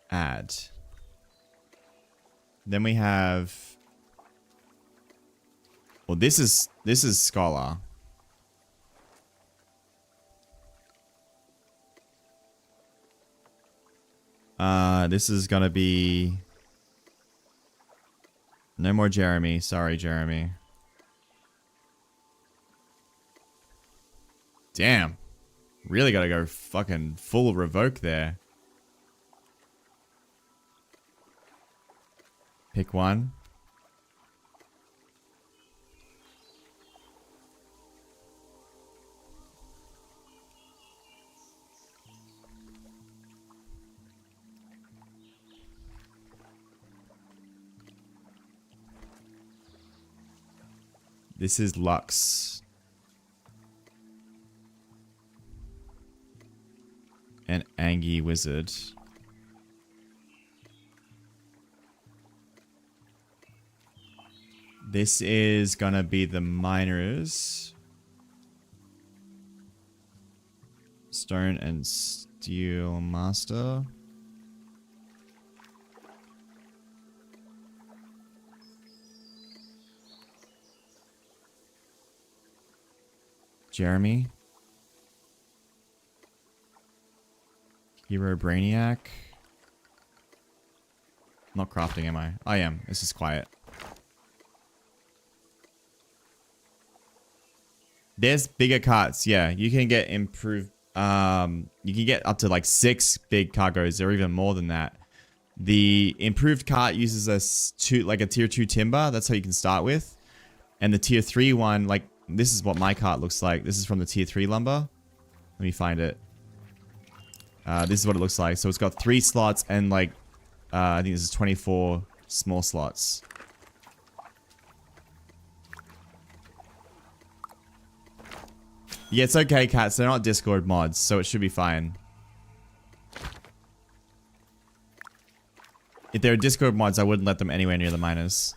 Add. Then we have... Well, this is Scholar. This is gonna be... No more Jeremy. Sorry, Jeremy. Damn. Really gotta go fucking full revoke there. Pick one. This is Lux. And Angie Wizard. This is gonna be the miners. Stone and steel master. Jeremy. Hero Brainiac. I'm not crafting, am I? I am. This is quiet. There's bigger carts. Yeah, you can get improved. You can get up to like 6 big cargoes or even more than that. The improved cart uses like a tier 2 timber. That's how you can start with. And the tier 3 one, like this is what my cart looks like. This is from the tier 3 lumber. Let me find it. This is what it looks like. So it's got 3 slots and like, I think this is 24 small slots. Yeah, it's okay, cats. They're not Discord mods, so it should be fine. If they were Discord mods, I wouldn't let them anywhere near the miners.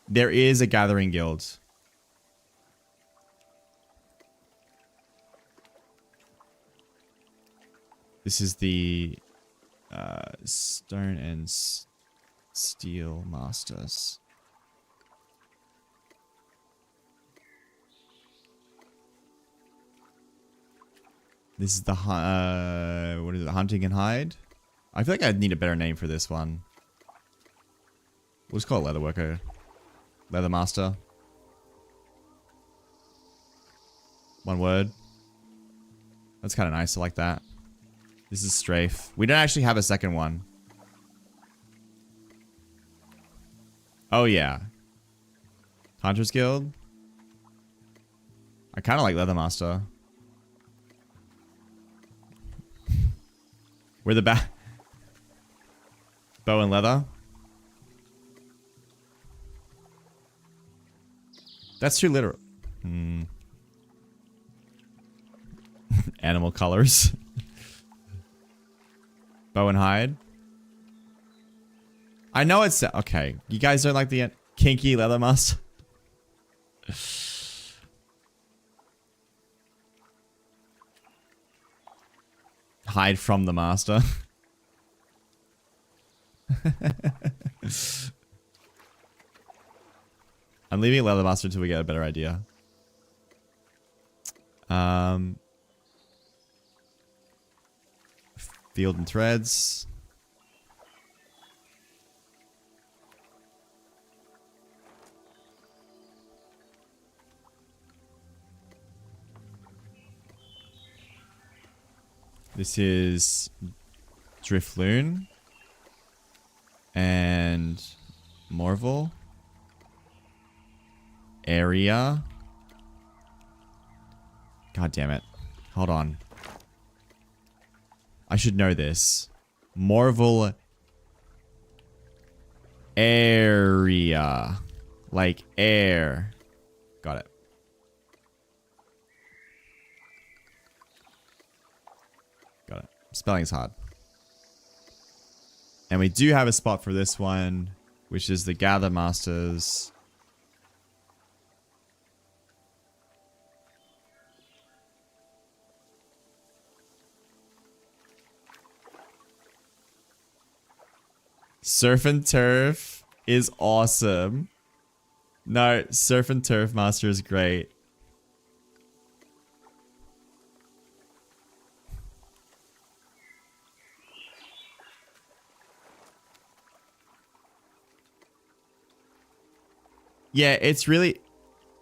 There is a gathering guild. This is the stone and steel masters. This is the what is it? Hunting and hide. I feel like I need a better name for this one. We'll just call it leather worker, leather master. One word. That's kind of nice. I like that. This is strafe. We don't actually have a second one. Oh, yeah. Hunter's Guild. I kind of like Leather Master. We're the bow and leather. That's too literal. Animal colors. Bow and hide. I know it's okay. You guys don't like the kinky leather master? Hide from the master. I'm leaving leather master until we get a better idea. Field and threads. This is Driftloon and Morval. Area. God damn it. Hold on. I should know this. Morval area. Like air. Got it. Got it. Spelling's hard. And we do have a spot for this one, which is the Gather Masters. Surf and Turf is awesome. No, Surf and Turf Master is great. Yeah, it's really...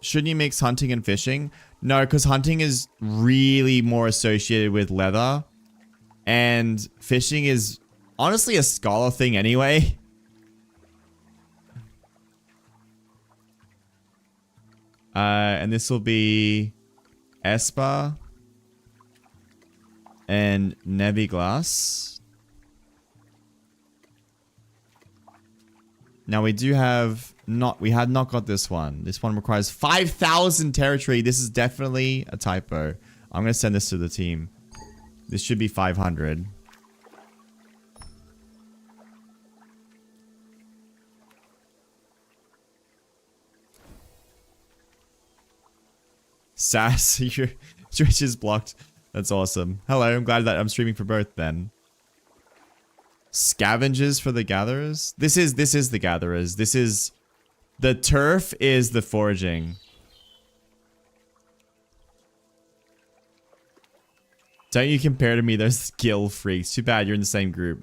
Shouldn't you mix hunting and fishing? No, because hunting is really more associated with leather. And fishing is... honestly a scholar thing anyway. And this will be Esper and Nebiglass. Now we do have we had not got this one. This one requires 5,000 territory. This is definitely a typo. I'm going to send this to the team. This should be 500. Sass, your Twitch is blocked. That's awesome. Hello, I'm glad that I'm streaming for both then. Scavengers for the gatherers? This is the gatherers. This is the turf is the foraging. Don't you compare to me those skill freaks. Too bad you're in the same group.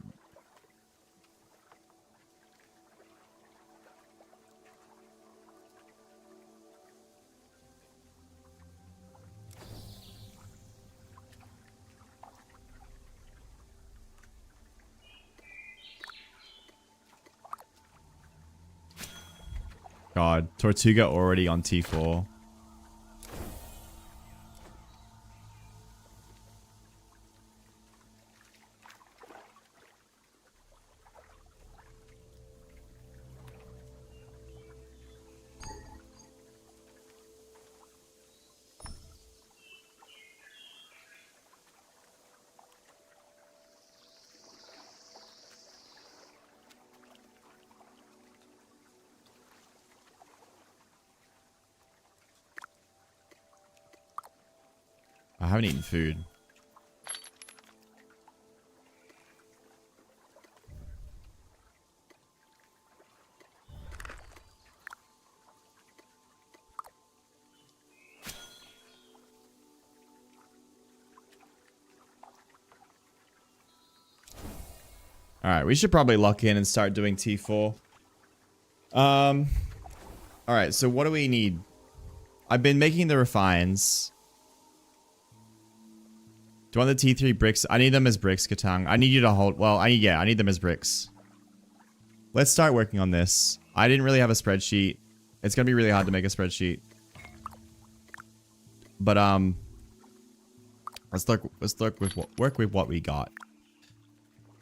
God, Tortuga already on T4. I haven't eaten food. Alright, we should probably lock in and start doing T4. Alright, so what do we need? I've been making the refines. Do you want the T3 bricks? I need them as bricks, Katang. I need you to hold... Well, I need them as bricks. Let's start working on this. I didn't really have a spreadsheet. It's gonna be really hard to make a spreadsheet. But, let's work with what we got.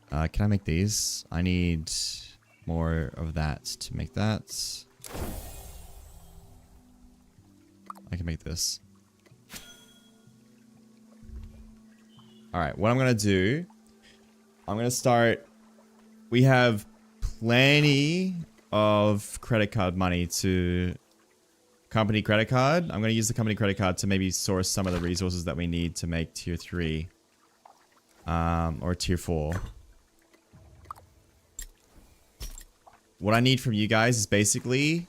Can I make these? I need more of that to make that. I can make this. Alright, what I'm going to do... I'm going to start... We have plenty of credit card money to... Company credit card. I'm going to use the company credit card to maybe source some of the resources that we need to make tier 3. Or tier 4. What I need from you guys is basically...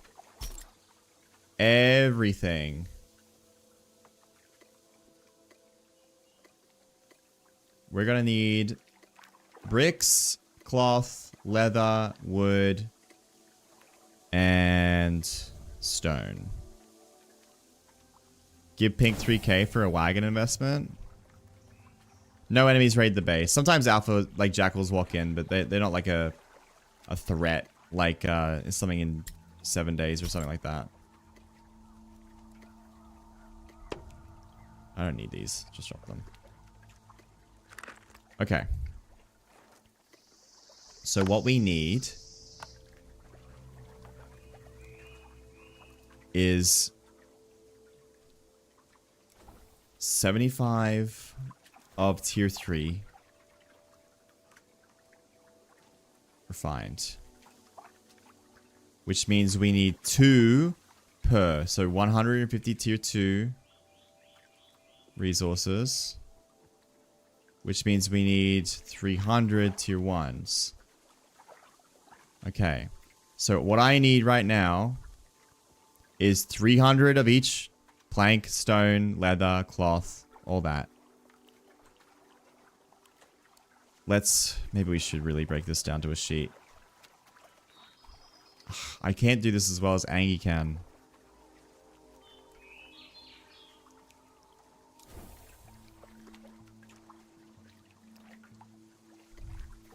everything. We're gonna need bricks, cloth, leather, wood, and stone. Give Pink 3k for a wagon investment. No enemies raid the base. Sometimes alpha, like jackals, walk in, but they're not like a threat, like something in 7 days or something like that. I don't need these. Just drop them. Okay. So what we need is 75 of tier 3 refined. Which means we need 2 per. So 150 tier 2 resources. Which means we need 300 tier 1s. Okay. So what I need right now is 300 of each plank, stone, leather, cloth, all that. Maybe we should really break this down to a sheet. I can't do this as well as Angie can.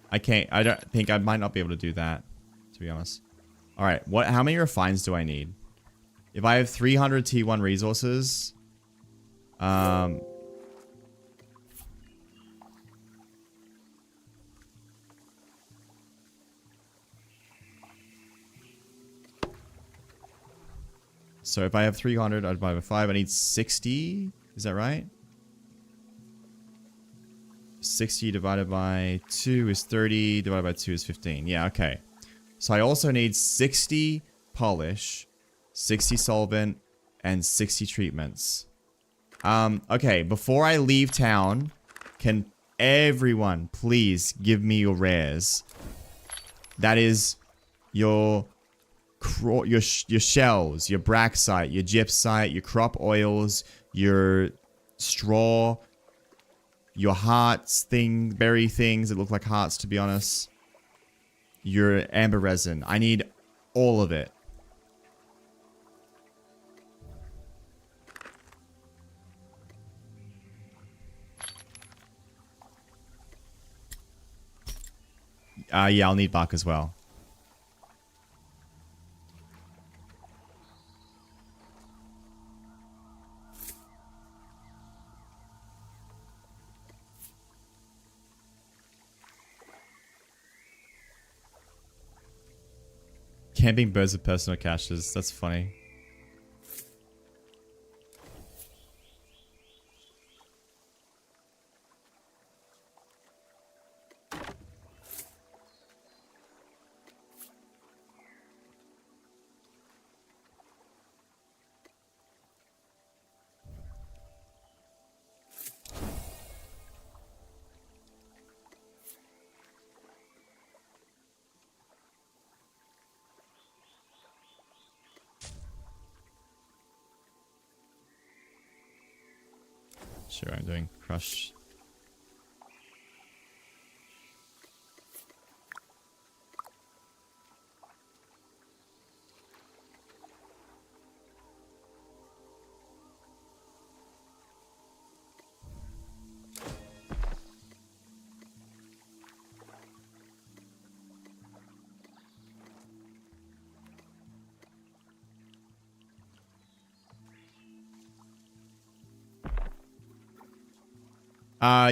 I don't think I might not be able to do that, to be honest. Alright, how many refines do I need? If I have 300 T1 resources, So if I have 300, I divide by 5. I need 60. Is that right? 60 divided by 2 is 30. Divided by 2 is 15. Yeah, okay. So I also need 60 polish, 60 solvent, and 60 treatments. Okay, before I leave town, can everyone please give me your rares? That is your shells, your braxite, your gypsite, your crop oils, your straw, your hearts berry things that look like hearts, to be honest. Your amber resin. I need all of it. Yeah, I'll need bark as well. Camping birds with personal caches. That's funny. Sure, I'm doing crush.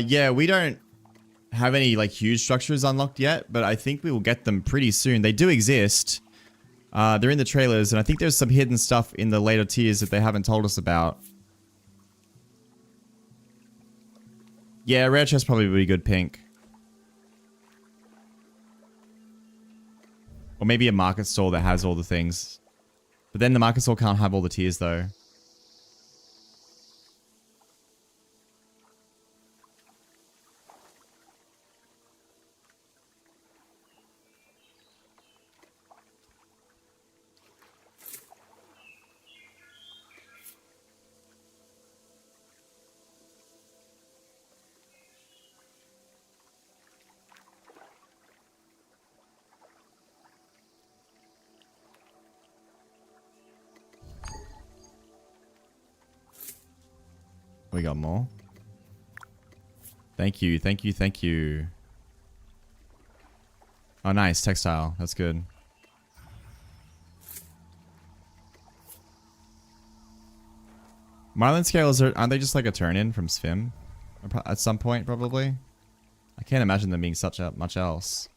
Yeah, we don't have any like huge structures unlocked yet, but I think we will get them pretty soon. They do exist. They're in the trailers, and I think there's some hidden stuff in the later tiers that they haven't told us about. Yeah, rare chest probably would be good pink. Or maybe a market stall that has all the things. But then the market stall can't have all the tiers though. We got more. Thank you, thank you, thank you. Oh, nice. Textile. That's good. Marlin scales, aren't they just like a turn-in from Svim? At some point, probably? I can't imagine them being much else.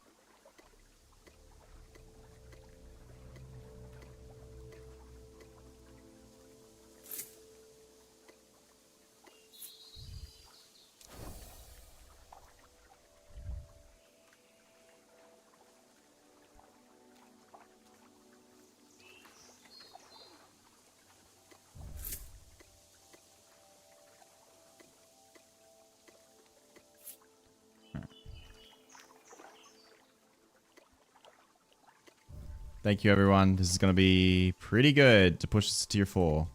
Thank you, everyone. This is going to be pretty good to push us to tier 4.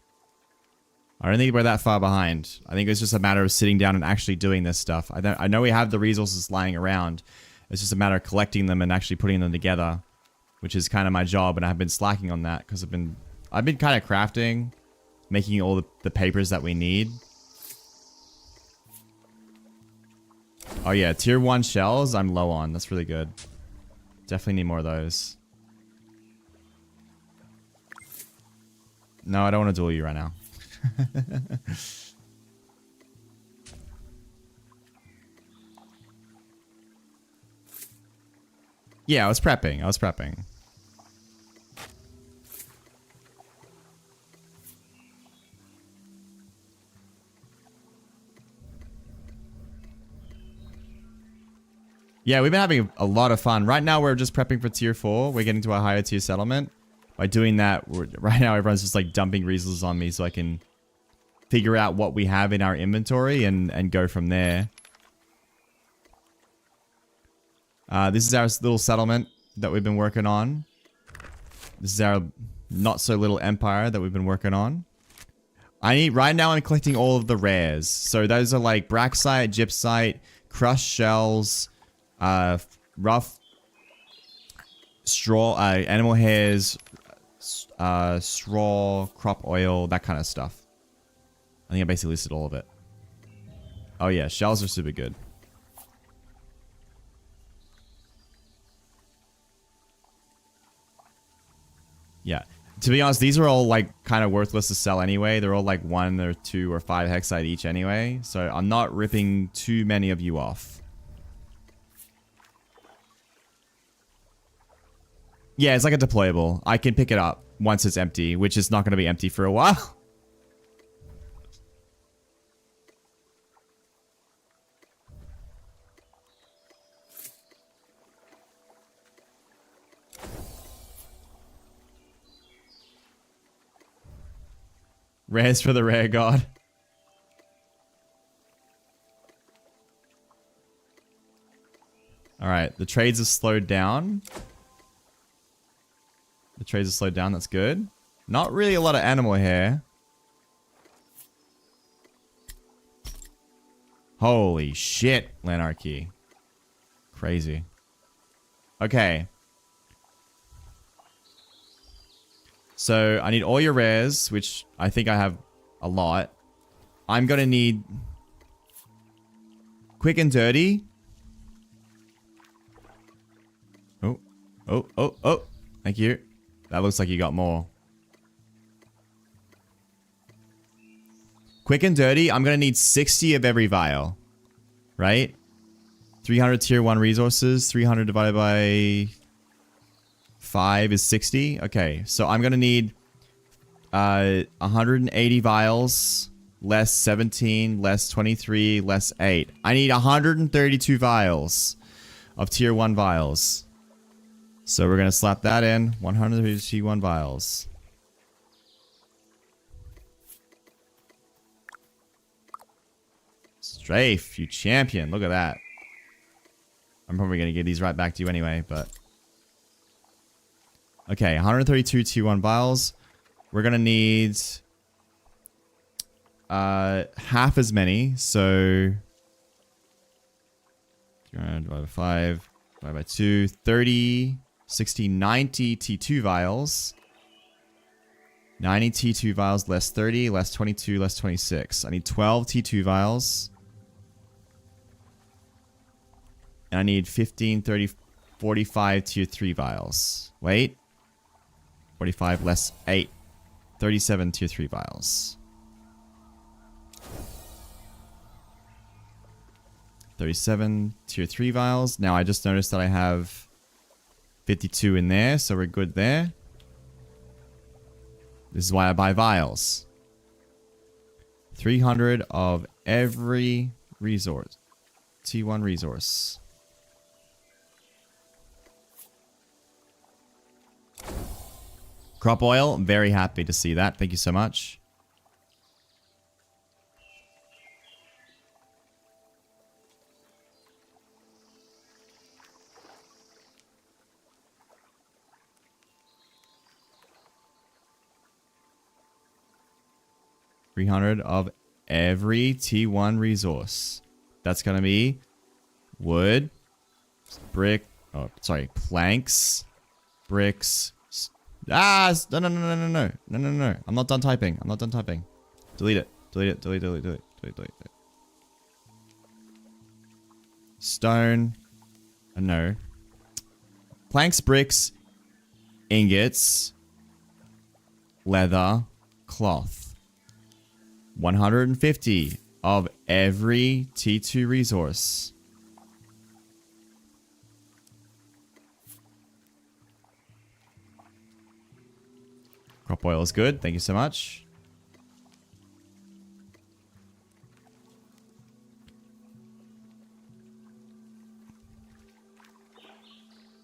I don't think we're that far behind. I think it's just a matter of sitting down and actually doing this stuff. I know we have the resources lying around. It's just a matter of collecting them and actually putting them together, which is kind of my job, and I've been slacking on that because I've been kind of crafting, making all the papers that we need. Oh yeah, tier 1 shells I'm low on. That's really good. Definitely need more of those. No, I don't want to duel you right now. Yeah, I was prepping. Yeah, we've been having a lot of fun. Right now, we're just prepping for tier 4. We're getting to a higher tier settlement. By doing that, right now, everyone's just like dumping resources on me so I can figure out what we have in our inventory and go from there. This is our little settlement that we've been working on. This is our not so little empire that we've been working on. Right now I'm collecting all of the rares. So those are like braxite, gypsite, crushed shells, rough straw, animal hairs, straw, crop oil, that kind of stuff. I think I basically listed all of it. Oh yeah, shells are super good. Yeah. To be honest, these are all like kind of worthless to sell anyway. They're all like 1 or 2 or 5 hexite each anyway. So I'm not ripping too many of you off. Yeah, it's like a deployable. I can pick it up once it's empty, which is not going to be empty for a while. Rares for the rare god. Alright, the trades have slowed down. The trades have slowed down, that's good. Not really a lot of animal hair. Holy shit, Lanarchy. Crazy. Okay. So, I need all your rares, which I think I have a lot. I'm gonna need quick and dirty. Oh, oh, oh, oh. Thank you. That looks like you got more. Quick and dirty, I'm gonna need 60 of every vial. Right? 300 tier 1 resources, 300 divided by 5 is 60. Okay, so I'm gonna need 180 vials, less 17, less 23, less 8. I need 132 vials of tier 1 vials. So we're gonna slap that in. 131 vials. Strafe, you champion. Look at that. I'm probably gonna give these right back to you anyway, but... Okay, 132 T1 vials. We're gonna need half as many, so 300 divided by 5, divided by 2, 30, 60, 90 T2 vials. 90 T2 vials less 30, less 22, less 26. I need 12 T2 vials. And I need 15, 30, 45 tier 3 vials. Wait. 45 less 8. 37 tier 3 vials. 37 tier 3 vials. Now I just noticed that I have 52 in there, so we're good there. This is why I buy vials. 300 of every resource. T1 resource. Crop oil, I'm very happy to see that. Thank you so much. $300 of every T1 resource. That's gonna be wood, brick, oh, sorry, planks, bricks. No, no, no, no, no, no, no, no, no. I'm not done typing. I'm not done typing. Delete it. Delete it. Delete, delete, delete, delete, delete, delete. Stone. No. Planks, bricks, ingots, leather, cloth. 150 of every T2 resource. Crop oil is good. Thank you so much.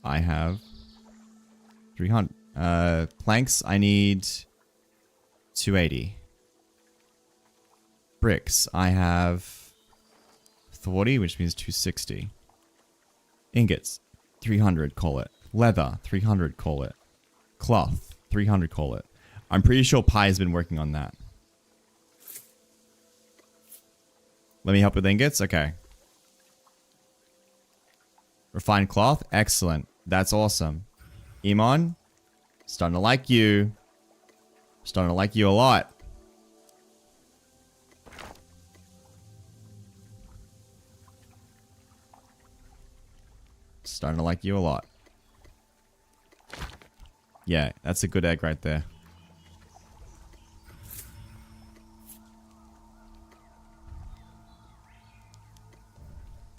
I have 300. Planks, I need 280. Bricks, I have 40, which means 260. Ingots, 300, call it. Leather, 300, call it. Cloth, 300, call it. I'm pretty sure Pie's been working on that. Let me help with ingots? Okay. Refined cloth? Excellent. That's awesome. Iman? Starting to like you. Starting to like you a lot. Starting to like you a lot. Yeah, that's a good egg right there.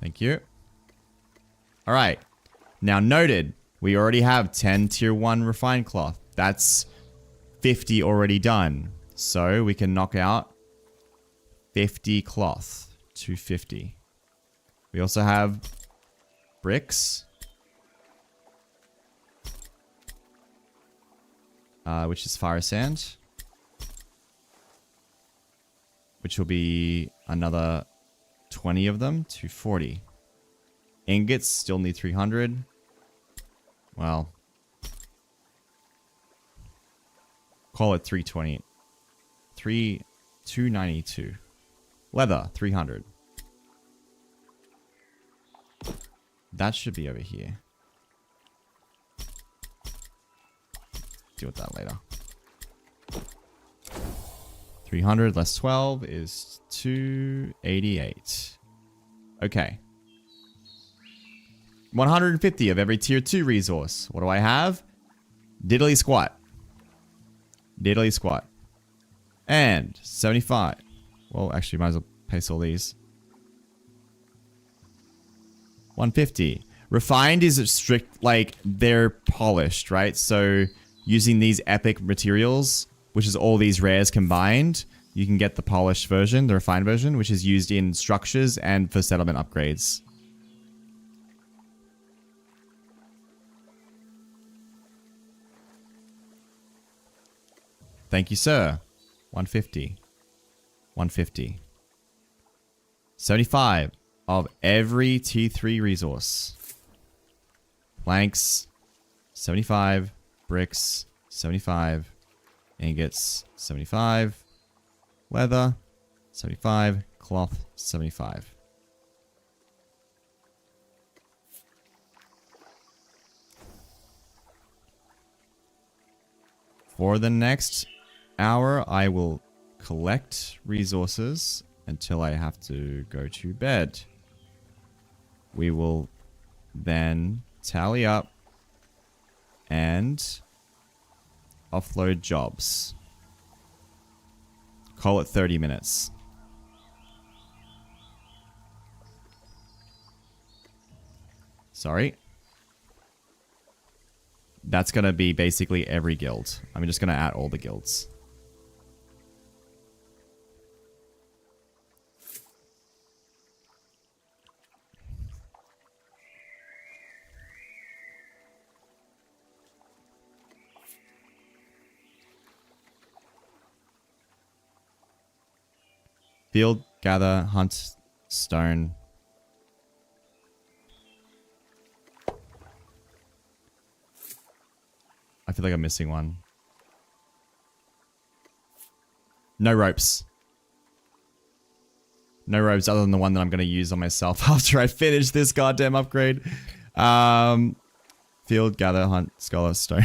Thank you. All right. Now noted, we already have 10 tier 1 refined cloth. That's 50 already done. So we can knock out 50 cloth. 250. We also have bricks. Which is fire sand. Which will be another 20 of them. 240. Ingots still need 300. Well, call it 320. 292. Leather, 300. That should be over here. Deal with that later. 300 less 12 is 288. Okay. 150 of every tier 2 resource. What do I have? Diddly squat. Diddly squat. And 75. Well, actually, might as well paste all these. 150. Refined is strict, like, they're polished, right? So, using these epic materials, which is all these rares combined, you can get the polished version, the refined version, which is used in structures and for settlement upgrades. Thank you, sir. 150. 150. 75 of every T3 resource. Planks, 75. Bricks, 75. Ingots, 75. Leather, 75. Cloth, 75. For the next hour, I will collect resources until I have to go to bed. We will then tally up and offload jobs. Call it 30 minutes. Sorry. That's going to be basically every guild. I'm just going to add all the guilds. Field, gather, hunt, stone. I feel like I'm missing one. No ropes. No ropes other than the one that I'm going to use on myself after I finish this goddamn upgrade. Field, gather, hunt, scholar, stone.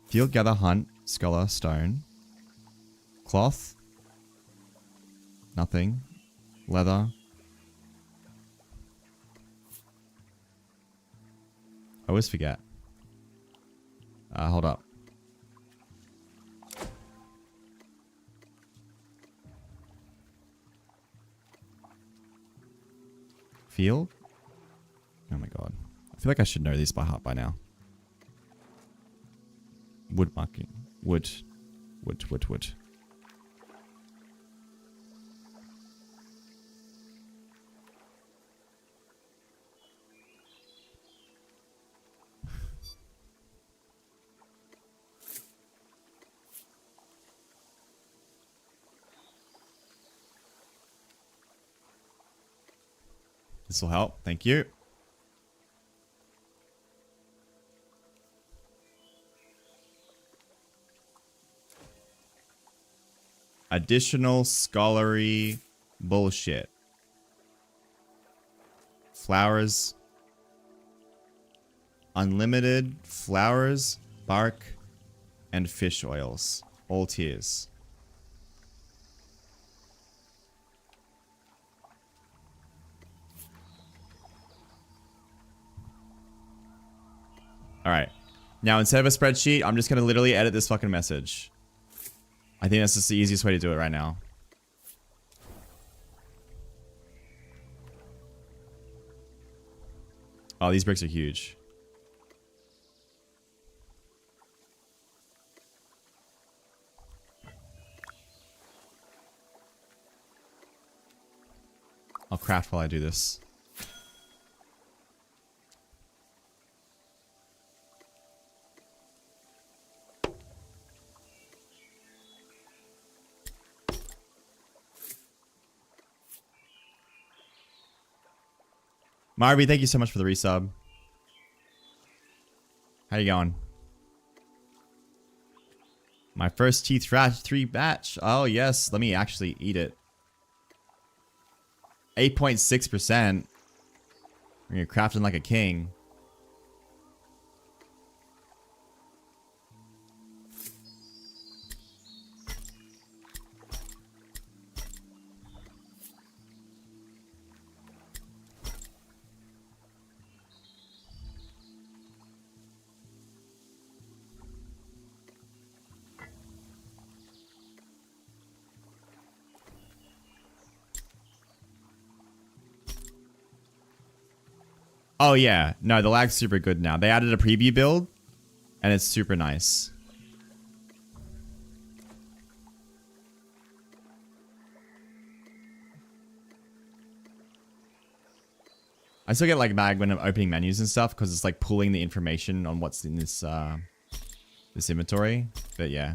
Field, gather, hunt, scholar, stone. Cloth. Nothing. Leather. I always forget. Hold up. Field? Oh my god. I feel like I should know these by heart by now. Wood marking. Wood. Wood, wood, wood. This will help. Thank you. Additional scholarly bullshit. Flowers. Unlimited flowers, bark, and fish oils. All tiers. Alright. Now, instead of a spreadsheet, I'm just going to literally edit this fucking message. I think that's just the easiest way to do it right now. Oh, these bricks are huge. I'll craft while I do this. Marby, thank you so much for the resub. How you going? My first T3 batch. Oh, yes. Let me actually eat it. 8.6%. You're crafting like a king. Oh, yeah. No, the lag's super good now. They added a preview build, and it's super nice. I still get like lag when I'm opening menus and stuff, because it's like pulling the information on what's in this this inventory. But yeah.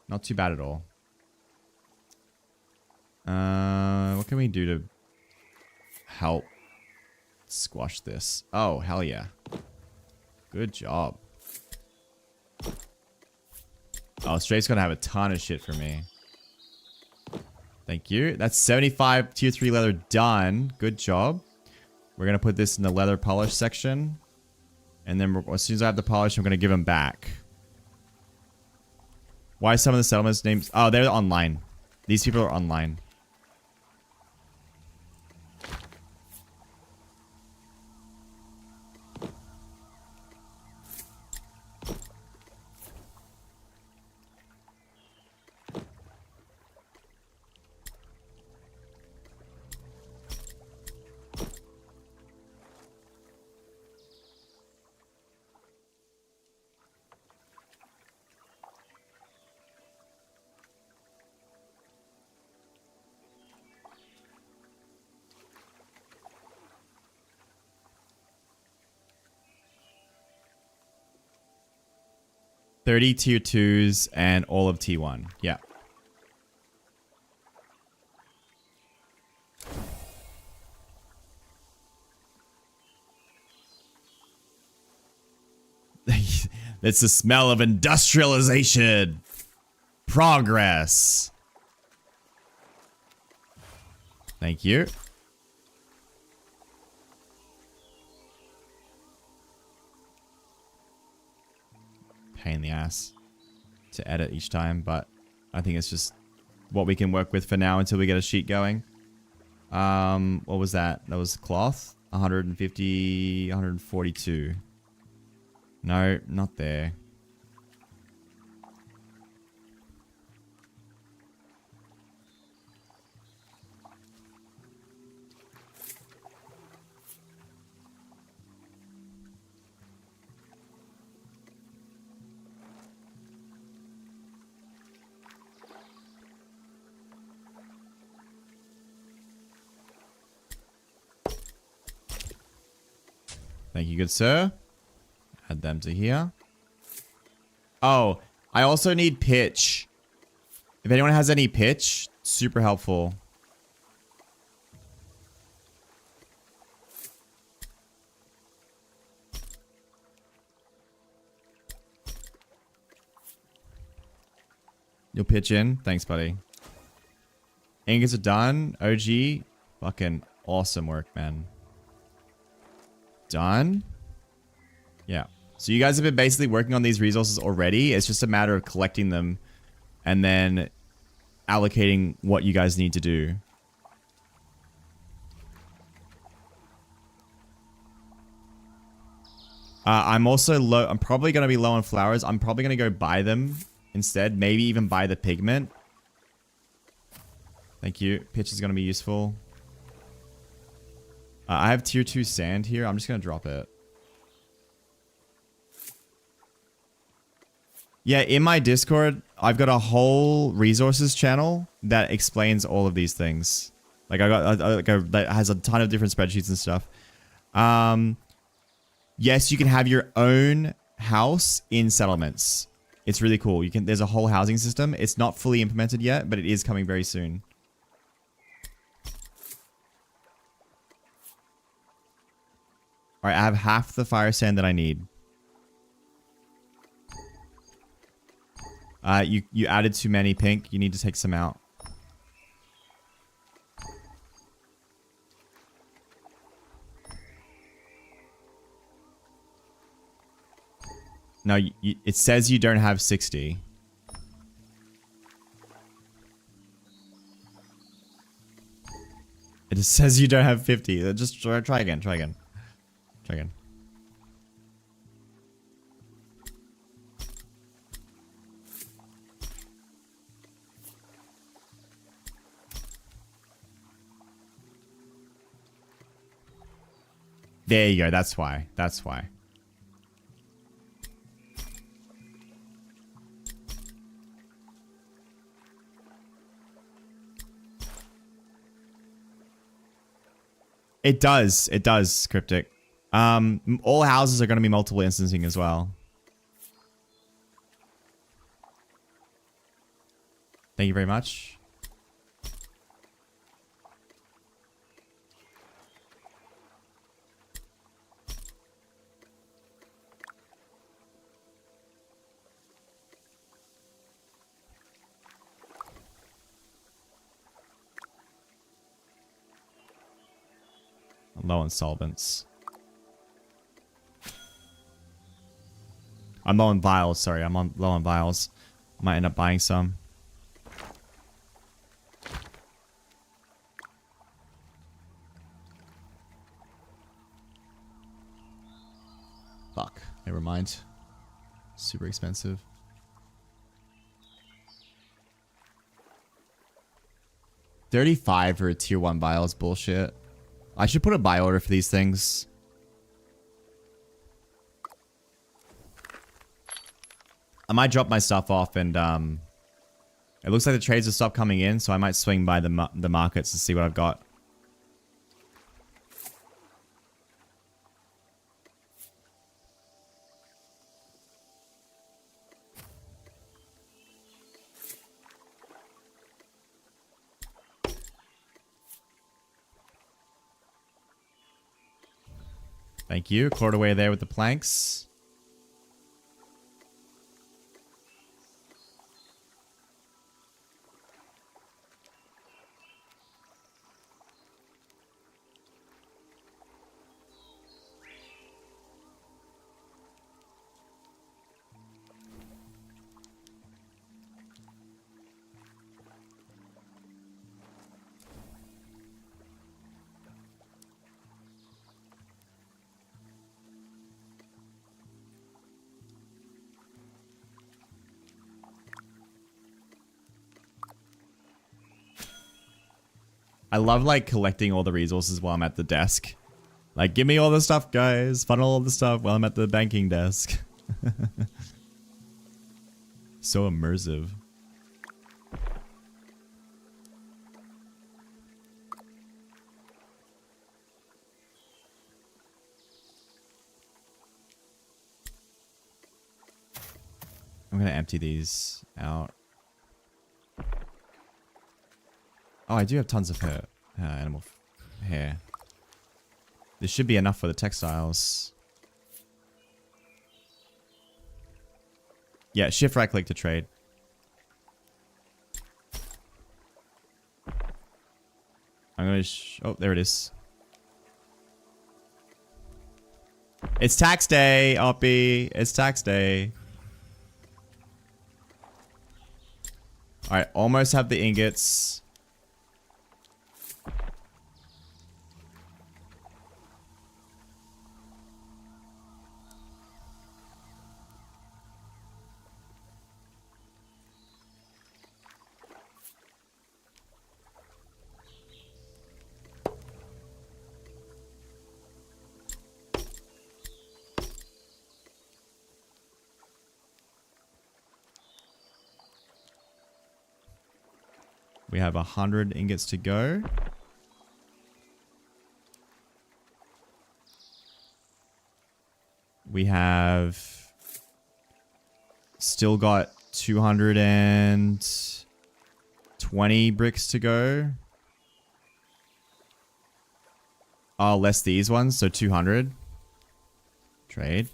Not too bad at all. What can we do to help squash this? Oh, hell yeah. Good job. Oh, Straight's gonna have a ton of shit for me. Thank you. That's 75 tier 3 leather done. Good job. We're gonna put this in the leather polish section. And then as soon as I have the polish, I'm gonna give them back. Why some of the settlements names? Oh, they're online. These people are online. $30 tier 2s and all of T1. Yeah. It's the smell of industrialization. Progress. Thank you. Pain in the ass to edit each time, but I think it's just what we can work with for now until we get a sheet going. What was that? That was cloth. 150, 142. No, not there. Thank you, good sir. Add them to here. Oh, I also need pitch. If anyone has any pitch, super helpful. You'll pitch in. Thanks, buddy. Ingots are done. OG. Fucking awesome work, man. Done? Yeah. So you guys have been basically working on these resources already. It's just a matter of collecting them and then allocating what you guys need to do. I'm also low. I'm probably going to be low on flowers. I'm probably going to go buy them instead. Maybe even buy the pigment. Thank you. Pitch is going to be useful. I have tier 2 sand here. I'm just going to drop it. Yeah, in my Discord, I've got a whole resources channel that explains all of these things. Like, that has a ton of different spreadsheets and stuff. Yes, you can have your own house in settlements. It's really cool. There's a whole housing system. It's not fully implemented yet, but it is coming very soon. All right, I have half the fire sand that I need. You added too many, Pink. You need to take some out. No, it says you don't have 60. It just says you don't have 50. Just try again. Try again. Try again. There you go. That's why. That's why. It does. It does, Cryptic. All houses are going to be multiple instancing as well. Thank you very much. I'm low on solvents. I'm low on vials, sorry. Low on vials. Might end up buying some. Fuck. Never mind. Super expensive. $35 for a tier 1 vials bullshit. I should put a buy order for these things. I might drop my stuff off and it looks like the trades have stopped coming in, so I might swing by the markets to see what I've got. Thank you. Cleared away there with the planks. I love, like, collecting all the resources while I'm at the desk. Like, give me all the stuff, guys. Funnel all the stuff while I'm at the banking desk. So immersive. I'm gonna empty these out. Oh, I do have tons of hair. Animal hair. This should be enough for the textiles. Yeah, shift right click to trade. I'm gonna. Oh, there it is. It's tax day, Oppie. It's tax day. All right, almost have the ingots. We have 100 ingots to go. We have still got 220 bricks to go. Oh, less these ones, so 200. Trade.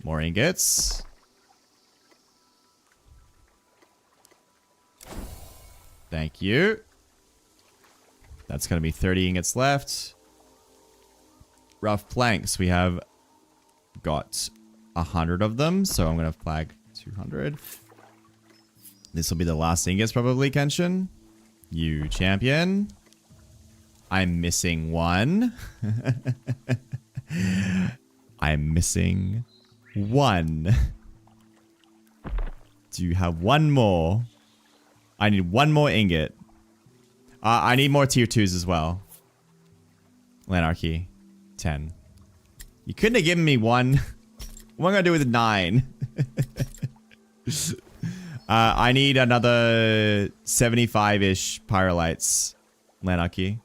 More ingots. Thank you. That's going to be 30 ingots left. Rough planks. We have got 100 of them, so I'm going to flag 200. This will be the last ingots probably, Kenshin. You champion. I'm missing one. I'm missing one. Do you have one more? I need one more ingot. I need more tier 2s as well. Lanarchy. 10. You couldn't have given me one. What am I going to do with 9? I need another 75-ish pyrolites. Lanarchy.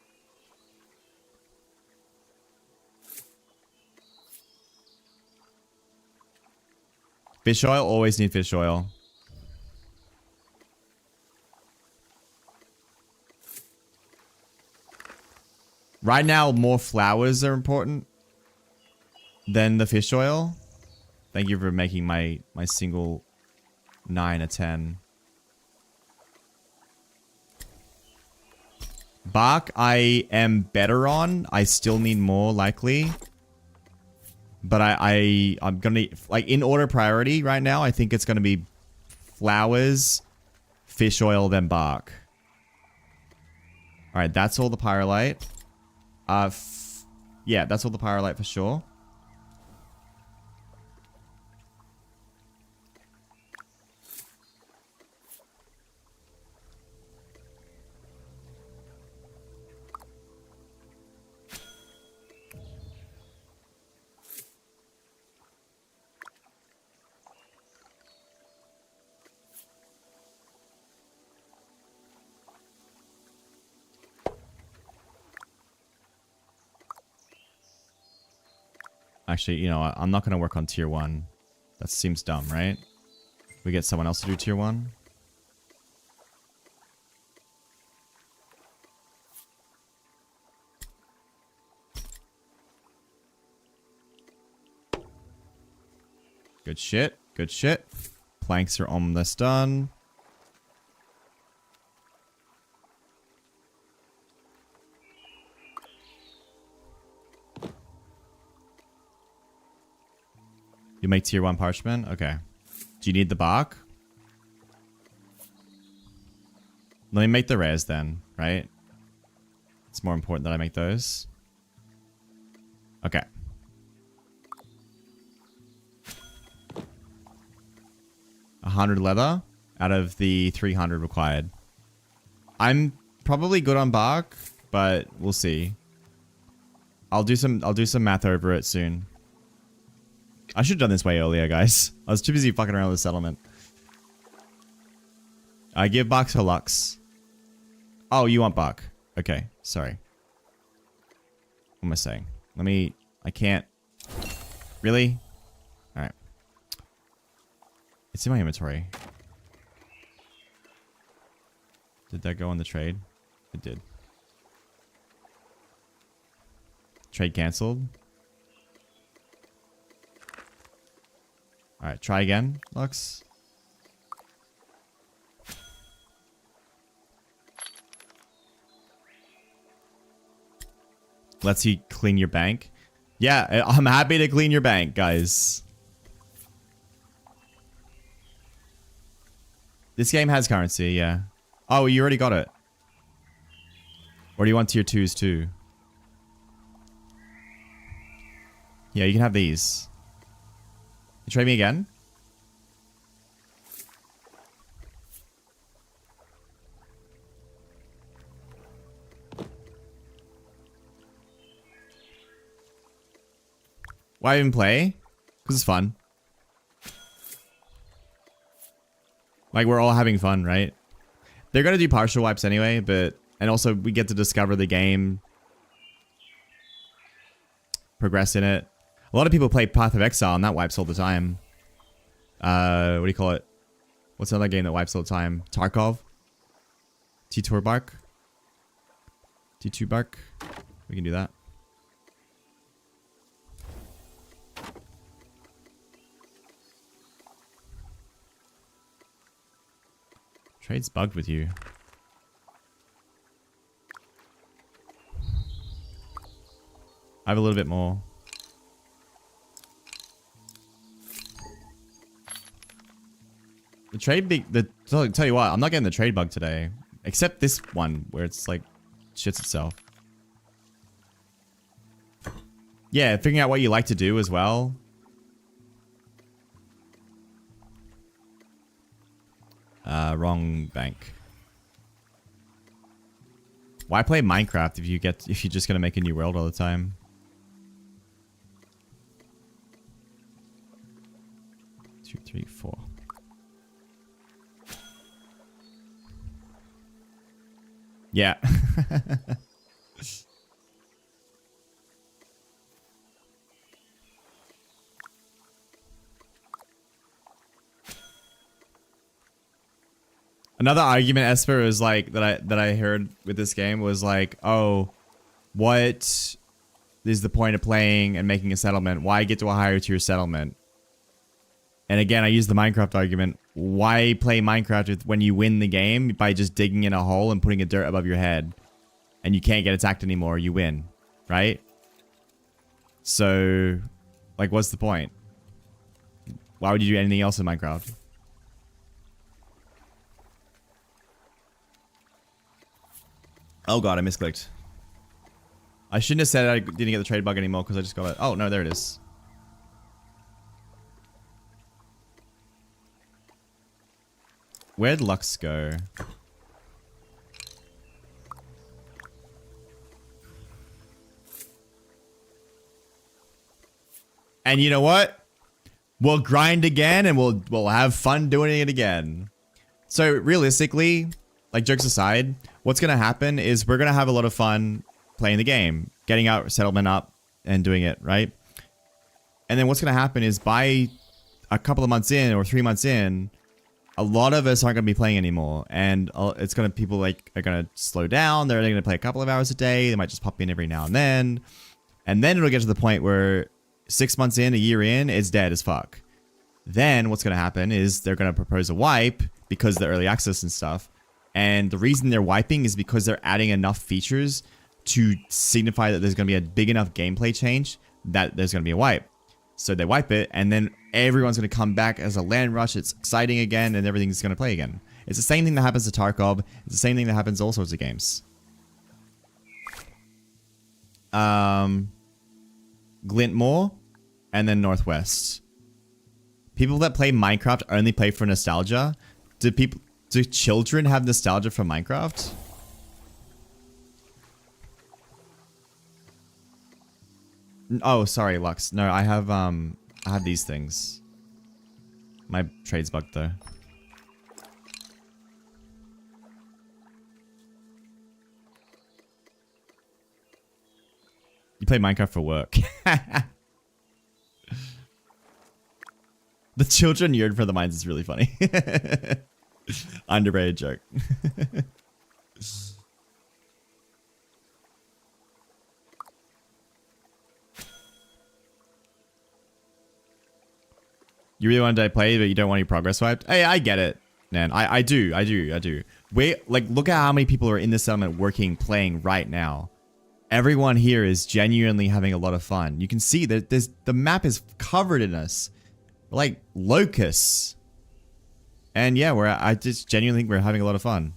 Fish oil? Always need fish oil. Right now, more flowers are important than the fish oil. Thank you for making my single 9 a 10. Bark, I am better on. I still need more, likely. But I'm gonna, like, in order priority right now, I think it's gonna be flowers, fish oil, then bark. Alright, that's all the pyrolite. Yeah, that's all the pyrolite for sure. Actually, you know what? I'm not going to work on tier 1. That seems dumb, right? We get someone else to do tier 1? Good shit. Good shit. Planks are almost done. You make tier 1 parchment? Okay. Do you need the bark? Let me make the rares then, right? It's more important that I make those. Okay. $100 leather out of the 300 required. I'm probably good on bark, but we'll see. I'll do some math over it soon. I should have done this way earlier, guys. I was too busy fucking around with the settlement. I give bark to Lux. Oh, you want bark. Okay, sorry. What am I saying? I can't. Really? Alright. It's in my inventory. Did that go on the trade? It did. Trade cancelled. Alright, try again, Lux. Lets you clean your bank. Yeah, I'm happy to clean your bank, guys. This game has currency, yeah. Oh, you already got it. Or do you want tier 2s too? Yeah, you can have these. You trade me again? Why even play? Because it's fun. Like, we're all having fun, right? They're gonna do partial wipes anyway, but... And also, we get to discover the game. Progress in it. A lot of people play Path of Exile, and that wipes all the time. What do you call it? What's another game that wipes all the time? Tarkov? T-Turbark? T2Bark? We can do that. Trade's bugged with you. I have a little bit more. The trade tell you what, I'm not getting the trade bug today. Except this one where it's like shits itself. Yeah, figuring out what you like to do as well. Wrong bank. Why play Minecraft if you're just gonna make a new world all the time? Two, three, four. Yeah. Another argument, Esper, is like that I heard with this game was like, oh, what is the point of playing and making a settlement? Why get to a higher tier settlement? And again, I use the Minecraft argument. Why play Minecraft when you win the game by just digging in a hole and putting a dirt above your head, and you can't get attacked anymore? You win, right? So, like, what's the point? Why would you do anything else in Minecraft? Oh god, I misclicked. I shouldn't have said I didn't get the trade bug anymore because I just got it. Oh no, there it is. Where'd Lux go? And you know what? We'll grind again and we'll have fun doing it again. So realistically, like, jokes aside, what's going to happen is we're going to have a lot of fun playing the game, getting our settlement up and doing it, right? And then what's going to happen is by a couple of months in or 3 months in, a lot of us aren't going to be playing anymore. And it's going to, people like are going to slow down. They're going to play a couple of hours a day. They might just pop in every now and then. And then it'll get to the point where 6 months in, a year in, it's dead as fuck. Then what's going to happen is they're going to propose a wipe because of the early access and stuff. And the reason they're wiping is because they're adding enough features to signify that there's going to be a big enough gameplay change that there's going to be a wipe. So they wipe it, and then everyone's going to come back as a land rush. It's exciting again, and everything's going to play again. It's the same thing that happens to Tarkov. It's the same thing that happens to all sorts of games. Glintmore, and then Northwest. People that play Minecraft only play for nostalgia. Do children have nostalgia for Minecraft? Oh, sorry, Lux. No, I have these things. My trade's bugged though. You play Minecraft for work. The children yearn for the mines is really funny. Underrated joke. You really want to play, but you don't want your progress wiped? Hey, I get it, man. I do. Wait, like, look at how many people are in this settlement working, playing right now. Everyone here is genuinely having a lot of fun. You can see that the map is covered in us. Like locusts. And yeah, I just genuinely think we're having a lot of fun.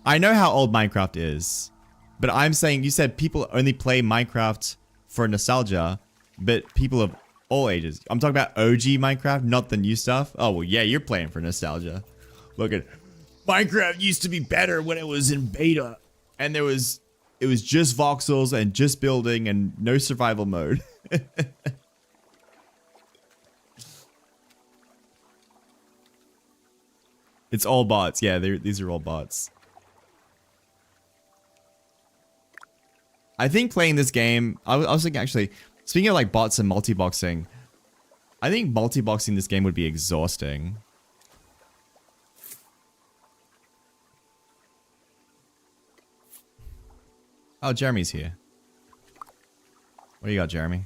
I know how old Minecraft is, but I'm saying, you said people only play Minecraft for nostalgia, but people of all ages. I'm talking about OG Minecraft, not the new stuff. Oh, well, yeah, you're playing for nostalgia. Look at Minecraft used to be better when it was in beta, and it was just voxels and just building and no survival mode. It's all bots. Yeah, these are all bots. I think playing this game, I was thinking actually, speaking of like bots and multi-boxing, I think multi-boxing this game would be exhausting. Oh, Jeremy's here. What do you got, Jeremy?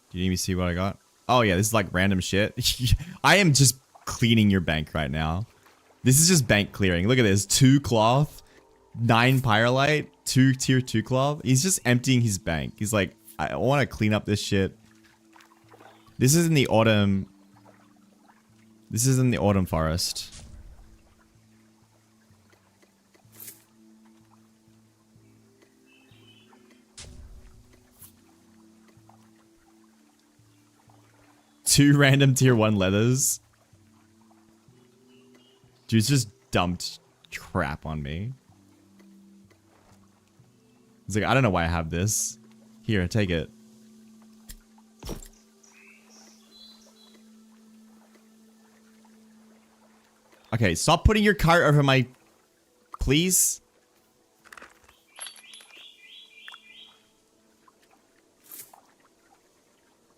Do you need me to see what I got? Oh yeah, this is like random shit. I am just cleaning your bank right now. This is just bank clearing. Look at this. 2 cloth, 9 pyrolite, 2 tier 2 cloth. He's just emptying his bank. He's like, I want to clean up this shit. This is in the autumn. This is in the autumn forest. Two random tier 1 leathers. Dude's just dumped crap on me. He's like, I don't know why I have this. Here, take it. Okay, stop putting your cart over my... Please?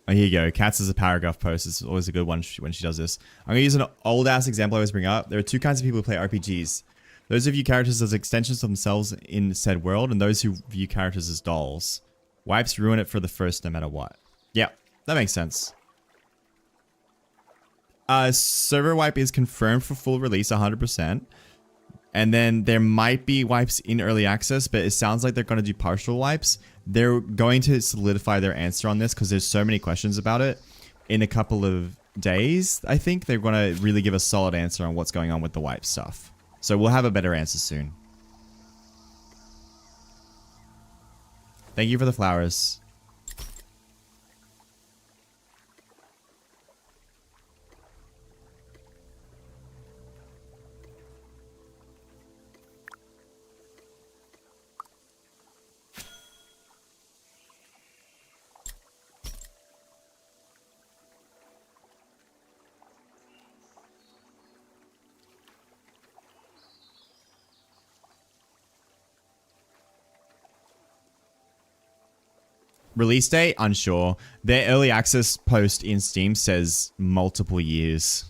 Oh, here you go. Cats is a paragraph post. It's always a good one when she does this. I'm going to use an old-ass example I always bring up. There are 2 kinds of people who play RPGs. Those who view characters as extensions of themselves in said world, and those who view characters as dolls. Wipes ruin it for the first no matter what. Yeah, that makes sense. Server wipe is confirmed for full release 100%. And then there might be wipes in early access, but it sounds like they're going to do partial wipes. They're going to solidify their answer on this because there's so many questions about it. In a couple of days, I think they're going to really give a solid answer on what's going on with the wipe stuff. So we'll have a better answer soon. Thank you for the flowers. Release date? Unsure. Their early access post in Steam says multiple years.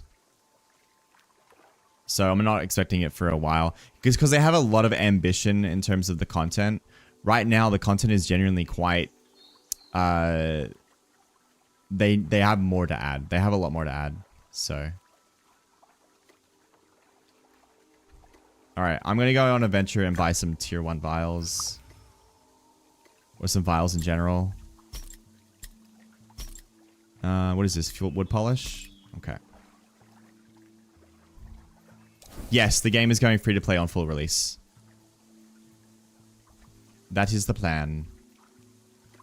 So I'm not expecting it for a while. Because they have a lot of ambition in terms of the content. Right now, the content is genuinely quite... They have more to add. They have a lot more to add. So... Alright, I'm going to go on a venture and buy some tier 1 vials. Or some vials in general. What is this? Fuel wood polish? Okay. Yes, the game is going free to play on full release. That is the plan.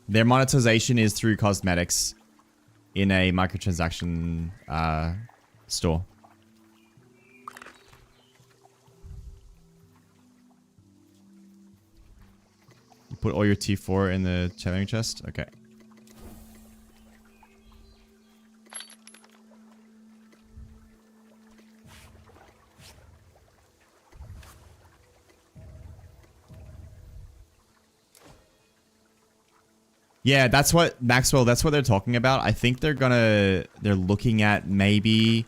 Their monetization is through cosmetics in a microtransaction store. You put all your T4 in the tailoring chest? Okay. Yeah, that's what Maxwell, that's what they're talking about. I think they're looking at maybe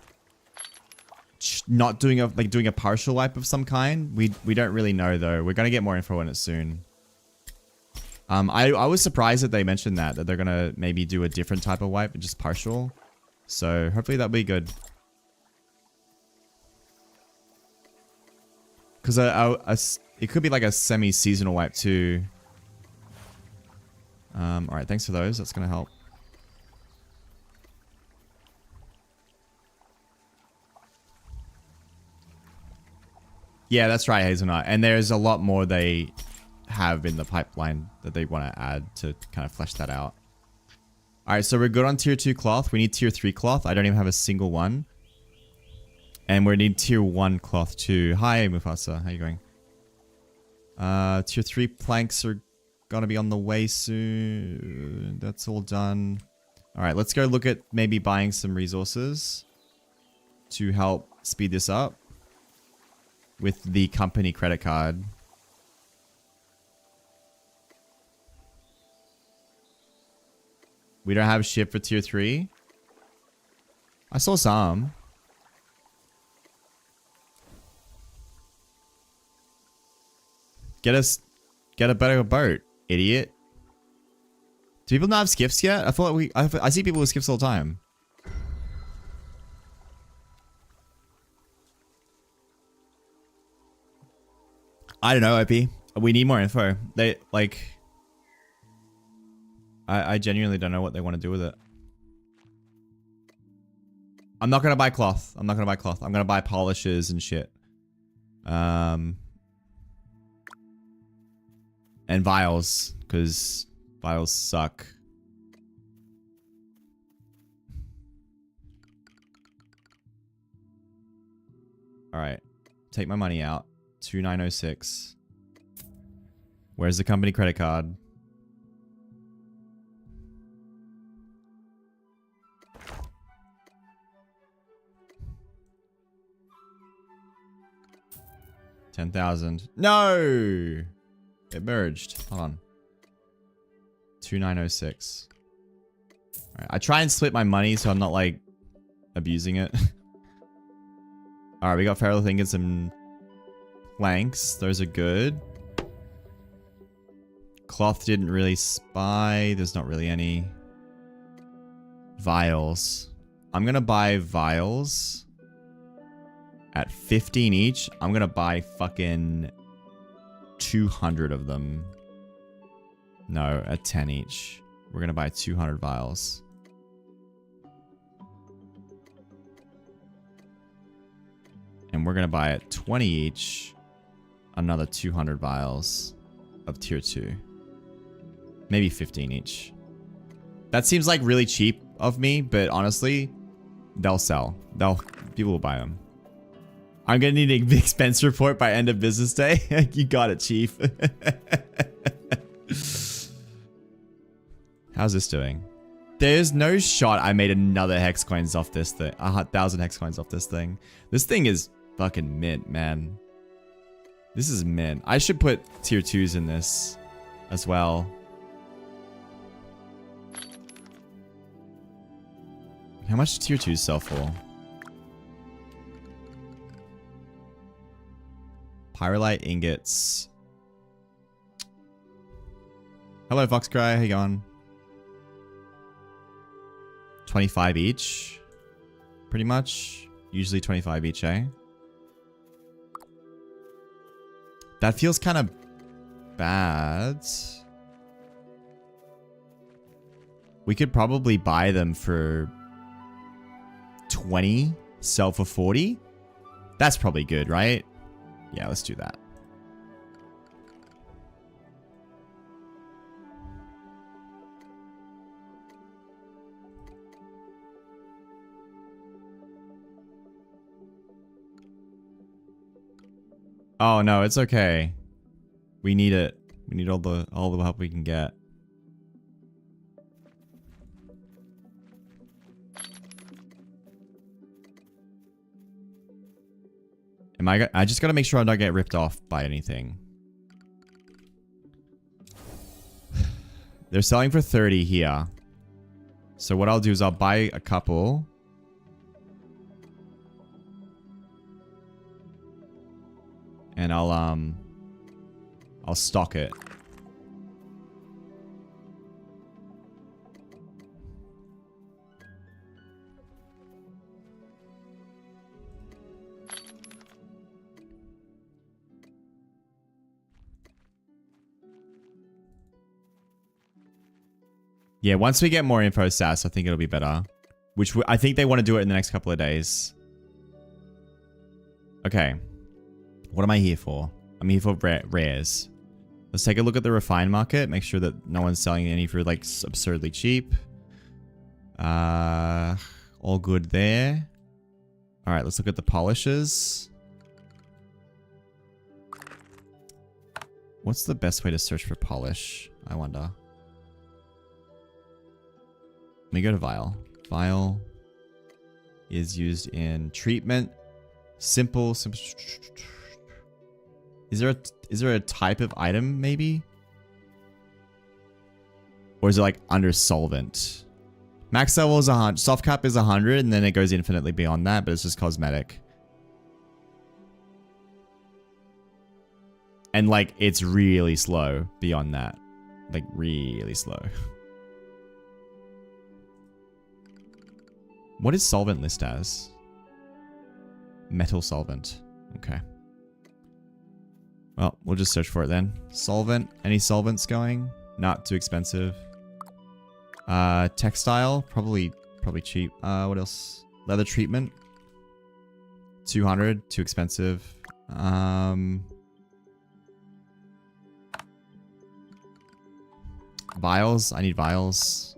not doing doing a partial wipe of some kind. We don't really know though. We're gonna get more info on it soon. I was surprised that they mentioned that they're gonna maybe do a different type of wipe, just partial. So hopefully that'll be good. Because it could be like a semi-seasonal wipe too. Alright, thanks for those. That's going to help. Yeah, that's right, Hazelnut. And there's a lot more they have in the pipeline that they want to add to kind of flesh that out. Alright, so we're good on tier 2 cloth. We need tier 3 cloth. I don't even have a single one. And we need tier 1 cloth too. Hi, Mufasa. How you going? Tier 3 planks are gonna be on the way soon. That's all done. Alright, let's go look at maybe buying some resources to help speed this up with the company credit card. We don't have ship for tier 3. I saw some. Get a better boat, idiot. Do people not have skiffs yet? I thought I see people with skiffs all the time. I don't know, OP. We need more info. They, like... I genuinely don't know what they want to do with it. I'm not going to buy cloth. I'm not going to buy cloth. I'm going to buy polishes and shit. And vials, because vials suck. Alright. Take my money out. 2906. Where's the company credit card? $10,000. No! It merged. Hold on. 2906. Alright, I try and split my money so I'm not like abusing it. Alright, we got feral ingots and planks. Those are good. Cloth didn't really spy. There's not really any. Vials. I'm gonna buy vials. At 15 each, I'm gonna buy fucking 200 of them. No, at 10 each. We're gonna buy 200 vials. And we're gonna buy at 20 each, another 200 vials of tier 2. Maybe 15 each. That seems like really cheap of me, but honestly, they'll sell. People will buy them. I'm gonna need a expense report by end of business day. You got it, chief. How's this doing? There's no shot I made another hex coins off this thing. 1,000 hex coins off this thing. This thing is fucking mint, man. This is mint. I should put tier 2s in this as well. How much do tier 2s sell for? Pyrolite ingots. Hello, Foxcry. How you going? 25 each. Pretty much. Usually 25 each, eh? That feels kind of bad. We could probably buy them for 20, sell for 40. That's probably good, right? Yeah, let's do that. Oh no, it's okay. We need it. We need all the help we can get. I just gotta make sure I don't get ripped off by anything. They're selling for 30 here. So what I'll do is I'll buy a couple. And I'll stock it. Yeah, once we get more info stats, I think it'll be better. Which I think they want to do it in the next couple of days. Okay. What am I here for? I'm here for rares. Let's take a look at the refined market. Make sure that no one's selling any for like absurdly cheap. All good there. All right, let's look at the polishes. What's the best way to search for polish? I wonder. Let me go to vial. Vial is used in treatment. Simple. Is there a type of item maybe? Or is it like under solvent? Max level is 100. Soft cap is 100 and then it goes infinitely beyond that, but it's just cosmetic. And like it's really slow beyond that. Like really slow. What is solvent list as? Metal solvent. Okay. Well, we'll just search for it then. Solvent. Any solvents going? Not too expensive. Textile. Probably cheap. What else? Leather treatment. 200. Too expensive. Vials. I need vials.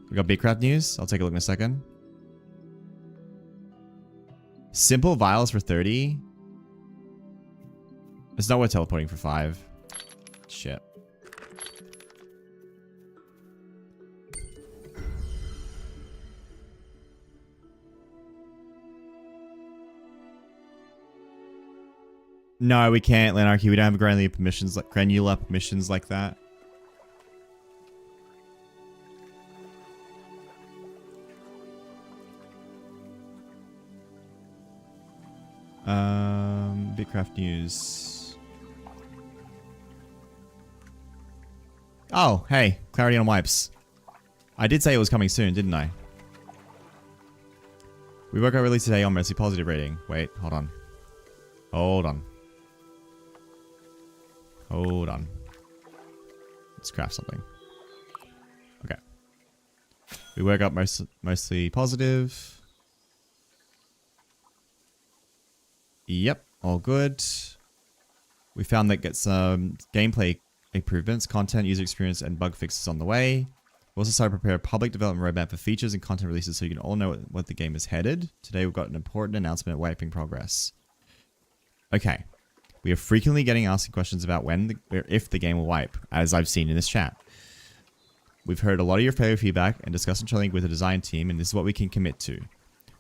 We got BitCraft news. I'll take a look in a second. Simple vials for 30. It's not worth teleporting for 5. Shit. No, we can't, Lanarchy. We don't have granular permissions like that. BitCraft news. Oh, hey, clarity on wipes. I did say it was coming soon, didn't I? We work out release today on Mercy positive rating. Wait, hold on. Hold on. Hold on. Let's craft something. Okay. We work up mostly positive. Yep, all good. We found that get some gameplay improvements, content, user experience, and bug fixes on the way. We also started to prepare a public development roadmap for features and content releases so you can all know what the game is headed. Today we've got an important announcement wiping progress. Okay. We are frequently getting asked questions about if the game will wipe, as I've seen in this chat. We've heard a lot of your favorite feedback and discussed and chilling with the design team, and this is what we can commit to.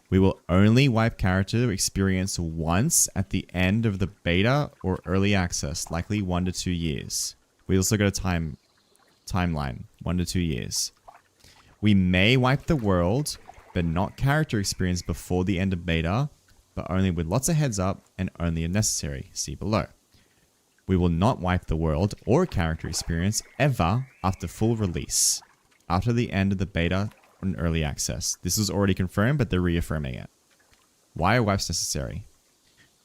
We will only wipe character experience once at the end of the beta or early access, likely 1 to 2 years. We also got a timeline, 1 to 2 years. We may wipe the world, but not character experience before the end of beta, but only with lots of heads up and only if necessary. See below. We will not wipe the world or character experience ever after full release, after the end of the beta and early access. This is already confirmed, but they're reaffirming it. Why are wipes necessary?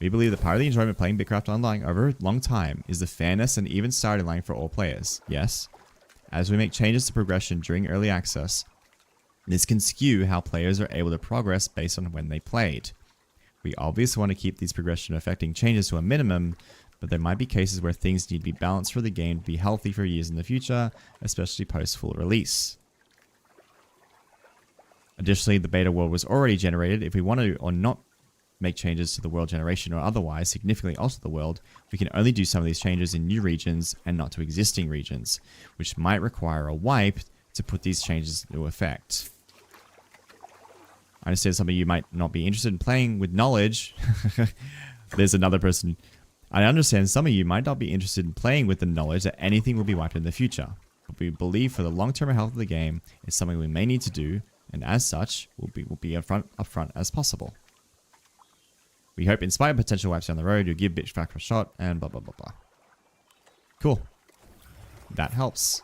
We believe that part of the enjoyment of playing BitCraft online over a long time is the fairness and even starting line for all players. Yes, as we make changes to progression during early access, this can skew how players are able to progress based on when they played. We obviously want to keep these progression affecting changes to a minimum, but there might be cases where things need to be balanced for the game to be healthy for years in the future, especially post full release. Additionally, the beta world was already generated. If we want to or not make changes to the world generation or otherwise significantly alter the world, we can only do some of these changes in new regions and not to existing regions, which might require a wipe to put these changes into effect. I understand some of you might not be interested in playing with knowledge. There's another person. I understand some of you might not be interested in playing with the knowledge that anything will be wiped in the future. But we believe for the long-term health of the game, it's something we may need to do, and as such, we'll be upfront as possible. We hope in spite of potential wipes down the road, you'll give BitCraft a shot, and blah blah blah blah. Cool. That helps.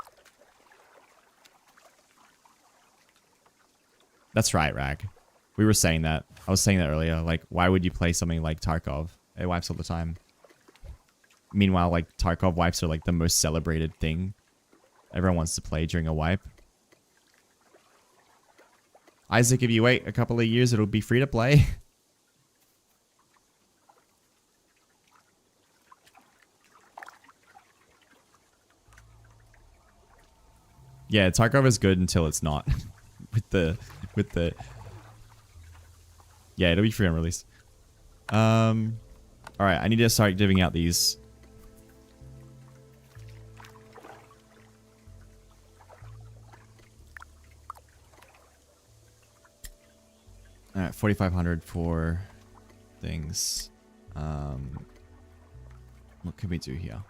That's right, Rag. We were saying that. I was saying that earlier. Like, why would you play something like Tarkov? It wipes all the time. Meanwhile, like, Tarkov wipes are like the most celebrated thing Everyone wants to play during a wipe. Isaac, if you wait a couple of years, it'll be free to play. Yeah, Tarkov is good until it's not. with the yeah, it'll be free on release. Alright, I need to start giving out these. Alright, 4,500 for things. What can we do here?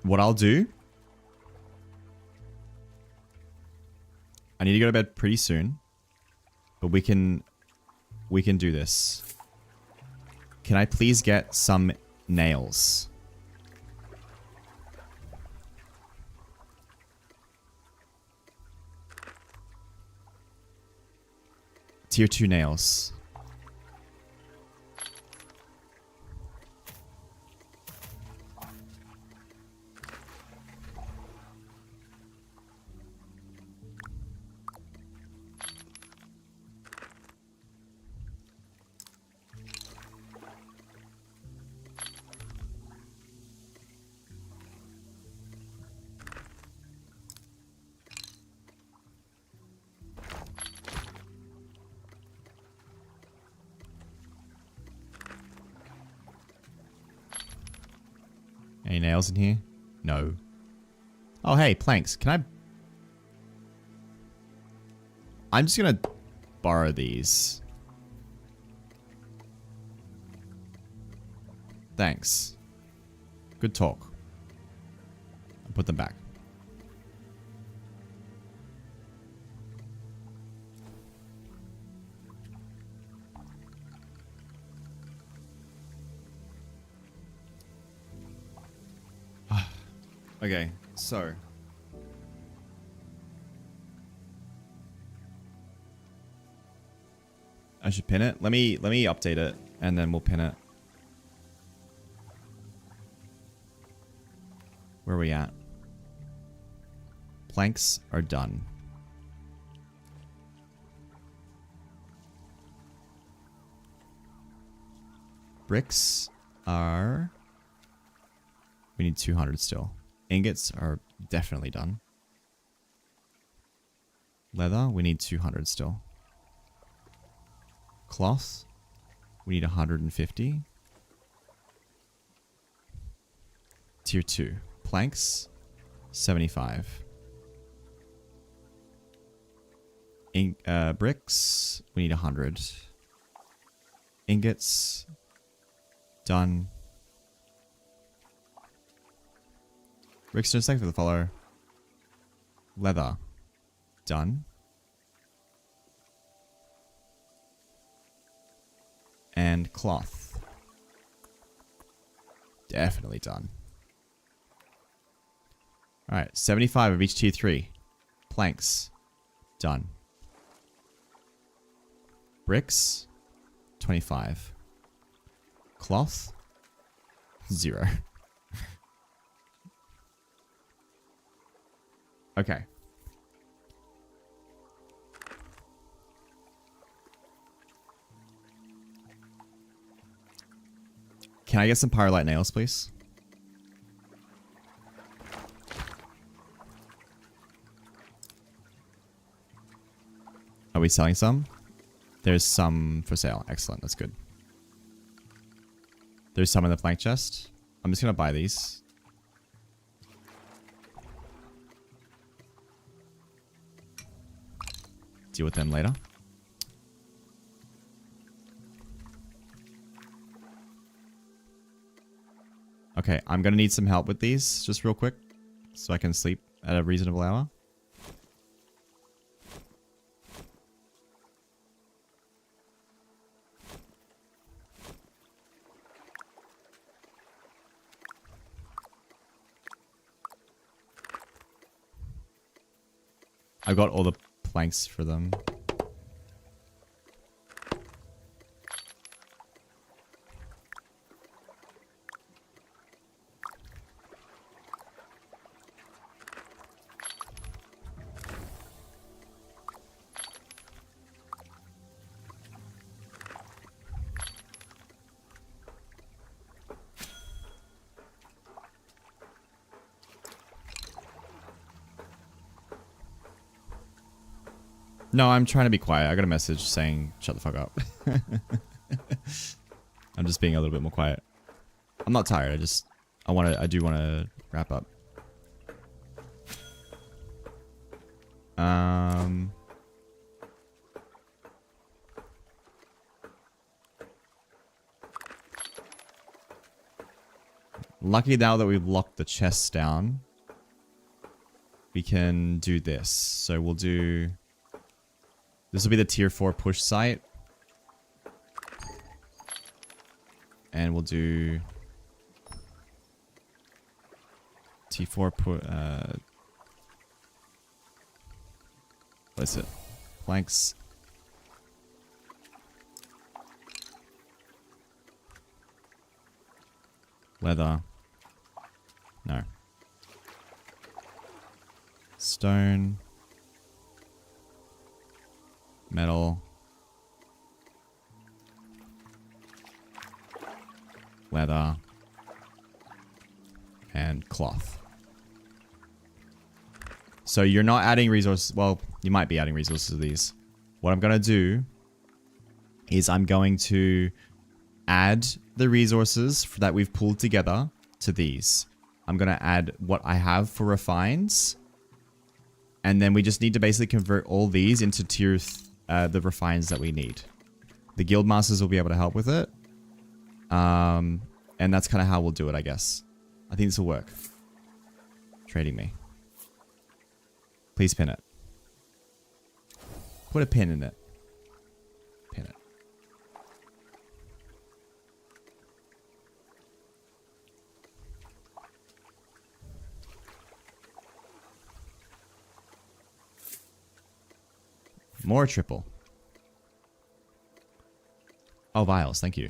What I'll do, I need to go to bed pretty soon, but we can do this. Can I please get some nails? Tier 2 nails. Any nails in here? No. Oh, hey, planks. Can I'm just gonna borrow these. Thanks. Good talk. I'll put them back. Okay, so I should pin it. Let me update it and then we'll pin it. Where are we at? Planks are done. Bricks are... We need 200 still. Ingots are definitely done. Leather, we need 200 still. Cloth, we need 150. Tier 2. Planks, 75. Bricks, we need 100. Ingots, done. Bricks, just thanks for the follow. Leather, done. And cloth, definitely done. Alright, 75 of each tier 3. Planks, done. Bricks, 25. Cloth, 0. Okay. Can I get some pyrolite nails, please? Are we selling some? There's some for sale. Excellent. That's good. There's some in the plank chest. I'm just going to buy these. Deal with them later. Okay, I'm going to need some help with these just real quick so I can sleep at a reasonable hour. I've got all the planks for them. No, I'm trying to be quiet. I got a message saying shut the fuck up. I'm just being a little bit more quiet. I'm not tired. I do want to wrap up. Lucky now that we've locked the chests down, we can do this. So we'll do... This will be the tier 4 push site. And we'll do... T4 put... what is it? Planks. Leather. No. Stone. Metal. Leather. And cloth. So you're not adding resources. Well, you might be adding resources to these. What I'm going to do is I'm going to add the resources that we've pulled together to these. I'm going to add what I have for refines. And then we just need to basically convert all these into the refines that we need. The guild masters will be able to help with it. And that's kind of how we'll do it, I guess. I think this will work. Trading me. Please pin it. Put a pin in it. Pin it. More triple. Oh, vials. Thank you.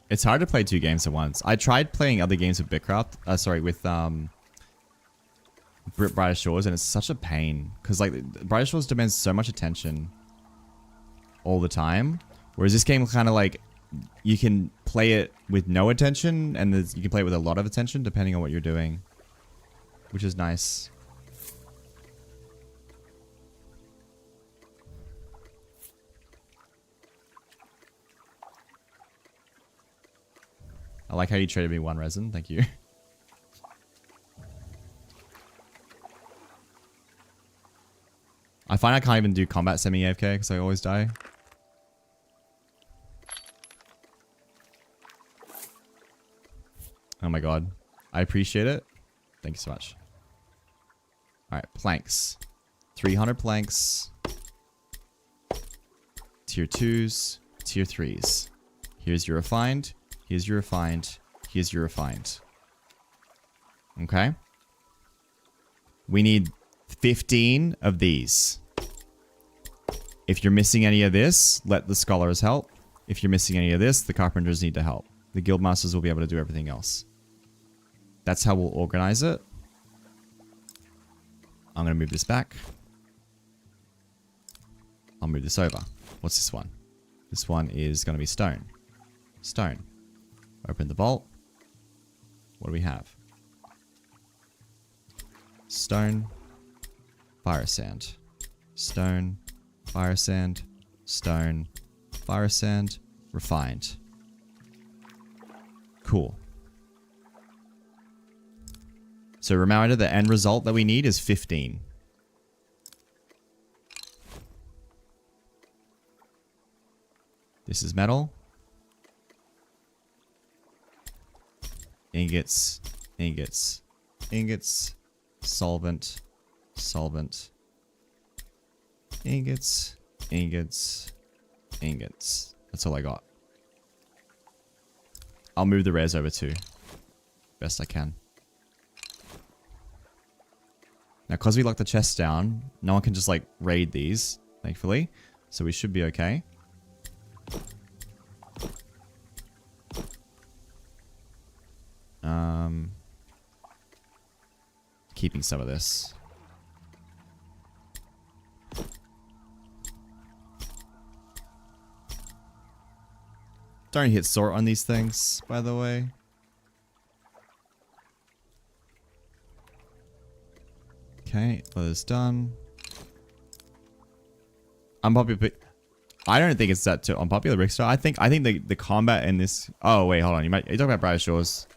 It's hard to play 2 games at once. I tried playing other games with BitCraft. Sorry, with Brighter Shores, and it's such a pain because like Brighter Shores demands so much attention all the time, whereas this game kind of like you can play it with no attention, and you can play it with a lot of attention depending on what you're doing, which is nice. I like how you traded me 1 resin. Thank you. I find I can't even do combat semi-AFK because I always die. Oh my god. I appreciate it. Thank you so much. Alright, planks. 300 planks. Tier 2s. Tier 3s. Here's your refined. Here's your refined. Here's your refined. Okay. We need 15 of these. If you're missing any of this, let the scholars help. If you're missing any of this, the carpenters need to help. The guild masters will be able to do everything else. That's how we'll organize it. I'm going to move this back. I'll move this over. What's this one? This one is going to be stone. Stone. Open the vault. What do we have? Stone. Fire sand. Stone. Fire sand. Stone. Fire sand. Refined. Cool. So remember, the end result that we need is 15. This is metal. Ingots, ingots, ingots, solvent, solvent, ingots, ingots, ingots. That's all I got. I'll move the res over too. Best I can. Now, because we locked the chests down, no one can just like raid these, thankfully. So we should be okay. Keeping some of this. Don't hit sort on these things, by the way. Okay, leather's done. Unpopular. I don't think it's that too unpopular Rickster. I think the combat in this. Oh wait, hold on. You're talking about Brighter Shores.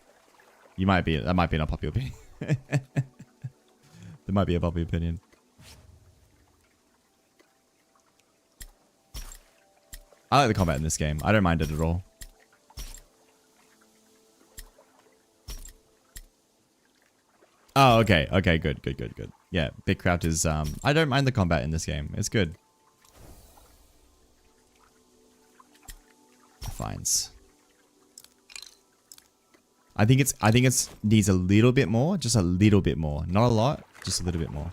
You might be. That might be an unpopular opinion. There might be a popular opinion. I like the combat in this game. I don't mind it at all. Oh, okay. Okay, good. Yeah, BitCraft is, I don't mind the combat in this game. It's good. Fines. I think it's needs a little bit more. Just a little bit more. Not a lot. Just a little bit more.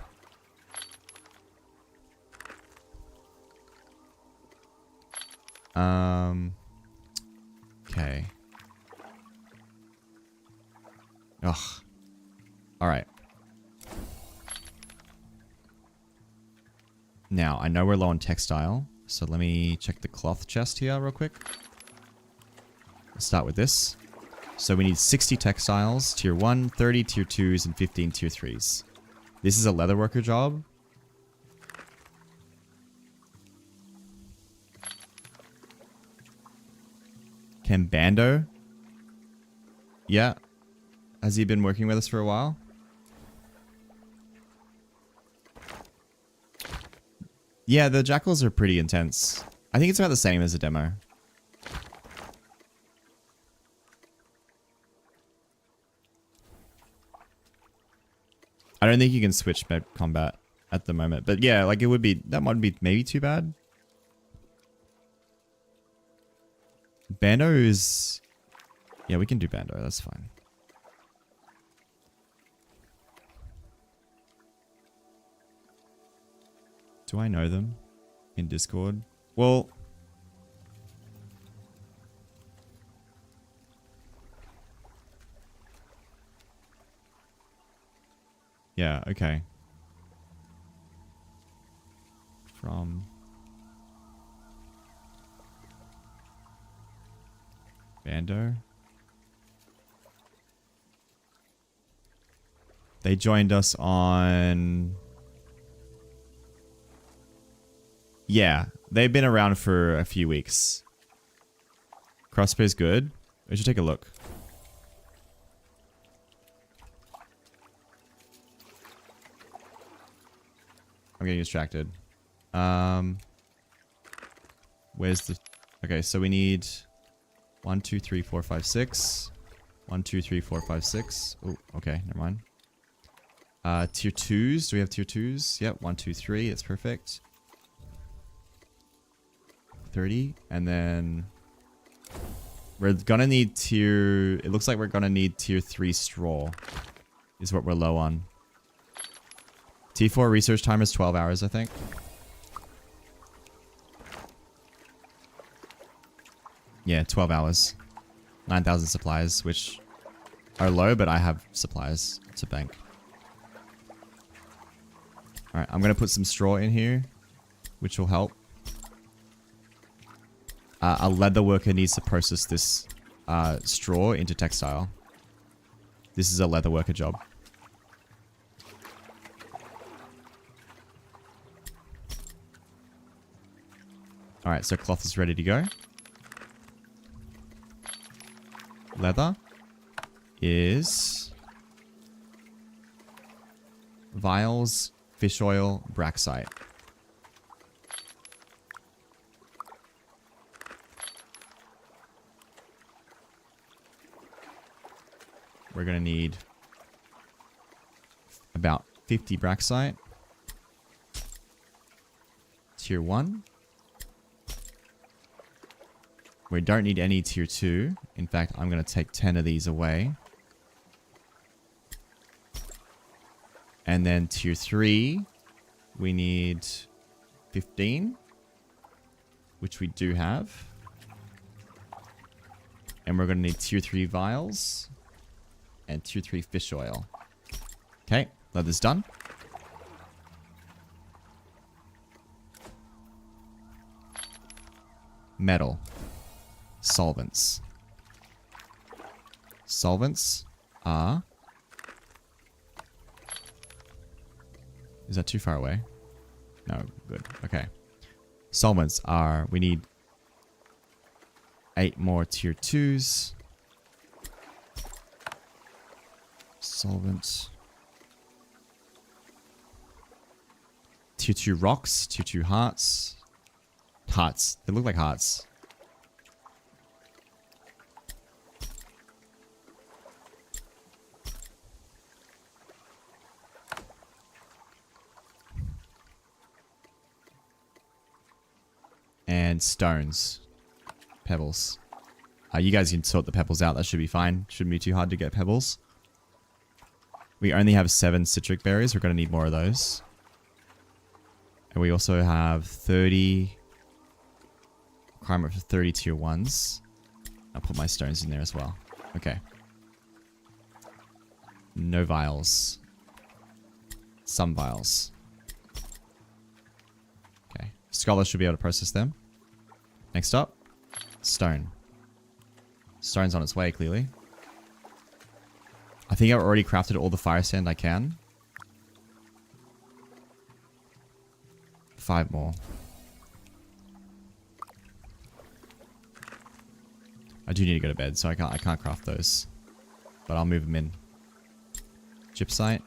Okay. Ugh. Alright. Now, I know we're low on textile, so let me check the cloth chest here real quick. Let's start with this. So we need 60 textiles, tier 1, 30 tier 2s, and 15 tier 3s. This is a leatherworker job. Can Bando? Yeah. Has he been working with us for a while? Yeah, the jackals are pretty intense. I think it's about the same as a demo. I don't think you can switch med combat at the moment. But yeah, like it would be, that might be maybe too bad. Bando is... Yeah, we can do Bando, that's fine. Do I know them in Discord? Well... Yeah, okay. From... Bando? They joined us on... Yeah, they've been around for a few weeks. Crossbow's good. We should take a look. I'm getting distracted. Where's the... Okay, so we need 1, 2, 3, 4, 5, 6. 1, 2, 3, 4, 5, 6. Oh, okay, never mind. Tier 2s. Do we have tier 2s? Yep, 1, 2, 3. That's perfect. 30. And then... We're gonna need tier... It looks like we're gonna need tier 3 straw. Is what we're low on. T4 research time is 12 hours, I think. Yeah, 12 hours. 9,000 supplies, which are low, but I have supplies to bank. Alright, I'm going to put some straw in here, which will help. A leather worker needs to process this straw into textile. This is a leather worker job. Alright, so cloth is ready to go. Leather is vials, fish oil, braxite. We're going to need about 50 braxite. Tier 1. We don't need any tier 2. In fact, I'm going to take 10 of these away. And then tier 3, we need 15, which we do have. And we're going to need tier 3 vials and tier 3 fish oil. Okay, leather's done. Metal. Solvents. Solvents are... Is that too far away? No, good. Okay. Solvents are... We need 8 more tier 2s. Solvent. Tier 2 rocks. Tier 2 hearts. Hearts. They look like hearts. And stones. Pebbles. You guys can sort the pebbles out. That should be fine. Shouldn't be too hard to get pebbles. We only have 7 citric berries. We're going to need more of those. And we also have 30... Requirement for 30 tier 1s. I'll put my stones in there as well. Okay. No vials. Some vials. Okay. Scholar should be able to process them. Next up, stone. Stone's on its way, clearly. I think I've already crafted all the fire sand I can. 5 more. I do need to go to bed, so I can't craft those. But I'll move them in. Gypsite.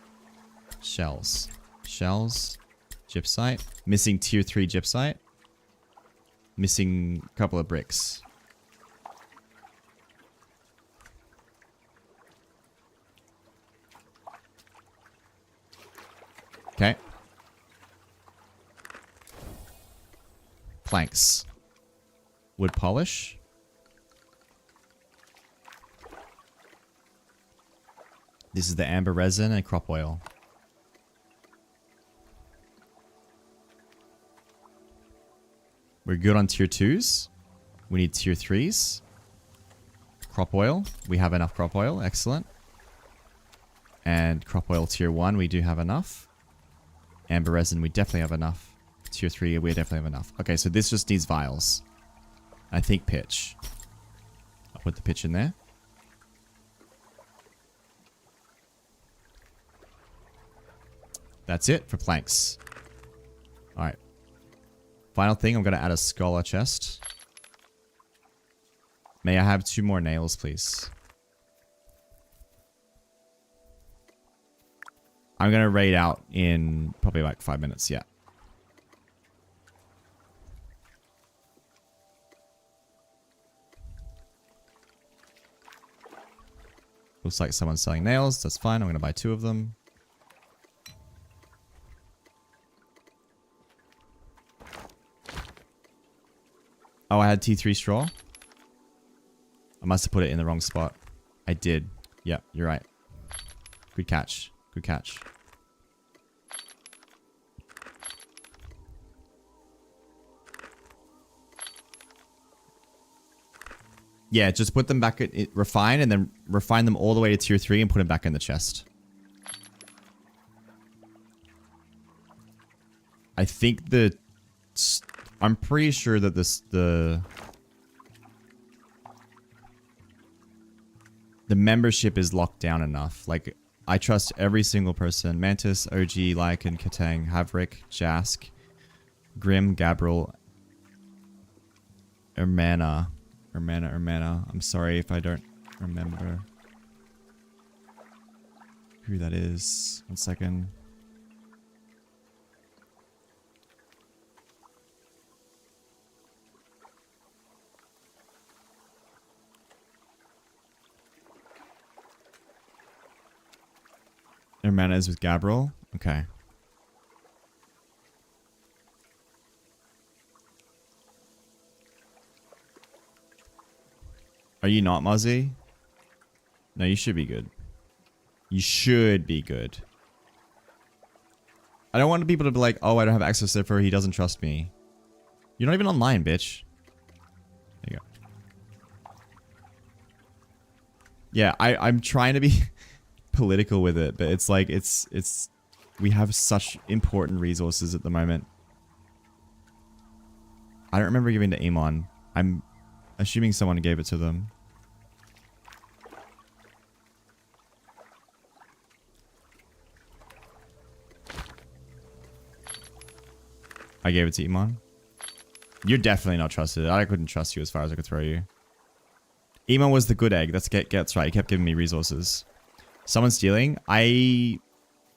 Shells. Shells. Gypsite. Missing tier 3 gypsite. Missing a couple of bricks. Okay. Planks. Wood polish. This is the amber resin and crop oil. We're good on tier 2s. We need tier 3s. Crop oil. We have enough crop oil. Excellent. And crop oil tier 1. We do have enough. Amber resin. We definitely have enough. Tier 3. We definitely have enough. Okay, so this just needs vials. I think pitch. I'll put the pitch in there. That's it for planks. Alright. Final thing, I'm going to add a scholar chest. May I have 2 more nails, please? I'm going to raid out in probably like 5 minutes, yeah. Looks like someone's selling nails. That's fine. I'm going to buy 2 of them. Oh, I had T3 straw. I must have put it in the wrong spot. I did. Yeah, you're right. Good catch. Good catch. Yeah, just put them back at refine and then refine them all the way to tier 3 and put them back in the chest. I think I'm pretty sure that the membership is locked down enough. Like, I trust every single person. Mantis, OG, Lycan, Katang, Havrik, Jask, Grim, Gabriel, Ermana. I'm sorry if I don't remember who that is. 1 second. Ermana is with Gabriel? Okay. Are you not Muzzy? No, you should be good. You should be good. I don't want people to be like, oh, I don't have access to Surfer, he doesn't trust me. You're not even online, bitch. There you go. Yeah, I'm trying to be political with it, but it's like, we have such important resources at the moment. I don't remember giving to Amon. I'm Assuming someone gave it to them. I gave it to Iman. You're definitely not trusted. I couldn't trust you as far as I could throw you. Iman was the good egg. That's right. He kept giving me resources. Someone stealing? I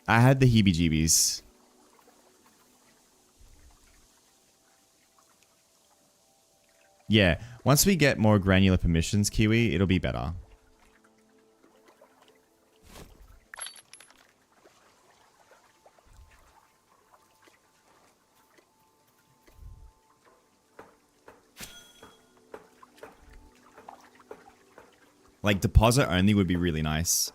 had the heebie-jeebies. Yeah. Once we get more granular permissions, Kiwi, it'll be better. Like, deposit only would be really nice.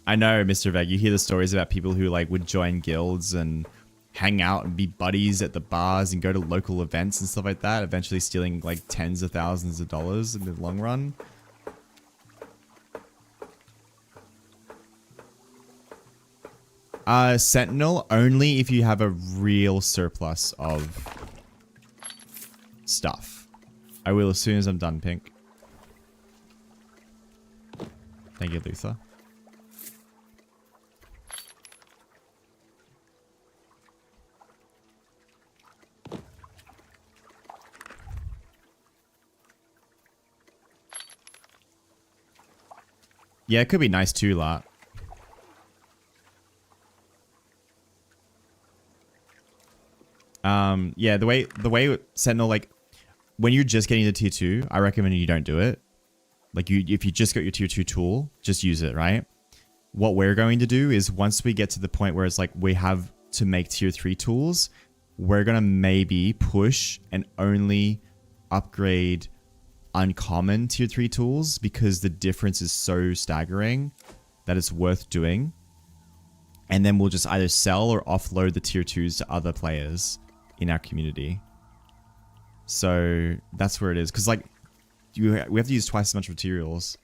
I know, Mr. Veg, you hear the stories about people who like would join guilds and hang out and be buddies at the bars and go to local events and stuff like that, eventually stealing like tens of thousands of dollars in the long run. Sentinel only if you have a real surplus of stuff. I will as soon as I'm done, Pink. Thank you, Luther. Yeah, it could be nice too, Lat. Yeah, the way Sentinel, like, when you're just getting to tier 2, I recommend you don't do it. Like, if you just got your tier 2 tool, just use it, right? What we're going to do is once we get to the point where it's like we have to make tier 3 tools, we're going to maybe push and only upgrade uncommon tier 3 tools because the difference is so staggering that it's worth doing. And then we'll just either sell or offload the tier 2s to other players in our community. So that's where it is. Because like we have to use twice as much materials.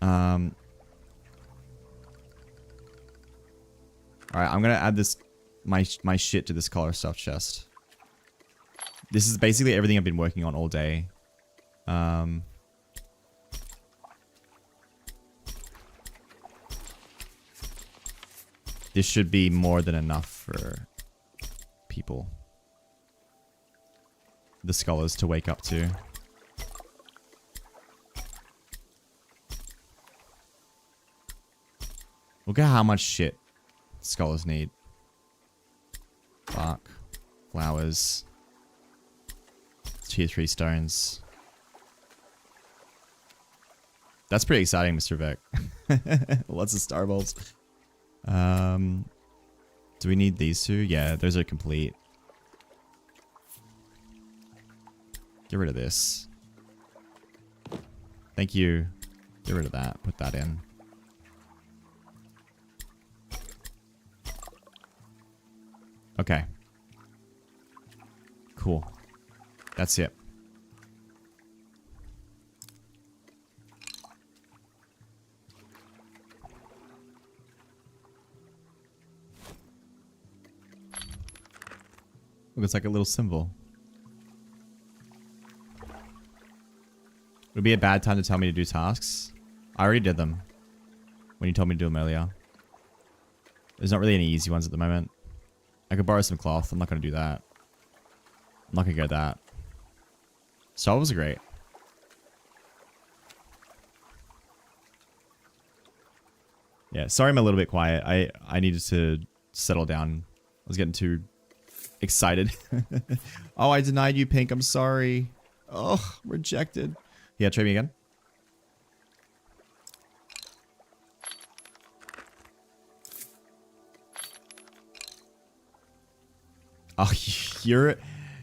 Alright, I'm going to add this my shit to this collar stuff chest. This is basically everything I've been working on all day. This should be more than enough for people. The scholars to wake up to. Look at how much shit scholars need. Bark, flowers, tier 3 stones. That's pretty exciting, Mr. Vec. Lots of star bulbs. Do we need these two? Yeah, those are complete. Get rid of this. Thank you. Get rid of that. Put that in. Okay. Cool. That's it. Look, it's like a little symbol. It would be a bad time to tell me to do tasks. I already did them when you told me to do them earlier. There's not really any easy ones at the moment. I could borrow some cloth. I'm not going to do that. I'm not going to go that. Shovels are great. Yeah, sorry I'm a little bit quiet. I needed to settle down. I was getting too excited. Oh, I denied you, Pink. I'm sorry. Oh, rejected. Yeah, trade me again. Oh,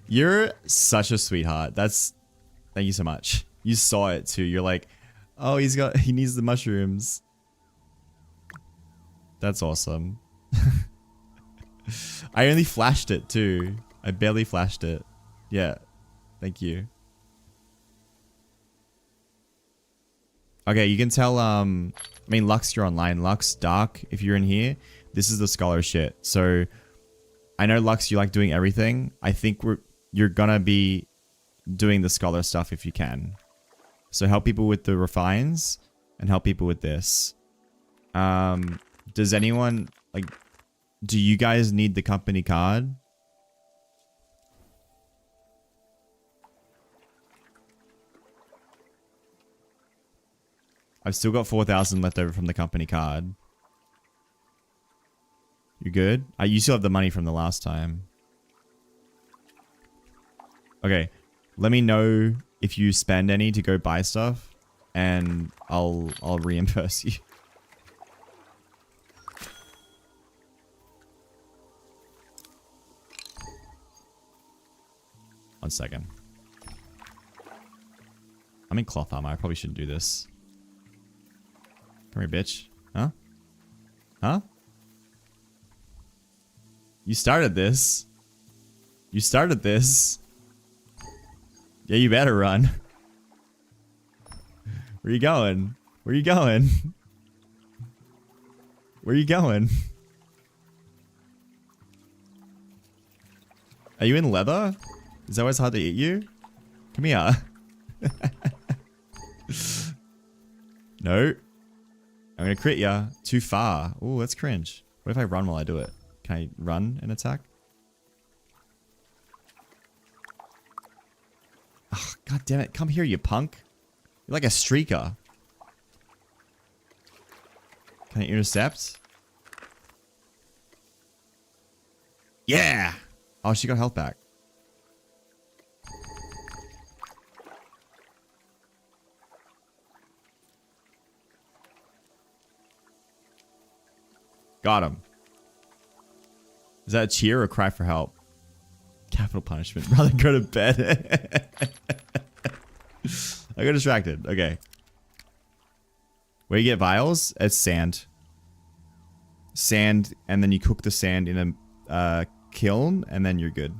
you're such a sweetheart. Thank you so much. You saw it too. You're like, oh, he needs the mushrooms. That's awesome. I only flashed it too. I barely flashed it. Yeah. Thank you. Okay, you can tell, I mean, Lux, you're online. Lux, Dark, if you're in here, this is the scholar shit. So, I know, Lux, you like doing everything. I think you're gonna be doing the scholar stuff if you can. So, help people with the refines and help people with this. Does anyone, like, do you guys need the company card? I've still got 4,000 left over from the company card. You good? You still have the money from the last time. Okay. Let me know if you spend any to go buy stuff, and I'll reimburse you. 1 second. I'm in cloth armor. I probably shouldn't do this. Come here, bitch. Huh? Huh? You started this. You started this. Yeah, you better run. Where you going? Where you going? Where you going? Are you in leather? Is that why it's hard to eat you? Come here. No. I'm gonna crit ya. Too far. Ooh, that's cringe. What if I run while I do it? Can I run and attack? Oh, God damn it. Come here, you punk. You're like a streaker. Can I intercept? Yeah! Oh, she got health back. Got him. Is that a cheer or a cry for help? Capital punishment. Rather go to bed. I got distracted. Okay. Where you get vials? It's sand. Sand, and then you cook the sand in a kiln, and then you're good.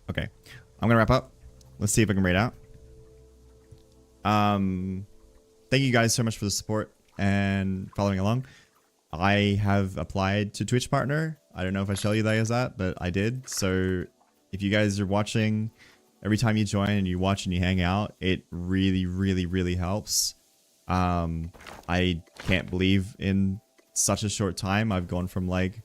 Okay. I'm gonna wrap up. Let's see if I can rate out. Thank you guys so much for the support and following along. I have applied to Twitch partner. I don't know if I tell you guys that, but I did. So if you guys are watching, every time you join and you watch and you hang out, it really, really, really helps. I can't believe in such a short time I've gone from like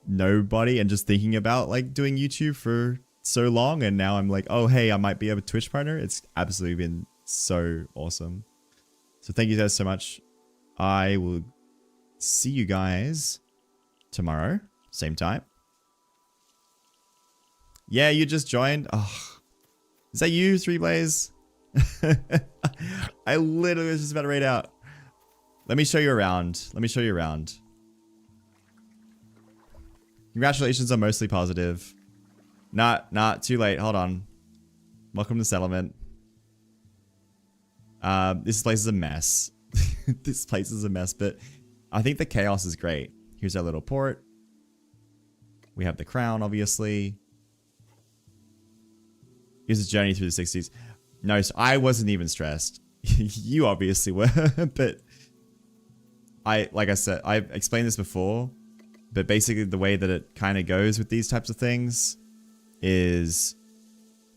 nobody and just thinking about like doing YouTube for so long, and now I'm like, oh hey, I might be a Twitch partner. It's absolutely been so awesome. So thank you guys so much. I will see you guys tomorrow, same time. Yeah, you just joined. Oh, is that you, 3Blaze? I literally was just about to raid out. Let me show you around. Let me show you around. Congratulations on mostly positive. Not too late. Hold on. Welcome to settlement. This place is a mess. This place is a mess, but I think the chaos is great. Here's our little port. We have the crown, obviously. Here's a journey through the 60s. No, so I wasn't even stressed. You obviously were, but like I said, I've explained this before, but basically the way that it kind of goes with these types of things is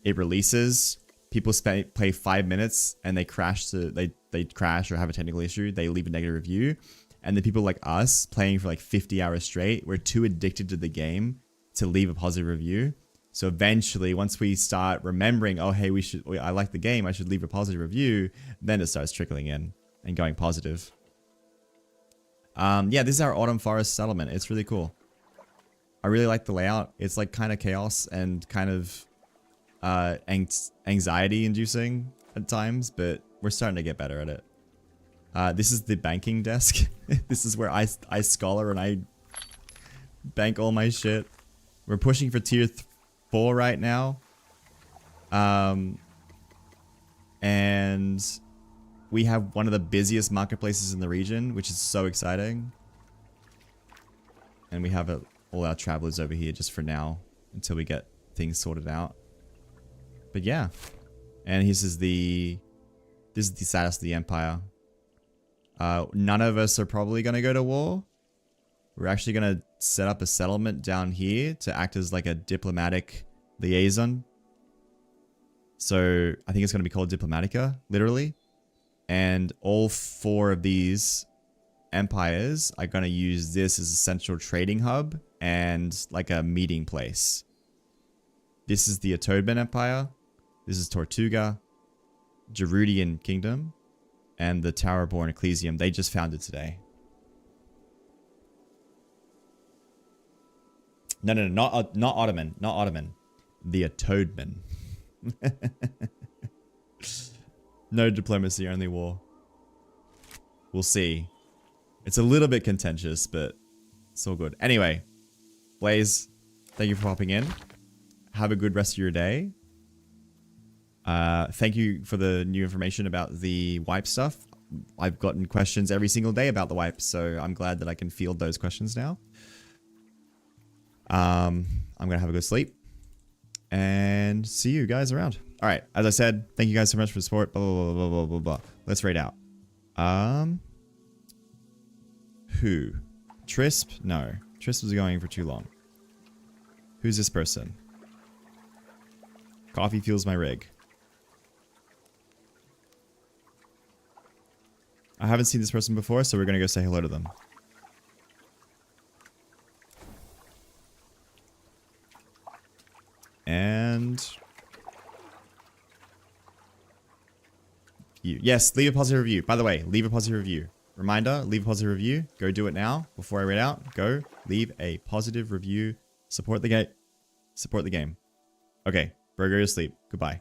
it releases, people play 5 minutes and they crash they crash or have a technical issue, they leave a negative review, and the people like us playing for like 50 hours straight, we're too addicted to the game to leave a positive review. So eventually, once we start remembering, oh hey, I like the game, I should leave a positive review, then it starts trickling in and going positive. Yeah, this is our Autumn Forest settlement. It's really cool. I really like the layout. It's like kind of chaos and kind of anxiety inducing at times, but we're starting to get better at it. This is the banking desk. This is where I scholar and I bank all my shit. We're pushing for tier 4 right now. And we have one of the busiest marketplaces in the region, which is so exciting. And we have all our travelers over here just for now until we get things sorted out. But yeah. And this is the status of the empire. None of us are probably going to go to war. We're actually going to set up a settlement down here to act as like a diplomatic liaison. So I think it's going to be called Diplomatica, literally. And all 4 of these empires are going to use this as a central trading hub and like a meeting place. This is the Ottoman Empire. This is Tortuga, Gerudian Kingdom, and the Tower-born Ecclesium. They just founded today. No, not Ottoman. Not Ottoman. The Ottoman. No diplomacy, only war. We'll see. It's a little bit contentious, but it's all good. Anyway, Blaze, thank you for popping in. Have a good rest of your day. Thank you for the new information about the wipe stuff. I've gotten questions every single day about the wipe, so I'm glad that I can field those questions now. I'm gonna have a good sleep and see you guys around. All right, as I said, thank you guys so much for the support. Blah blah blah blah blah blah. Let's raid out. Who? Trisp? No, Trisp was going for too long. Who's this person? Coffee fuels my rig. I haven't seen this person before, so we're gonna go say hello to them. And you. Yes, leave a positive review. By the way, leave a positive review. Reminder, leave a positive review. Go do it now before I read out. Go leave a positive review. Support the game. Support the game. Okay, bro, go to sleep. Goodbye.